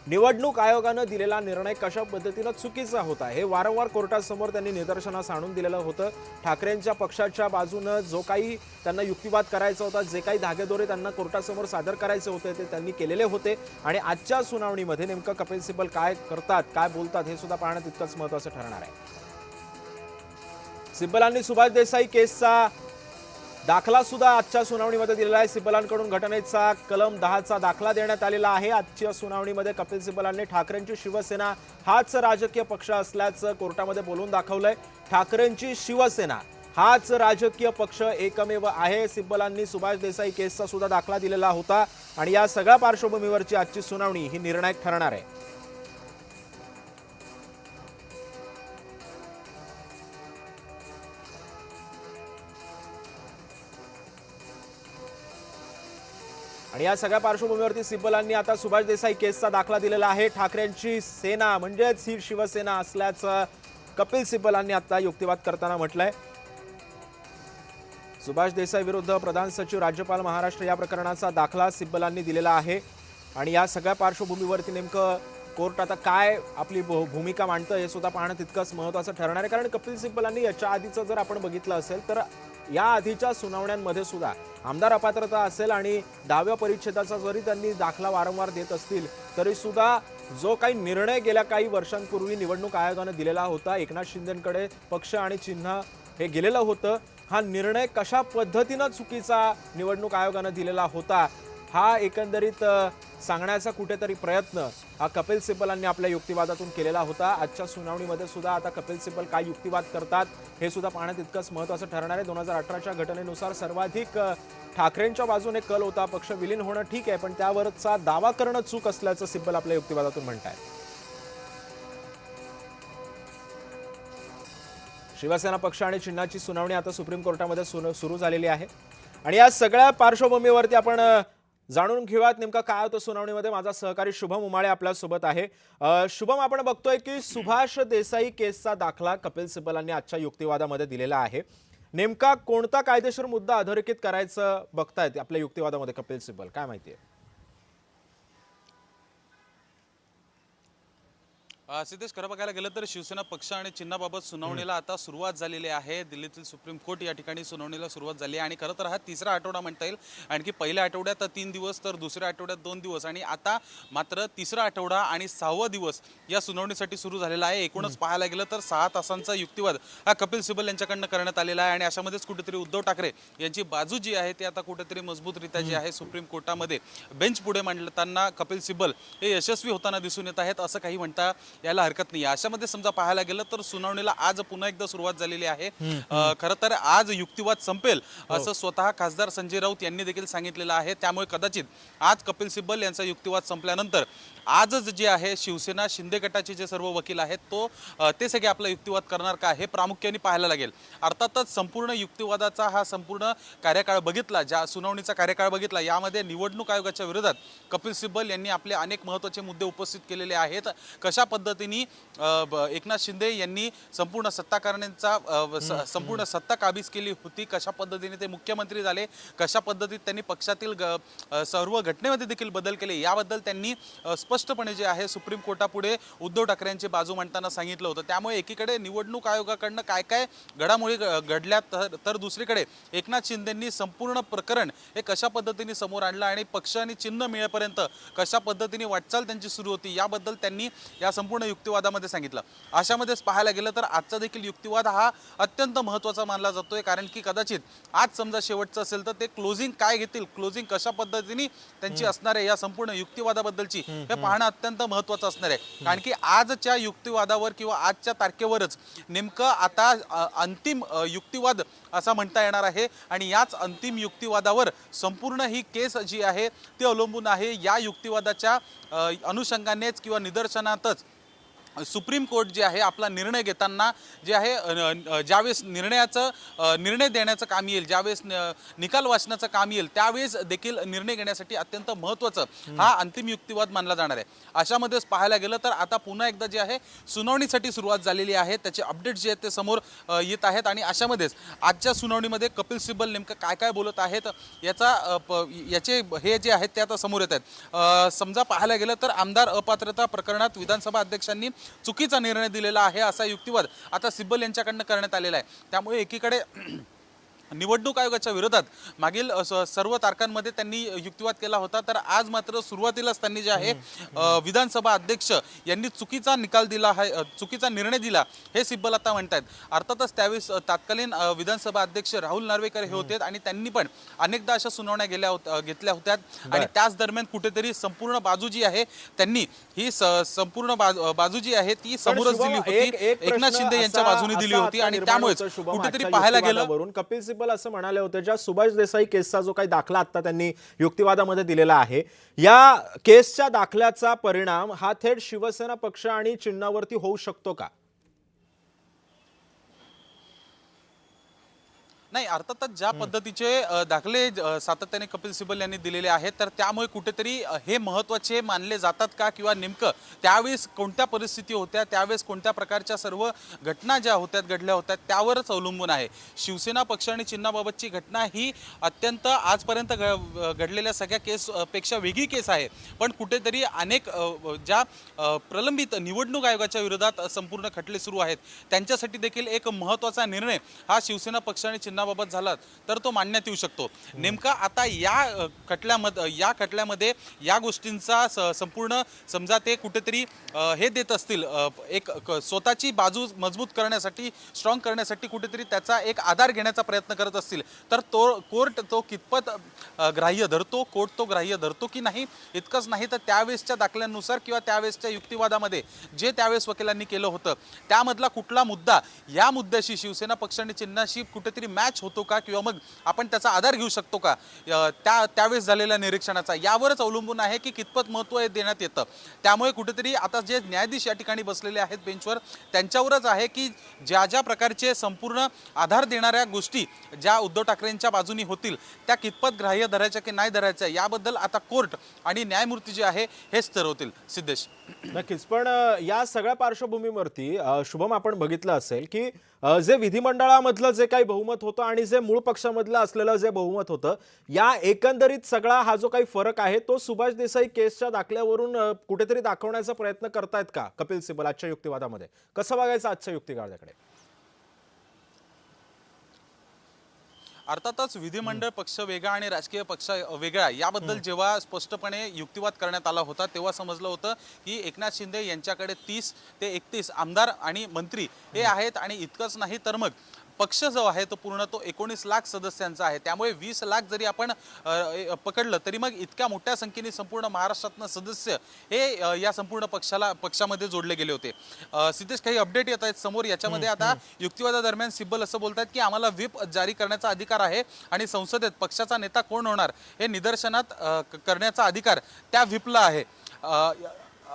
निवडणूक आयोगानं दिलेला निर्णय कशा पद्धतीनं चुकीचा होता हे वारंवार कोर्टासमोर त्यांनी निदर्शनास आणून दिलेलं होतं. ठाकरेंच्या पक्षाच्या बाजूनं जो काही त्यांना युक्तिवाद करायचा होता, जे काही धागेदोरे त्यांना कोर्टासमोर सादर करायचे होते ते त्यांनी केलेले होते. आणि आजच्या सुनावणीमध्ये नेमकं कपिल सिब्बल काय करतात, काय बोलतात हे सुद्धा पाहणं तितकंच महत्त्वाचं ठरणार आहे. सिब्बलांनी सुभाष देसाई केसचा दाखला सुद्धा आजच्या सुनावणीमध्ये दिलेला आहे. सिब्बलांकडून घटनेचा कलम 10चा दाखला देण्यात आलेला आहे. आजच्या सुनावणीमध्ये कपिल सिब्बलांनी ठाकरेंची शिवसेना हाच राजकीय पक्ष असल्याचं कोर्टामध्ये बोलून दाखवलंय. ठाकरेंची शिवसेना हाच राजकीय पक्ष एकमेव आहे. सिब्बलांनी सुभाष देसाई केसचा सुद्धा दाखला दिलेला होता आणि या सगळ्या पार्श्वभूमीवरची आजची सुनावणी ही निर्णायक ठरणार आहे. आणि या सगळ्या पार्श्वभूमीवरती सिब्बलांनी आता सुभाष देसाई केसचा दाखला दिलेला आहे. ठाकरेंची सेना म्हणजेच ही शिवसेना असल्याचं कपिल सिब्बलांनी आता युक्तिवाद करताना म्हटलंय. सुभाष देसाई विरुद्ध प्रधान सचिव, राज्यपाल महाराष्ट्र या प्रकरणाचा दाखला सिब्बलांनी दिलेला आहे. आणि या सगळ्या पार्श्वभूमीवरती नेमकं कोर्ट आता काय आपली भूमिका मांडतं हे सुद्धा पाहणं तितकंच महत्त्वाचं ठरणार आहे. कारण कपिल सिब्बलांनी याच्या आधीचं जर आपण बघितलं असेल तर या आधीच्या सुनावण्यांमध्ये सुद्धा आमदार अपात्रता असेल आणि 10व्या परिच्छेदाचा जरी त्यांनी दाखला वारंवार देत असतील तरी सुद्धा जो काही निर्णय गेल्या काही वर्षांपूर्वी निवडणूक आयोगाने दिलेला होता, एकनाथ शिंदेंकडे पक्ष आणि चिन्ह हे गेलेलं होतं, हा निर्णय कशा पद्धतीनं चुकीचा निवडणूक आयोगाने दिलेला होता हा एकंदरीत सांगण्याचा कुठेतरी प्रयत्न हा कपिल सिब्बलांनी आपल्या युक्तिवादातून केलेला होता. आजच्या सुनावणीमध्ये सुद्धा आता कपिल सिब्बल काय युक्तिवाद करतात हे सुद्धा पाहणं तितकंच महत्त्वाचं ठरणार आहे. 2018च्या घटनेनुसार सर्वाधिक ठाकरेंच्या बाजूने कल होता. पक्ष विलीन होणं ठीक आहे, पण त्यावरचा दावा करणं चूक असल्याचं सिब्बल आपल्या युक्तिवादातून म्हणतायत. शिवसेना पक्ष आणि चिन्हाची सुनावणी आता सुप्रीम कोर्टामध्ये सुरू झालेली आहे आणि या सगळ्या पार्श्वभूमीवरती आपण जाणून घेऊयात नेमका काय होतं सुनावणीमध्ये. माझा सहकारी शुभम उमाळे आपल्या सोबत आहे. शुभम, आपण बघतोय की सुभाष देसाई केसचा दाखला कपिल सिब्बलांनी आजच्या युक्तिवादामध्ये दिलेला आहे. नेमका कोणता कायदेशीर मुद्दा अधोरेखित करायचं बघतायत आपल्या युक्तिवादामध्ये कपिल सिब्बल, काय माहितीये? सिद्धेश, खरं बघायला गेलं तर शिवसेना पक्ष आणि चिन्हाबाबत सुनावणीला आता सुरुवात झालेली आहे. दिल्लीतील सुप्रीम कोर्ट या ठिकाणी सुनावणीला सुरुवात झाली आहे आणि खरं तर हा तिसरा आठवडा म्हणता येईल. आणखी पहिल्या आठवड्यात 3 दिवस तर दुसऱ्या आठवड्यात 2 दिवस आणि आता मात्र तिसरा आठवडा आणि 6वा दिवस या सुनावणीसाठी सुरू झालेला आहे. एकूणच पाहायला गेलं तर 6 तासांचा युक्तिवाद हा कपिल सिब्बल यांच्याकडनं करण्यात आलेला आहे आणि अशामध्येच कुठेतरी उद्धव ठाकरे यांची बाजू जी आहे ती आता कुठेतरी मजबूतरित्या जी आहे सुप्रीम कोर्टामध्ये बेंच पुढे मांडताना कपिल सिब्बल हे यशस्वी होताना दिसून येत आहेत असं काही म्हणता याला हरकत नाही. अशामध्ये समजा पाहायला गेलं तर सुनावणीला आज पुन्हा एकदा सुरुवात झालेली आहे. खरं तर आज युक्तिवाद संपेल असं स्वतः खासदार संजय राऊत यांनी देखील सांगितलेलं आहे. त्यामुळे कदाचित आज कपिल सिब्बल यांचा युक्तिवाद संपल्यानंतर आजच जे आहे शिवसेना शिंदे गटाचे जे सर्व वकील आहेत ते सगळे आपला युक्तिवाद करणार का हे प्रामुख्याने पाहायला लागेल. अर्थातच संपूर्ण युक्तिवादाचा हा संपूर्ण कार्यकाळ बघितला, ज्या सुनावणीचा कार्यकाळ बघितला, यामध्ये निवडणूक आयोगाच्या विरोधात कपिल सिब्बल यांनी आपले अनेक महत्त्वाचे मुद्दे उपस्थित केलेले आहेत. कशा पद्धतीने एकनाथ शिंदे यांनी संपूर्ण संपूर्ण सत्ता काबीज केली होती, कशा पद्धतीने ते मुख्यमंत्री झाले, कशा पद्धतीत त्यांनी पक्षातील सर्व घटनेमध्ये देखील बदल केले, याबद्दल त्यांनी स्पष्टपणे जे आहे सुप्रीम कोर्टापुढे उद्धव ठाकरे यांची बाजू मांडताना सांगितलं होतं. त्यामुळे एकीकडे निवडणूक आयोगाकडनं काय काय घडामोडी घडल्या तर दुसरीकडे एकनाथ शिंदेंनी संपूर्ण प्रकरण हे कशा पद्धतीने समोर आणलं आणि पक्ष आणि चिन्ह मिळेपर्यंत कशा पद्धतीने वाटचाल त्यांची सुरू होती याबद्दल त्यांनी या संपूर्ण युक्तिवादामध्ये सांगितलं. अशामध्येच पाहायला गेलं तर आजचा देखील युक्तिवाद हा अत्यंत महत्त्वाचा मानला जातोय, कारण की कदाचित आज समजा शेवटचं असेल तर ते क्लोजिंग काय घेतील, क्लोजिंग कशा पद्धतीने त्यांची असणार आहे या संपूर्ण युक्तिवादाबद्दलची हे पाहणं अत्यंत महत्त्वाचं असणार आहे. कारण की आजच्या युक्तिवादावर किंवा आजच्या तारखेवरच नेमकं आता अंतिम युक्तिवाद असा म्हणता येणार आहे आणि याच अंतिम युक्तिवादावर संपूर्ण ही केस जी आहे ती अवलंबून आहे. या युक्तिवादाच्या अनुषंगानेच किंवा निदर्शनातच सुप्रीम कोर्ट जे आहे आपला निर्णय घेताना जे आहे ज्यावेळेस निर्णय देण्याचं काम येईल, ज्यावेळेस निकाल वाचण्याचं काम येईल, त्यावेळेस देखील निर्णय घेण्यासाठी अत्यंत महत्त्वाचं हा अंतिम युक्तिवाद मानला जाणार आहे. अशामध्येच पाहायला गेलं तर आता पुन्हा एकदा जे आहे सुनावणीसाठी सुरुवात झालेली आहे, त्याचे अपडेट्स जे आहेत ते समोर येत आहेत आणि अशामध्येच आजच्या सुनावणीमध्ये कपिल सिब्बल नेमकं काय काय बोलत आहेत याचे हे जे आहेत ते आता समोर येत आहेत. समजा पाहायला गेलं तर आमदार अपात्रता प्रकरणात विधानसभा अध्यक्षांनी चुकीचा निर्णय दिलेला आहे असा युक्तिवाद आता सिब्बल यांच्याकडनं करण्यात आलेला आहे. त्यामुळे एकीकडे निवडणूक आयोगाच्या विरोधात मागील सर्व तारखांमध्ये त्यांनी युक्तिवाद केला होता, तर आज मात्र सुरुवातीलाच त्यांनी जे आहे विधानसभा अध्यक्ष यांनी चुकीचा निकाल दिला आहे, चुकीचा निर्णय दिला हे सिब्बल आता म्हणतात. अर्थातच त्यावेळेस तत्कालीन विधानसभा अध्यक्ष राहुल नार्वेकर हे होते आणि त्यांनी पण अनेकदा अशा सुनावण्या घेतल्या होत्या आणि त्याच दरम्यान कुठेतरी संपूर्ण बाजू जी आहे त्यांनी ही संपूर्ण बाजू जी आहे ती समोरच दिली होती, एकनाथ शिंदे यांच्या बाजूने दिली होती आणि त्यामुळेच कुठेतरी पाहायला गेलं कपिल सिब्बल असं म्हणाले होते ज्या सुभाष देसाई केसचा जो काही दाखला आता त्यांनी युक्तिवादामध्ये दिलेला आहे, या केसच्या दाखल्याचा परिणाम हा थेट शिवसेना पक्ष आणि चिन्हावरती होऊ शकतो का? नाही, अर्थातच ज्या पद्धतीचे दाखले सातत्याने कपिल सिब्बल यांनी दिलेले आहेत तर त्यामुळे कुठेतरी हे महत्त्वाचे मानले जातात का, किंवा नेमकं त्यावेळेस कोणत्या परिस्थिती होत्या, त्यावेळेस कोणत्या प्रकारच्या सर्व घटना ज्या होत्या घडल्या होत्या त्यावरच अवलंबून आहे. शिवसेना पक्ष आणि चिन्हाबाबतची घटना ही अत्यंत आजपर्यंत घडलेल्या सगळ्या केसपेक्षा वेगळी केस आहे, पण कुठेतरी अनेक ज्या प्रलंबित निवडणूक आयोगाच्या विरोधात संपूर्ण खटले सुरू आहेत त्यांच्यासाठी देखील एक महत्त्वाचा निर्णय हा शिवसेना पक्ष आणि चिन्ह बाबत झाला तर तो मांडण्यात येऊ शकतो. नेमका आता या खटल्यामध्ये या गोष्टींचा संपूर्ण समजा ते कुठेतरी हे देत असतील, एक स्वतःची बाजू मजबूत करण्यासाठी, स्ट्रॉंग करण्यासाठी कुठेतरी त्याचा एक आधार घेण्याचा प्रयत्न करत असतील तर कोर्ट तो कितपत ग्राह्य धरतो, कोर्ट तो ग्राह्य धरतो की नाही. इतकंच नाही तर त्यावेळेसच्या दाखल्यांनुसार किंवा त्यावेळेसच्या युक्तिवादामध्ये जे त्यावेळेस वकिलांनी केलं होतं त्यामधला कुठला मुद्दा या मुद्द्याशी शिवसेना पक्ष आणि चिन्हाशी कुठेतरी मॅच मॅच होतो का किंवा मग आपण त्याचा आधार घेऊ शकतो का त्यावेळेस झालेल्या निरीक्षणाचा, यावरच अवलंबून आहे की कितपत महत्त्व हे देण्यात येतं. त्यामुळे कुठेतरी आता जे न्यायाधीश या ठिकाणी बसलेले आहेत बेंचवर, त्यांच्यावरच आहे की ज्या ज्या प्रकारचे संपूर्ण आधार देणाऱ्या गोष्टी ज्या उद्धव ठाकरेंच्या बाजूनी होतील त्या कितपत ग्राह्य धरायच्या की नाही धरायच्या याबद्दल आता कोर्ट आणि न्यायमूर्ती जे आहे हेच ठरवतील. सिद्धेश. नक्कीच. पण या सगळ्या पार्श्वभूमीवरती शुभम आपण बघितलं असेल की जे विधिमंडळामधलं जे काही बहुमत होतं आणि जे मूळ पक्षामधलं असलेलं जे बहुमत होतं, या एकंदरीत सगळा हा जो काही फरक आहे तो सुभाष देसाई केसच्या दाखल्यावरून कुठेतरी दाखवण्याचा प्रयत्न करतायत का कपिल सिब्बल आजच्या युक्तिवादामध्ये? कसं बघायचं आजच्या युक्तिवादाकडे? अर्थातच विधिमंडळ पक्ष वेगळा आणि राजकीय पक्ष वेगळा याबद्दल जेव्हा स्पष्टपणे युक्तिवाद करण्यात आला होता तेव्हा समजलं होतं की एकनाथ शिंदे यांच्याकडे 30 ते 31 आमदार आणि मंत्री हे आहेत आणि इतकंच नाही तर मग पक्ष जो आहे तो पूर्ण तो 19 लाख सदस्यांचा आहे. त्यामुळे 20 लाख जरी आपण पकडलं तरी मग इतक्या मोठ्या संख्येने संपूर्ण महाराष्ट्रातनं सदस्य हे या संपूर्ण पक्षामध्ये जोडले गेले होते. सिद्धेश, काही अपडेट येत आहेत समोर. याच्यामध्ये आता युक्तिवादादरम्यान सिब्बल असं बोलतात की आम्हाला व्हिप जारी करण्याचा अधिकार आहे आणि संसदेत पक्षाचा नेता कोण होणार हे निदर्शनात करण्याचा अधिकार त्या व्हिपला आहे.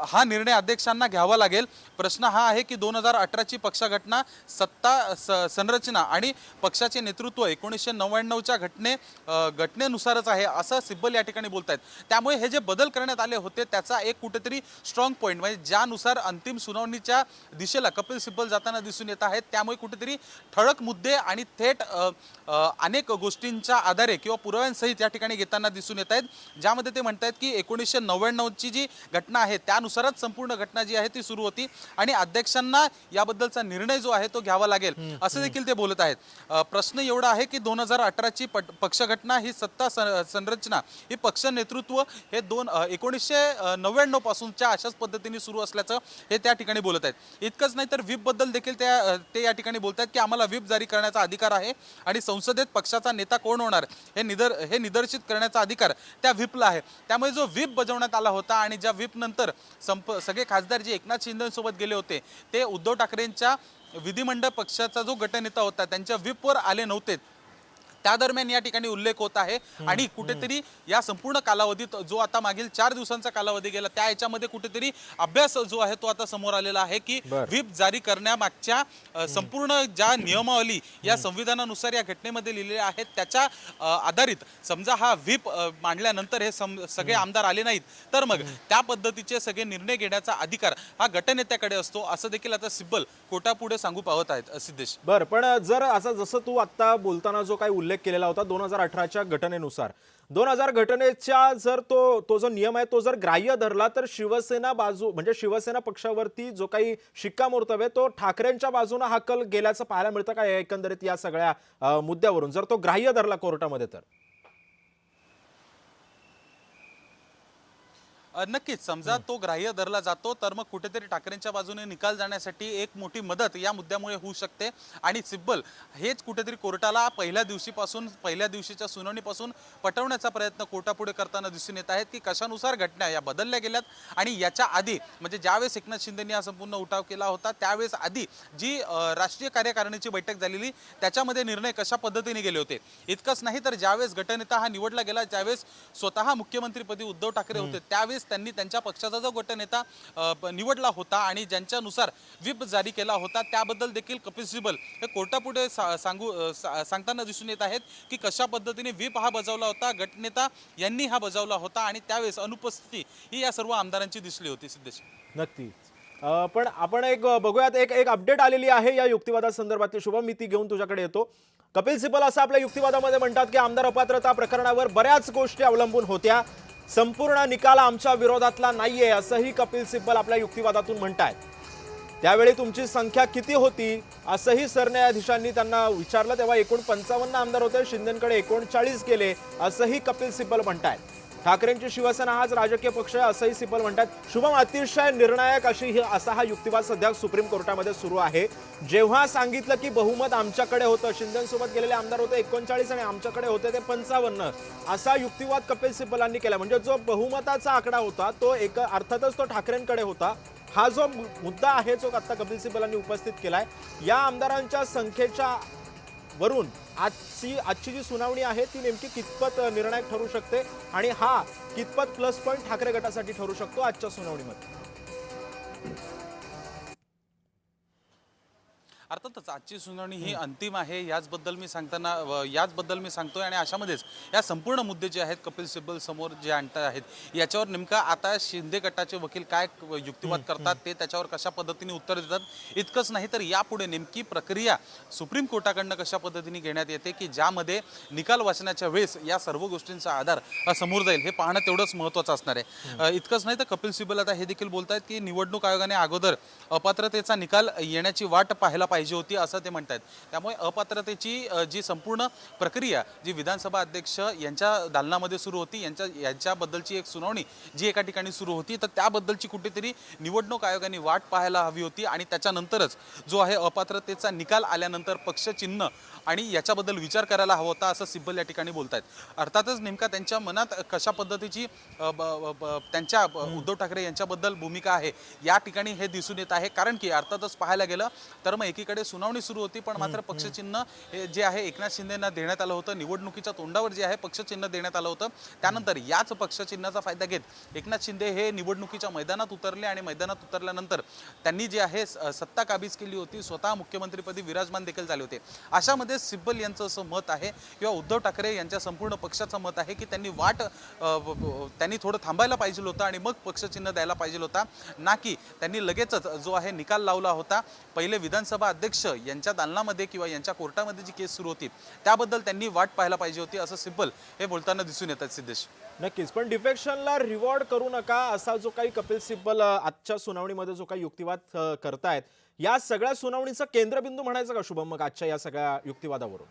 हा निर्णय अध्यक्षांना घ्यावा लागेल. प्रश्न हा आहे की 2018ची पक्षघटना, सत्ता संरचना आणि पक्षाचे नेतृत्व 1999च्या घटनेनुसारच आहे असं सिब्बल या ठिकाणी बोलत आहेत. त्यामुळे हे जे बदल करण्यात आले होते त्याचा एक कुठेतरी स्ट्रॉंग पॉईंट म्हणजे ज्यानुसार अंतिम सुनावणीच्या दिशेला कपिल सिब्बल जाताना दिसून येत आहेत, त्यामुळे कुठेतरी ठळक मुद्दे आणि थेट अनेक गोष्टींच्या आधारे किंवा पुराव्यांसहित या ठिकाणी घेताना दिसून येत आहेत, ज्यामध्ये ते म्हणतात की 1999ची जी घटना आहे त्यानुसारच संपूर्ण घटना जी आहे ती सुरू होती आणि अध्यक्षांना याबद्दलचा निर्णय जो आहे तो घ्यावा लागेल असं देखील ते बोलत आहेत. प्रश्न एवढा आहे की 2018ची पक्षघटना ही सत्ता संरचना ही पक्ष नेतृत्व हे 1999 पासूनच्या अशाच पद्धतीने सुरू असल्याचं हे त्या ठिकाणी बोलत आहेत. इतकंच नाही तर व्हिप बद्दल देखील ते या ठिकाणी बोलतात की आम्हाला व्हिप जारी करण्याचा अधिकार आहे आणि संसदेत पक्षाचा नेता कोण होणार हे निदर्शित करण्याचा अधिकार त्या व्हिपला आहे. त्यामुळे जो व्हिप बजावण्यात आला होता आणि ज्या व्हिप नंतर सगळे खासदार जे एकनाथ शिंदेसोबत गेले होते ते उद्धव ठाकरेंच्या विधिमंडळ पक्षाचा जो गटनेता होता त्यांच्या व्हिपवर आले नव्हते, त्या दरम्यान या ठिकाणी उल्लेख होत आहे. आणि कुठेतरी या संपूर्ण कालावधीत जो आता मागील 4 दिवसांचा कालावधी गेला त्या याच्यामध्ये कुठेतरी अभ्यास जो आहे तो आता समोर आलेला आहे की व्हिप जारी करण्यामागच्या संपूर्ण ज्या नियमावली या संविधानानुसार या घटनेमध्ये लिहिलेल्या आहेत त्याच्या आधारित समजा हा व्हिप मांडल्यानंतर हे सगळे आमदार आले नाहीत तर मग त्या पद्धतीचे सगळे निर्णय घेण्याचा अधिकार हा गटनेत्याकडे असतो असं देखील आता सिब्बल कोर्टापुढे सांगू पाहत आहेत. सिद्धेश. बरं, पण जर असं जसं तू आता बोलताना जो काही उल्लेख केलेला होता 2018च्या घटनेनुसार, 2000 घटनेच्या जर तो जो नियम आहे तो जर ग्राह्य धरला तर शिवसेना बाजू म्हणजे शिवसेना पक्षावरती जो काही शिक्कामोर्तब आहे तो ठाकरेंच्या बाजूने हा कल गेल्याचं पाहायला मिळतं का एकंदरीत या सगळ्या मुद्द्यावरून जर तो ग्राह्य धरला कोर्टामध्ये तर? नक्कीच. समजा तो ग्राह्य धरला जातो तर मग कुठेतरी ठाकरेंच्या बाजूने निकाल जाण्यासाठी एक मोठी मदत या मुद्द्यामुळे होऊ शकते आणि सिब्बल हेच कुठेतरी कोर्टाला पहिल्या दिवशीच्या सुनावणीपासून पटवण्याचा प्रयत्न कोर्टापुढे करताना दिसून येत आहेत की कशानुसार घटना या बदलल्या गेल्यात आणि याच्या आधी म्हणजे ज्यावेळेस एकनाथ शिंदेंनी हा संपूर्ण उठाव केला होता त्यावेळेस आधी जी राष्ट्रीय कार्यकारिणीची बैठक झालेली त्याच्यामध्ये निर्णय कशा पद्धतीने गेले होते. इतकंच नाही तर ज्यावेळेस गटनेता हा निवडला गेला, ज्यावेळेस स्वतः मुख्यमंत्रीपदी उद्धव ठाकरे होते त्यावेळेस त्यांनी त्यांच्या पक्षाचा जो गटनेता निवडला होता आणि ज्यांच्यानुसार व्हिप जारी केला होता त्याबद्दल देखील कपिल सिब्बल हे कोर्टापुढे सांगताना दिसून येत आहेत की कशा पद्धतीने व्हिप हा बजावला होता, गटनेता यांनी हा बजावला होता आणि त्यावेळेस अनुपस्थिती ही या सर्व आमदारांची दिसली होती. सिद्धेश. नक्की. पण आपण एक बघूयात, एक अपडेट आलेली आहे या युक्तिवादासंदर्भातली. शुभम, मी ती घेऊन तुझ्याकडे येतो. कपिल सिब्बल असं आपल्या युक्तिवादामध्ये म्हणतात की आमदार अपात्रता प्रकरणावर बऱ्याच गोष्टी अवलंबून होत्या, संपूर्ण निकाल आमच्या विरोधातला नाहीये असंही कपिल सिब्बल आपल्या युक्तिवादातून म्हणतायत. त्यावेळी तुमची संख्या किती होती असंही सरन्यायाधीशांनी त्यांना विचारलं तेव्हा एकूण 55 आमदार होते, शिंदेकडे 39 गेले असंही कपिल सिब्बल म्हणतायत. ठाकरेंची शिवसेना हाच राजकीय पक्ष आहे असंही सिब्बल म्हणतात. शुभम, अतिशय निर्णायक असा हा युक्तिवाद सध्या सुप्रीम कोर्टामध्ये सुरू आहे. जेव्हा सांगितलं की बहुमत आमच्याकडे होतं, शिंदेसोबत गेलेले आमदार होते 39 आणि आमच्याकडे होते ते 55, असा युक्तिवाद कपिल सिब्बलांनी केला. म्हणजे जो बहुमताचा आकडा होता तो अर्थातच तो ठाकरेंकडे होता. हा जो मुद्दा आहे जो आता कपिल सिब्बलांनी उपस्थित केलाय या आमदारांच्या संख्येच्या वरून आजची जी सुनावणी आहे ती नेमकी कितपत निर्णायक ठरू शकते आणि हा कितपत प्लस पॉईंट ठाकरे गटासाठी ठरू शकतो आजच्या सुनावणीमध्ये? अर्थातच आजची सुनावणी ही अंतिम आहे याचबद्दल मी सांगतोय आणि अशामध्येच या संपूर्ण मुद्दे जे आहेत कपिल सिब्बल समोर जे आणत आहेत याच्यावर नेमका आता शिंदे गटाचे वकील काय युक्तिवाद करतात ते त्याच्यावर कशा पद्धतीने उत्तर देतात इतकंच नाही तर यापुढे नेमकी प्रक्रिया सुप्रीम कोर्टाकडनं कशा पद्धतीने घेण्यात येते की ज्यामध्ये निकाल वाचण्याच्या वेळेस या सर्व गोष्टींचा आधार समोर जाईल हे पाहणं तेवढंच महत्त्वाचं असणार आहे। इतकंच नाही तर कपिल सिब्बल आता हे देखील बोलतायत की निवडणूक आयोगाने अगोदर अपात्रतेचा निकाल येण्याची वाट पाहायला पाहिजे होती असं ते म्हणतात। त्यामुळे अपात्रतेची जी संपूर्ण प्रक्रिया जी विधानसभा अध्यक्ष यांच्या दालनामध्ये सुरू होती यांच्याबद्दलची एक सुनावणी जी एका ठिकाणी सुरू होती तर त्याबद्दलची कुठेतरी निवडणूक आयोगाने वाट पाहायला हवी होती आणि त्याच्यानंतरच जो आहे अपात्रतेचा निकाल आल्यानंतर पक्षचिन्ह आणि याच्याबद्दल विचार करायला हवा होता असं सिब्बल या ठिकाणी बोलतायत। अर्थातच नेमका त्यांच्या मनात कशा पद्धतीची त्यांच्या उद्धव ठाकरे यांच्याबद्दल भूमिका आहे या ठिकाणी हे दिसून येत आहे कारण की अर्थातच पाहायला गेलं तर मग एकीकडे सुनावणी सुरू होती पण मात्र पक्षचिन्ह हे जे आहे एकनाथ शिंदेंना देण्यात आलं होतं निवडणुकीच्या तोंडावर जे आहे पक्षचिन्ह देण्यात आलं होतं त्यानंतर याच पक्षचिन्हाचा फायदा घेत एकनाथ शिंदे हे निवडणुकीच्या मैदानात उतरले आणि मैदानात उतरल्यानंतर त्यांनी जे आहे सत्ता काबीज केली होती स्वतः मुख्यमंत्रीपदी विराजमान देखील झाले होते। अशामध्ये सिब्बल यांचं असं मत आहे किंवा उद्धव ठाकरे यांच्या संपूर्ण पक्षाचं मत आहे की त्यांनी थोडं थांबायला पाहिजे होतं आणि मग पक्षचिन्ह द्यायला पाहिजे होता ना की त्यांनी लगेचच जो आहे निकाल लावला होता। पहिले विधानसभा अध्यक्ष यांच्या दालनामध्ये किंवा यांच्या कोर्टामध्ये जी केस सुरू होती त्याबद्दल त्यांनी वाट पाहायला पाहिजे होती असं सिब्बल हे बोलताना दिसून येतात। सिद्धेश नक्कीच पण डिफेक्शनला रिवॉर्ड करू नका असा जो काही कपिल सिब्बल आजच्या सुनावणीमध्ये जो काही युक्तिवाद करतायत या सगळ्या सुनावणीचा केंद्रबिंदू म्हणायचं का शुभम मग आजच्या या सगळ्या युक्तिवादावरून?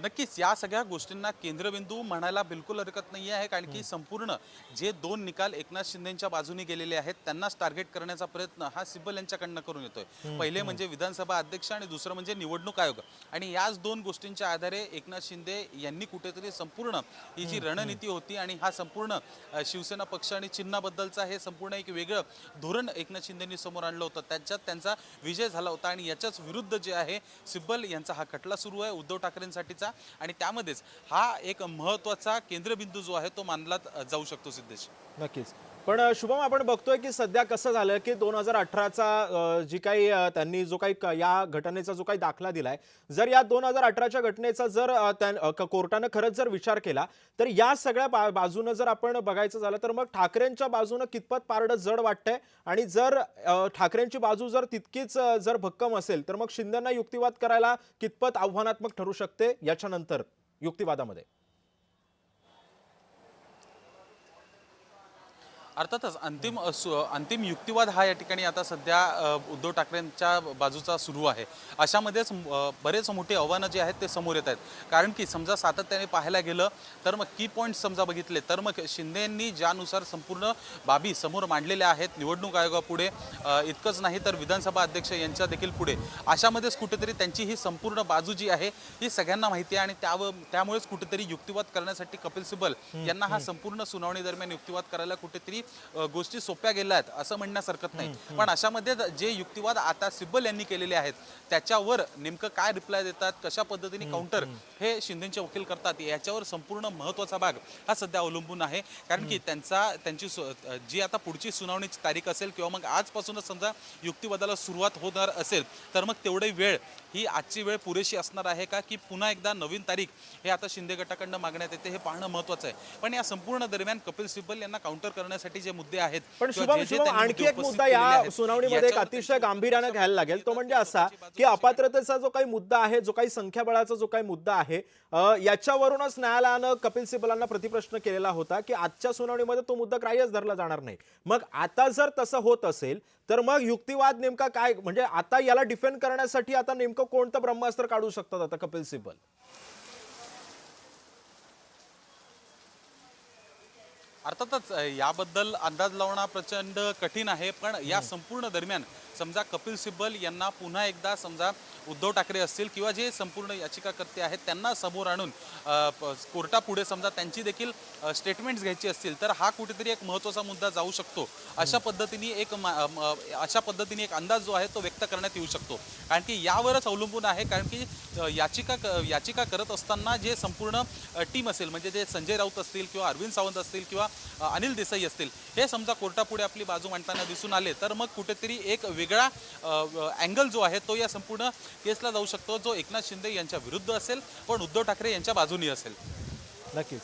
नक्कीच या सगळ्या गोष्टींना केंद्रबिंदू म्हणायला बिलकुल हरकत नाही आहे कारण की संपूर्ण जे दोन निकाल एकनाथ शिंदेच्या बाजूने गेलेले आहेत त्यांनाच टार्गेट करण्याचा प्रयत्न हा सिब्बल यांच्याकडनं करून येतोय। पहिले म्हणजे विधानसभा अध्यक्ष आणि दुसरं म्हणजे निवडणूक आयोग आणि याच दोन गोष्टींच्या आधारे एकनाथ शिंदे यांनी कुठेतरी संपूर्ण ही जी रणनीती होती आणि हा संपूर्ण शिवसेना पक्ष आणि चिन्हाबद्दलचा हे संपूर्ण एक वेगळं धोरण एकनाथ शिंदेंनी समोर आणलं होतं त्याच्यात त्यांचा विजय झाला होता आणि याच्याच विरुद्ध जे आहे सिब्बल यांचा हा खटला सुरू आहे उद्धव ठाकरेंसाठी आणि त्यामध्येच हा एक महत्त्वाचा केंद्रबिंदू जो आहे तो मानला जाऊ शकतो। सिद्धेश नक्कीच पण शुभम आपण बघतोय की सध्या कसं झालं की 2018चा जी काही त्यांनी जो काही या घटनेचा जो काही दाखला दिलाय जर या 2018च्या घटनेचा जर कोर्टानं खरंच जर विचार केला तर या सगळ्या बाजूनं जर आपण बघायचं झालं तर मग ठाकरेंच्या बाजूनं कितपत पारडं जड वाटतंय आणि जर ठाकरेंची बाजू जर तितकीच जर भक्कम असेल तर मग शिंदेंना युक्तिवाद करायला कितपत आव्हानात्मक ठरू शकते याच्यानंतर युक्तिवादामध्ये? अर्थातच अंतिम युक्तिवाद हा या ठिकाणी आता सध्या उद्धव ठाकरेंच्या बाजूचा सुरू आहे। अशामध्येच बरेच मोठे आव्हानं जे आहेत ते समोर येत आहेत कारण की समजा सातत्याने पाहायला गेलं तर मग की पॉईंट समजा बघितले तर मग शिंदेंनी ज्यानुसार संपूर्ण बाबी समोर मांडलेल्या आहेत निवडणूक आयोगापुढे इतकंच नाही तर विधानसभा अध्यक्ष यांच्या देखील पुढे अशामध्येच कुठेतरी त्यांची ही संपूर्ण बाजू जी आहे ही सगळ्यांना माहिती आहे आणि त्यामुळेच कुठेतरी युक्तिवाद करण्यासाठी कपिल सिब्बल यांना हा संपूर्ण सुनावणी दरम्यान युक्तिवाद करायला कुठेतरी गोष्टी सोप्या गेल्या आहेत असं म्हणण्यास हरकत नाही। पण अशामध्ये जे युक्तिवाद आता सिब्बल यांनी केलेले आहेत त्याच्यावर नेमकं काय रिप्लाय देतात कशा पद्धतीने काउंटर हे शिंदेचे वकील करतात याच्यावर संपूर्ण महत्त्वाचा भाग हा सध्या अवलंबून आहे कारण की त्यांची जी आता पुढची सुनावणीची तारीख असेल किंवा मग आजपासूनच समजा युक्तिवादाला सुरुवात होणार असेल तर मग तेवढी वेळ ही आजची वेळ पुरेशी असणार आहे का की पुन्हा एकदा नवीन तारीख हे आता शिंदे गटाकडनं मागण्यात येते हे पाहणं महत्त्वाचं आहे। पण या संपूर्ण दरम्यान कपिल सिब्बल यांना काउंटर करण्यासाठी जे मुद्दे आहेत पण शुभम आणखी एक मुद्दा या सुनावणीमध्ये एक अतिशय गांभीर्याने घ्यायला लागेल तो म्हणजे असा की अपात्रतेचा जो काही मुद्दा आहे जो काही संख्याबळाचा जो काही मुद्दा आहे याच्यावरूनच न्यायालयानं कपिल सिब्बलांना प्रतिप्रश्न केलेला होता की आजच्या सुनावणीमध्ये तो मुद्दा ग्राह्यच धरला जाणार नाही। मग आता जर तसं होत असेल तर मग युक्तिवाद नेमका काय म्हणजे आता याला डिफेंड करण्यासाठी आता नेमकं कोणतं ब्रह्मास्त्र काढू शकतात आता कपिल सिब्बल? अर्थातच याबद्दल अंदाज लावणं प्रचंड कठीण आहे पण या संपूर्ण दरम्यान समजा कपिल सिब्बल यांना पुन्हा एकदा समजा उद्धव ठाकरे असतील किंवा जे संपूर्ण याचिकाकर्ते आहेत त्यांना समोर आणून कोर्टापुढे समजा त्यांची देखील स्टेटमेंट्स घ्यायची असतील तर हा कुठेतरी एक महत्त्वाचा मुद्दा जाऊ शकतो. अशा पद्धतीने एक अंदाज जो आहे तो व्यक्त करण्यात येऊ शकतो. कारण की यावरच अवलंबून आहे. कारण की याचिका करत असताना जे संपूर्ण टीम असेल म्हणजे जे संजय राऊत असतील किंवा अरविंद सावंत असतील किंवा अनिल देसाई असतील हे समजा कोर्टापुढे आपली बाजू मांडताना दिसून आले तर मग कुठेतरी एक वेगळा अँगल जो आहे तो या संपूर्ण केसला जाऊ शकतो जो एकनाथ शिंदे यांच्या विरुद्ध असेल पण उद्धव ठाकरे यांच्या बाजूनी असेल. नक्कीच.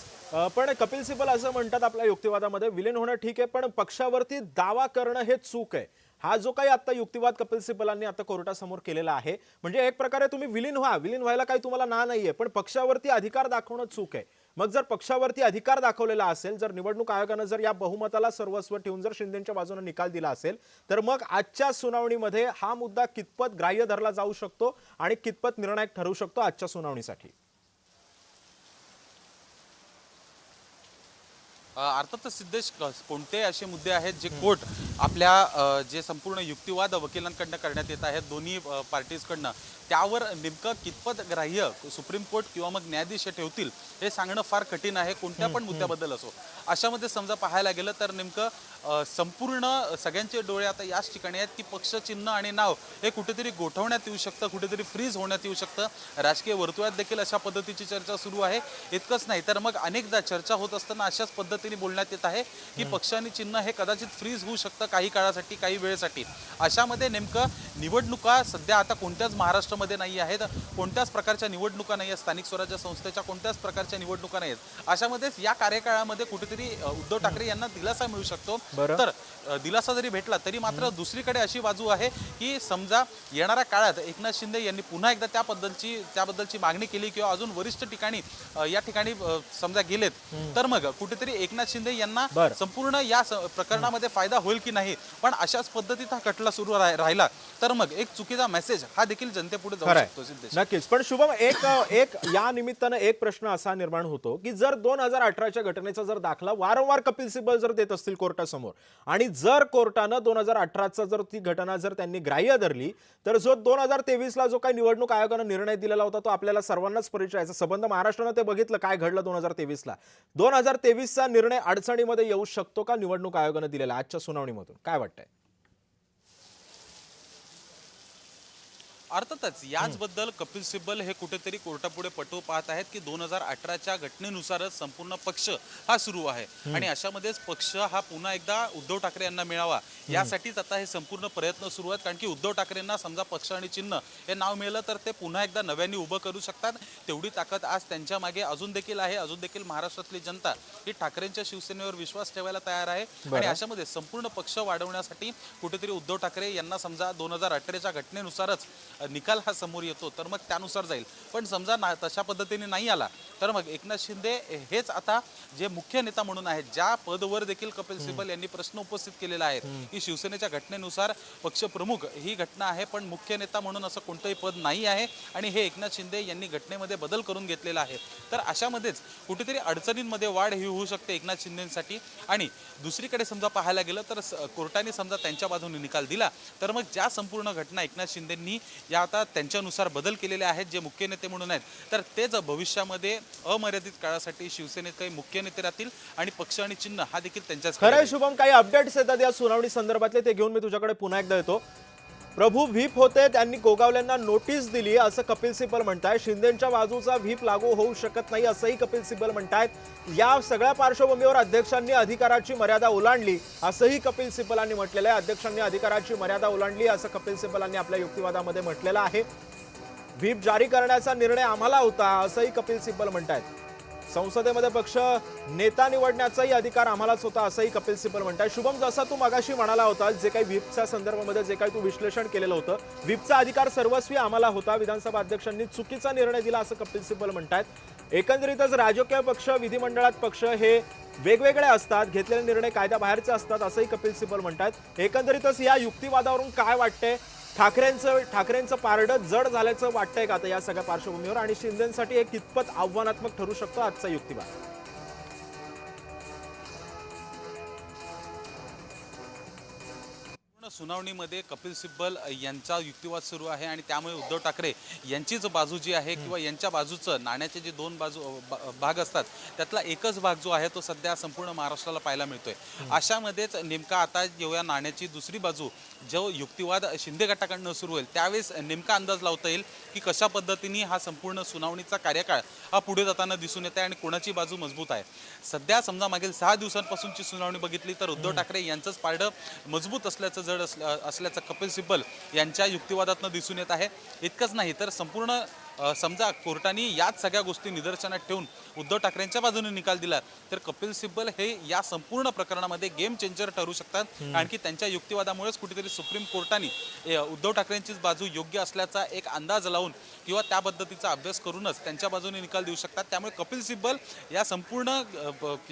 पण कपिल सिब्बल असं म्हणतात आपल्या युक्तिवादामध्ये विलीन होणं ठीक आहे पण पक्षावरती दावा करणं हे चूक आहे. हा जो काही आता युक्तिवाद कपिल सिब्बलांनी आता कोर्टासमोर केलेला आहे म्हणजे एक प्रकारे तुम्ही विलीन व्हायला काही तुम्हाला ना नाहीये पण पक्षावरती अधिकार दाखवणं चूक आहे. मग जर पक्षावरती अधिकार दाखवलेला असेल जर निवडणूक आयोगानं जर या बहुमताला सर्वस्व ठेवून जर शिंदेच्या बाजूने निकाल दिला असेल तर मग आजच्या सुनावणीमध्ये हा मुद्दा कितपत ग्राह्य धरला जाऊ शकतो आणि कितपत निर्णायक ठरू शकतो आजच्या सुनावणीसाठी. अर्थातच सिद्धेश कोणते असे मुद्दे आहेत जे कोर्ट आपल्या जे संपूर्ण युक्तिवाद वकिलांकडनं करण्यात येत आहेत दोन्ही पार्टीजकडनं त्यावर नेमकं कितपत ग्राह्य सुप्रीम कोर्ट किंवा मग न्यायाधीश ठेवतील हे सांगणं फार कठीण आहे कोणत्या पण मुद्द्याबद्दल असो. अशामध्ये समजा पाहायला गेलं तर नेमकं संपूर्ण सगळ्यांचे डोळे आता याच ठिकाणी आहेत की पक्ष चिन्ह आणि नाव हे कुठेतरी गोठवण्यात येऊ शकतं कुठेतरी फ्रीज होण्यात येऊ शकतं. राजकीय वर्तुळात देखील अशा पद्धतीची चर्चा सुरू आहे. इतकंच नाही तर मग अनेकदा चर्चा होत असताना अशाच पद्धतीने बोलण्यात येत आहे की पक्ष आणि चिन्ह हे कदाचित फ्रीज होऊ शकतं काही काळासाठी काही वेळेसाठी. अशामध्ये नेमकं निवडणुका सध्या आता कोणत्याच महाराष्ट्रामध्ये नाही आहेत कोणत्याच प्रकारच्या निवडणुका नाही आहेत स्थानिक स्वराज्य संस्थेच्या कोणत्याच प्रकारच्या निवडणुका नाही आहेत. अशामध्येच या कार्यकाळामध्ये कुठेतरी उद्धव ठाकरे यांना दिलासा मिळू शकतो. तर दिलासा जरी भेटला तरी मात्र दुसरीकडे अशी बाजू आहे की समजा येणाऱ्या काळात एकनाथ शिंदे यांनी पुन्हा एकदा त्याबद्दलची मागणी केली किंवा अजून वरिष्ठ ठिकाणी या ठिकाणी समजा गेलेत तर मग कुठेतरी एकनाथ शिंदे यांना संपूर्ण या प्रकरणामध्ये फायदा होईल की नाही. पण अशाच पद्धतीत हा खटला सुरू राहिला तर मग एक चुकीचा मेसेज हा देखील जनतेपुढे जाऊ शकतो. सिद्धेश नक्कीच. पण शुभम एक या निमित्तानं एक प्रश्न असा निर्माण होतो की जर 2018च्या घटनेचा जर दाखला वारंवार कपिल सिब्बल जर देत असतील कोर्टासमोर आणि जर कोर्टानं 2018चा जर ती घटना जर त्यांनी ग्राह्य धरली तर जो 2023ला जो काही निवडणूक आयोगानं निर्णय दिलेला होता तो आपल्याला सर्वांनाच परिचयाचा संबंध महाराष्ट्रानं ते बघितलं काय घडलं 2023ला. 2023चा निर्णय अडचणीमध्ये येऊ शकतो का निवडणूक आयोगानं दिलेला आजच्या सुनावणीमधून काय वाटतंय. अर्थातच याचबद्दल कपिल सिब्बल हे कुठेतरी कोर्टापुढे पटवू पाहत आहेत की 2018च्या घटनेनुसारच संपूर्ण पक्ष हा सुरू आहे आणि अशामध्येच पक्ष हा पुन्हा एकदा उद्धव ठाकरे यांना मिळावा यासाठीच आता हे संपूर्ण प्रयत्न सुरू आहेत. कारण की उद्धव ठाकरेंना समजा पक्ष आणि चिन्ह हे नाव मिळालं तर ते पुन्हा एकदा नव्याने उभं करू शकतात. तेवढी ताकद आज त्यांच्या मागे अजून देखील आहे. अजून देखील महाराष्ट्रातली जनता ही ठाकरेंच्या शिवसेनेवर विश्वास ठेवायला तयार आहे आणि अशामध्ये संपूर्ण पक्ष वाढवण्यासाठी कुठेतरी उद्धव ठाकरे यांना समजा 2018च्या घटनेनुसारच निकाल हा समोर येतो तर मग त्यानुसार जाईल. पण समजा तशा पद्धतीने नाही आला तर मग एकनाथ शिंदे हेच आता जे मुख्य नेता म्हणून आहेत ज्या पदवर देखील कपिल सिब्बल यांनी प्रश्न उपस्थित केलेला आहे की शिवसेनेच्या घटनेनुसार पक्ष प्रमुख ही घटना आहे पण मुख्य नेता म्हणून असं कोणतंही पद नाही आहे आणि हे एकनाथ शिंदे यांनी घटनेमध्ये बदल करून घेतलेला आहे. तर अशामध्येच कुठेतरी अडचणींमध्ये वाढ ही होऊ शकते एकनाथ शिंदेसाठी. आणि दुसरीकडे समजा पाहायला गेलं तर कोर्टाने समजा त्यांच्या बाजूने निकाल दिला तर मग ज्या संपूर्ण घटना एकनाथ शिंदेंनी या आता त्यांच्यानुसार बदल केलेले आहेत जे मुख्य नेते म्हणून आहेत तर तेच भविष्यामध्ये अमर्यादित काळासाठी शिवसेनेत काही मुख्य नेते राहतील आणि पक्ष आणि चिन्ह हा देखील त्यांच्याच. खरंय शुभम काही अपडेट्स येतात या सुनावणी संदर्भातले ते घेऊन मी तुझ्याकडे पुन्हा एकदा येतो. प्रभू व्हीप होते त्यांनी गोगावलेंना नोटीस दिली असं कपिल सिब्बल म्हणताय. शिंदेच्या बाजूचा व्हीप लागू होऊ शकत नाही असंही कपिल सिब्बल म्हणतायत. या सगळ्या पार्श्वभूमीवर अध्यक्षांनी अधिकाराची मर्यादा ओलांडली असंही कपिल सिब्बलांनी म्हटलेलं आहे. अध्यक्षांनी अधिकाराची मर्यादा ओलांडली असं कपिल सिब्बलांनी आपल्या युक्तिवादामध्ये म्हटलेलं आहे. व्हीप जारी करण्याचा निर्णय आम्हाला होता असंही कपिल सिब्बल म्हणतायत. संसदेमध्ये पक्ष नेता निवडण्याचाही अधिकार आम्हालाच होता असंही कपिल सिब्बल म्हणताय. शुभम जसा तू मगाशी म्हणाला होता जे काही व्हीपच्या संदर्भामध्ये जे काही तू विश्लेषण केलेलं होतं व्हीपचा अधिकार सर्वस्वी आम्हाला होता विधानसभा अध्यक्षांनी चुकीचा निर्णय दिला असं कपिल सिब्बल म्हणतायत. एकंदरीतच राजकीय पक्ष विधिमंडळात पक्ष हे वेगवेगळे असतात घेतलेले निर्णय कायद्याबाहेरचे असतात असंही कपिल सिब्बल म्हणतायत. एकंदरीतच या युक्तिवादावरून काय वाटतंय ठाकरेंचं पारडं जड झाल्याचं वाटतंय का आता या सगळ्या पार्श्वभूमीवर आणि शिंदेसाठी एक कितपत आव्हानात्मक ठरू शकतो आजचा युक्तिवाद. सुनावणीमध्ये कपिल सिब्बल यांचा युक्तिवाद सुरू आहे आणि त्यामुळे उद्धव ठाकरे यांचीच बाजू जी आहे किंवा यांच्या बाजूचं नाण्याचे जे दोन भाग असतात त्यातला एकच भाग जो आहे तो सध्या संपूर्ण महाराष्ट्राला पाहायला मिळतोय. अशामध्येच नेमका आता जेव्हा नाण्याची दुसरी बाजू जो युक्तिवाद शिंदे गटाकडनं सुरू होईल त्यावेळेस नेमका अंदाज लावता येईल की कशा पद्धतीने हा संपूर्ण सुनावणीचा कार्यकाळ हा पुढे जाताना दिसून येत आहे आणि कोणाची बाजू मजबूत आहे. सध्या समजा मागील 6 दिवसांपासूनची सुनावणी बघितली तर उद्धव ठाकरे यांचंच पारडं मजबूत असल्याचं जड असल्याचं कपिल सिब्बल यांच्या युक्तिवादातनं दिसून येत आहे. इतकंच नाही तर संपूर्ण समजा कोर्टाने याच सगळ्या गोष्टी निदर्शनात ठेवून उद्धव ठाकरेंच्या बाजूने निकाल दिला तर कपिल सिब्बल हे या संपूर्ण प्रकरणामध्ये गेम चेंजर ठरू शकतात. आणखी त्यांच्या युक्तिवादामुळेच कुठेतरी सुप्रीम कोर्टाने उद्धव ठाकरेंचीच बाजू योग्य असल्याचा एक अंदाज लावून किंवा त्या पद्धतीचा अभ्यास करूनच त्यांच्या बाजूने निकाल देऊ शकतात. त्यामुळे कपिल सिब्बल या संपूर्ण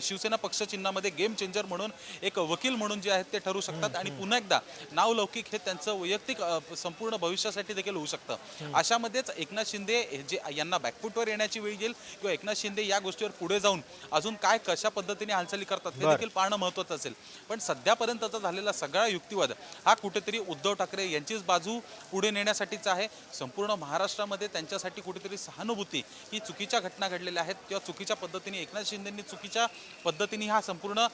शिवसेना पक्षचिन्हामध्ये गेम चेंजर म्हणून एक वकील म्हणून जे आहेत ते ठरू शकतात आणि पुन्हा एकदा नावलौकिक हे त्यांचं वैयक्तिक संपूर्ण भविष्यासाठी देखील होऊ शकतं. अशामध्येच एकनाथ शिंदे जे यांना बॅकफुटवर येण्याची वेळ येईल किंवा एकनाथ शिंदे या गोष्टीवर पुढे जाऊन अजून काय कशा पद्धतीने हालचाली करतात हे देखील पाहणं महत्त्वाचं असेल. पण सध्यापर्यंतचा झालेला सगळा युक्तिवाद हा कुठेतरी उद्धव ठाकरे यांचीच बाजू पुढे नेण्यासाठीचा आहे. संपूर्ण महाराष्ट्रामध्ये त्यांच्यासाठी कुठेतरी सहानुभूती ही चुकीच्या घटना घडलेल्या आहेत किंवा चुकीच्या पद्धतीने एकनाथ शिंदेंनी चुकीच्या पद्धतीने हा संपूर्ण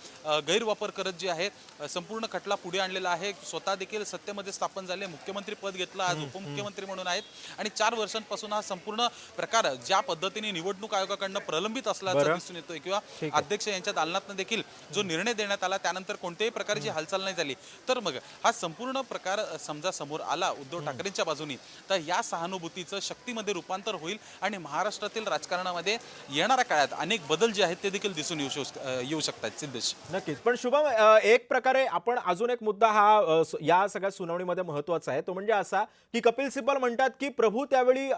गैरवापर करत जे आहे संपूर्ण खटला पुढे आणलेला आहे. स्वतः देखील सत्तेमध्ये स्थापन झाले, मुख्यमंत्री पद घेतलं, आज उपमुख्यमंत्री म्हणून आहेत आणि 4 वर्षांपासून हा संपूर्ण प्रकार ज्या पद्धतीने निवडणूक आयोगाकडनं प्रलंबित असल्याचं दिसून येतोय किंवा अध्यक्ष यांच्या दालनातनं देखील जो निर्णय देण्यात आला त्यानंतर कोणत्याही प्रकारची हालचाल नाही झाली तर मग हा संपूर्ण प्रकार समजा समोर आला उद्धव ठाकरेंच्या बाजूनी तर या सहानुभूतीचं शक्तीमध्ये रूपांतर होईल आणि महाराष्ट्रातील राजकारणामध्ये येणाऱ्या काळात अनेक बदल जे आहेत ते देखील दिसून येऊ शकतात. सिद्धेश, नक्कीच. पण शुभम, एक प्रकारे आपण अजून एक मुद्दा हा या सगळ्या सुनावणीमध्ये महत्वाचा आहे तो म्हणजे असा की कपिल सिब्बल म्हणतात की प्रभू त्यावेळी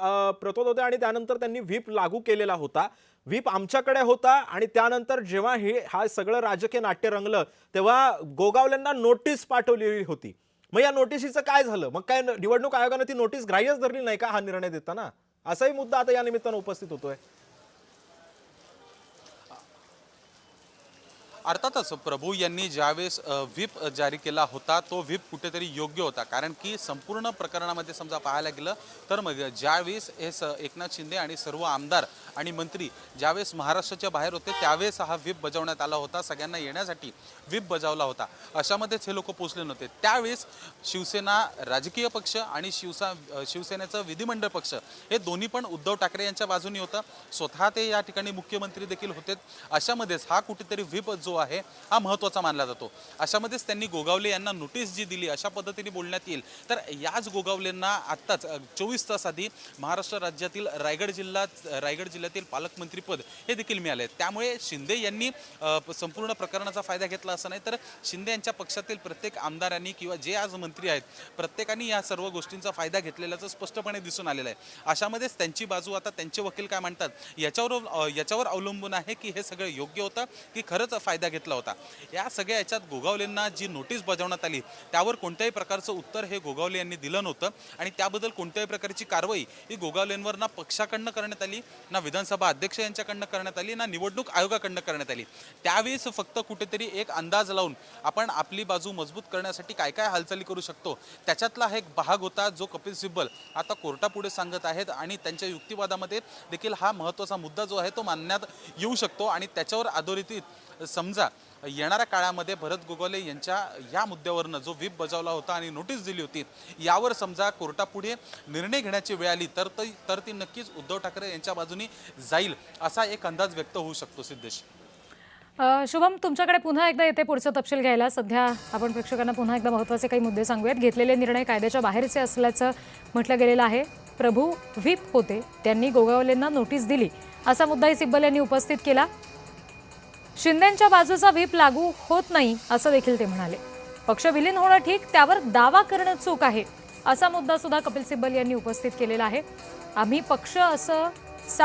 प्रतोद होते आणि त्यानंतर त्यांनी व्हीप लागू केलेला होता. व्हीप आमच्याकडे होता आणि त्यानंतर जेव्हा हा सगळं राजकीय नाट्य रंगलं तेव्हा गोगावलेंना नोटीस पाठवलेली होती. मग या नोटिसीचं काय झालं? मग काय निवडणूक आयोगाने ती नोटीस ग्राह्यच धरली नाही का हा निर्णय देताना? असाही मुद्दा आता या निमित्तानं उपस्थित होतोय. अर्थातच प्रभू यांनी ज्यावेळेस व्हीप जारी केला होता तो व्हीप कुठेतरी योग्य होता कारण की संपूर्ण प्रकरणामध्ये समजा पाहायला गेलं तर मग ज्यावेळेस हे एकनाथ शिंदे आणि सर्व आमदार आणि मंत्री ज्यावेळेस महाराष्ट्राच्या बाहेर होते त्यावेळेस हा व्हीप बजावण्यात आला होता, सगळ्यांना येण्यासाठी व्हीप बजावला होता. अशामध्येच हे लोक पोचले नव्हते. त्यावेळेस शिवसेना राजकीय पक्ष आणि शिवसेनेचं विधिमंडळ पक्ष हे दोन्ही पण उद्धव ठाकरे यांच्या बाजूने होतं. स्वतः ते या ठिकाणी मुख्यमंत्री देखील होते. अशामध्येच हा कुठेतरी व्हीप जो आहे हा महत्त्वाचा मानला जातो. अशामध्येच त्यांनी गोगावले यांना नोटीस जी दिली अशा पद्धतीने बोलण्यात येईल तर याच गोगावलेंना आत्ताच 24 तास आधी महाराष्ट्र राज्यातील रायगड जिल्ह्यातील पालकमंत्रीपद हे देखील मिळाले. त्यामुळे शिंदे यांनी संपूर्ण प्रकरणाचा फायदा घेतला असं नाही तर शिंदे यांच्या पक्षातील प्रत्येक आमदारांनी किंवा जे आज मंत्री आहेत प्रत्येकाने या सर्व गोष्टींचा फायदा घेतलेल्याचं स्पष्टपणे दिसून आलेलं आहे. अशामध्येच त्यांची बाजू आता त्यांचे वकील काय म्हणतात याच्यावर अवलंबून आहे की हे सगळं योग्य होतं की खरंच फायदा घेतला होता. या सगळ्या याच्यात गोगावलेंना जी नोटीस बजावण्यात आली त्यावर कोणत्याही प्रकारचं उत्तर हे गोगावले यांनी दिलं नव्हतं आणि त्याबद्दल कोणत्याही प्रकारची कारवाई ही गोगावलेंवर ना पक्षाकडनं करण्यात आली, ना विधानसभा अध्यक्ष यांच्याकडनं करण्यात आली, ना निवडणूक आयोगाकडनं करण्यात आली. त्यावेळेस फक्त कुठेतरी एक अंदाज लावून आपण आपली बाजू मजबूत करण्यासाठी काय काय हालचाली करू शकतो त्याच्यातला हा एक भाग होता जो कपिल सिब्बल आता कोर्टापुढे सांगत आहेत आणि त्यांच्या युक्तिवादामध्ये देखील हा महत्त्वाचा मुद्दा जो आहे तो मानण्यात येऊ शकतो आणि त्याच्यावर अधोरेखित समजा येणाऱ्या काळामध्ये भरत गोगावले यांच्या या मुद्द्यावरनं जो व्हीप बजावला होता आणि नोटीस दिली होती यावर समजा कोर्टापुढे निर्णय घेण्याची वेळ आली तर ती नक्कीच उद्धव ठाकरे यांच्या बाजूने जाईल असा एक अंदाज व्यक्त होऊ शकतो. सिद्धेश, शुभम, तुमच्याकडे पुन्हा एकदा येते पुढचा तपशील घ्यायला. सध्या आपण प्रेक्षकांना पुन्हा एकदा महत्त्वाचे काही मुद्दे सांगूयात. घेतलेले निर्णय कायद्याच्या बाहेरचे असल्याचं म्हटलं गेलेलं आहे. प्रभू व्हीप होते, त्यांनी गोगावलेंना नोटीस दिली असा मुद्दाही सिब्बल यांनी उपस्थित केला. शिंदेंच्या बाजूचा व्हीप लागू होत नाही असं देखील ते म्हणाले. पक्ष विलीन होणं ठीक, त्यावर दावा करणं चूक आहे असा मुद्दा सुद्धा कपिल सिब्बल यांनी उपस्थित केलेला आहे. आम्ही पक्ष असं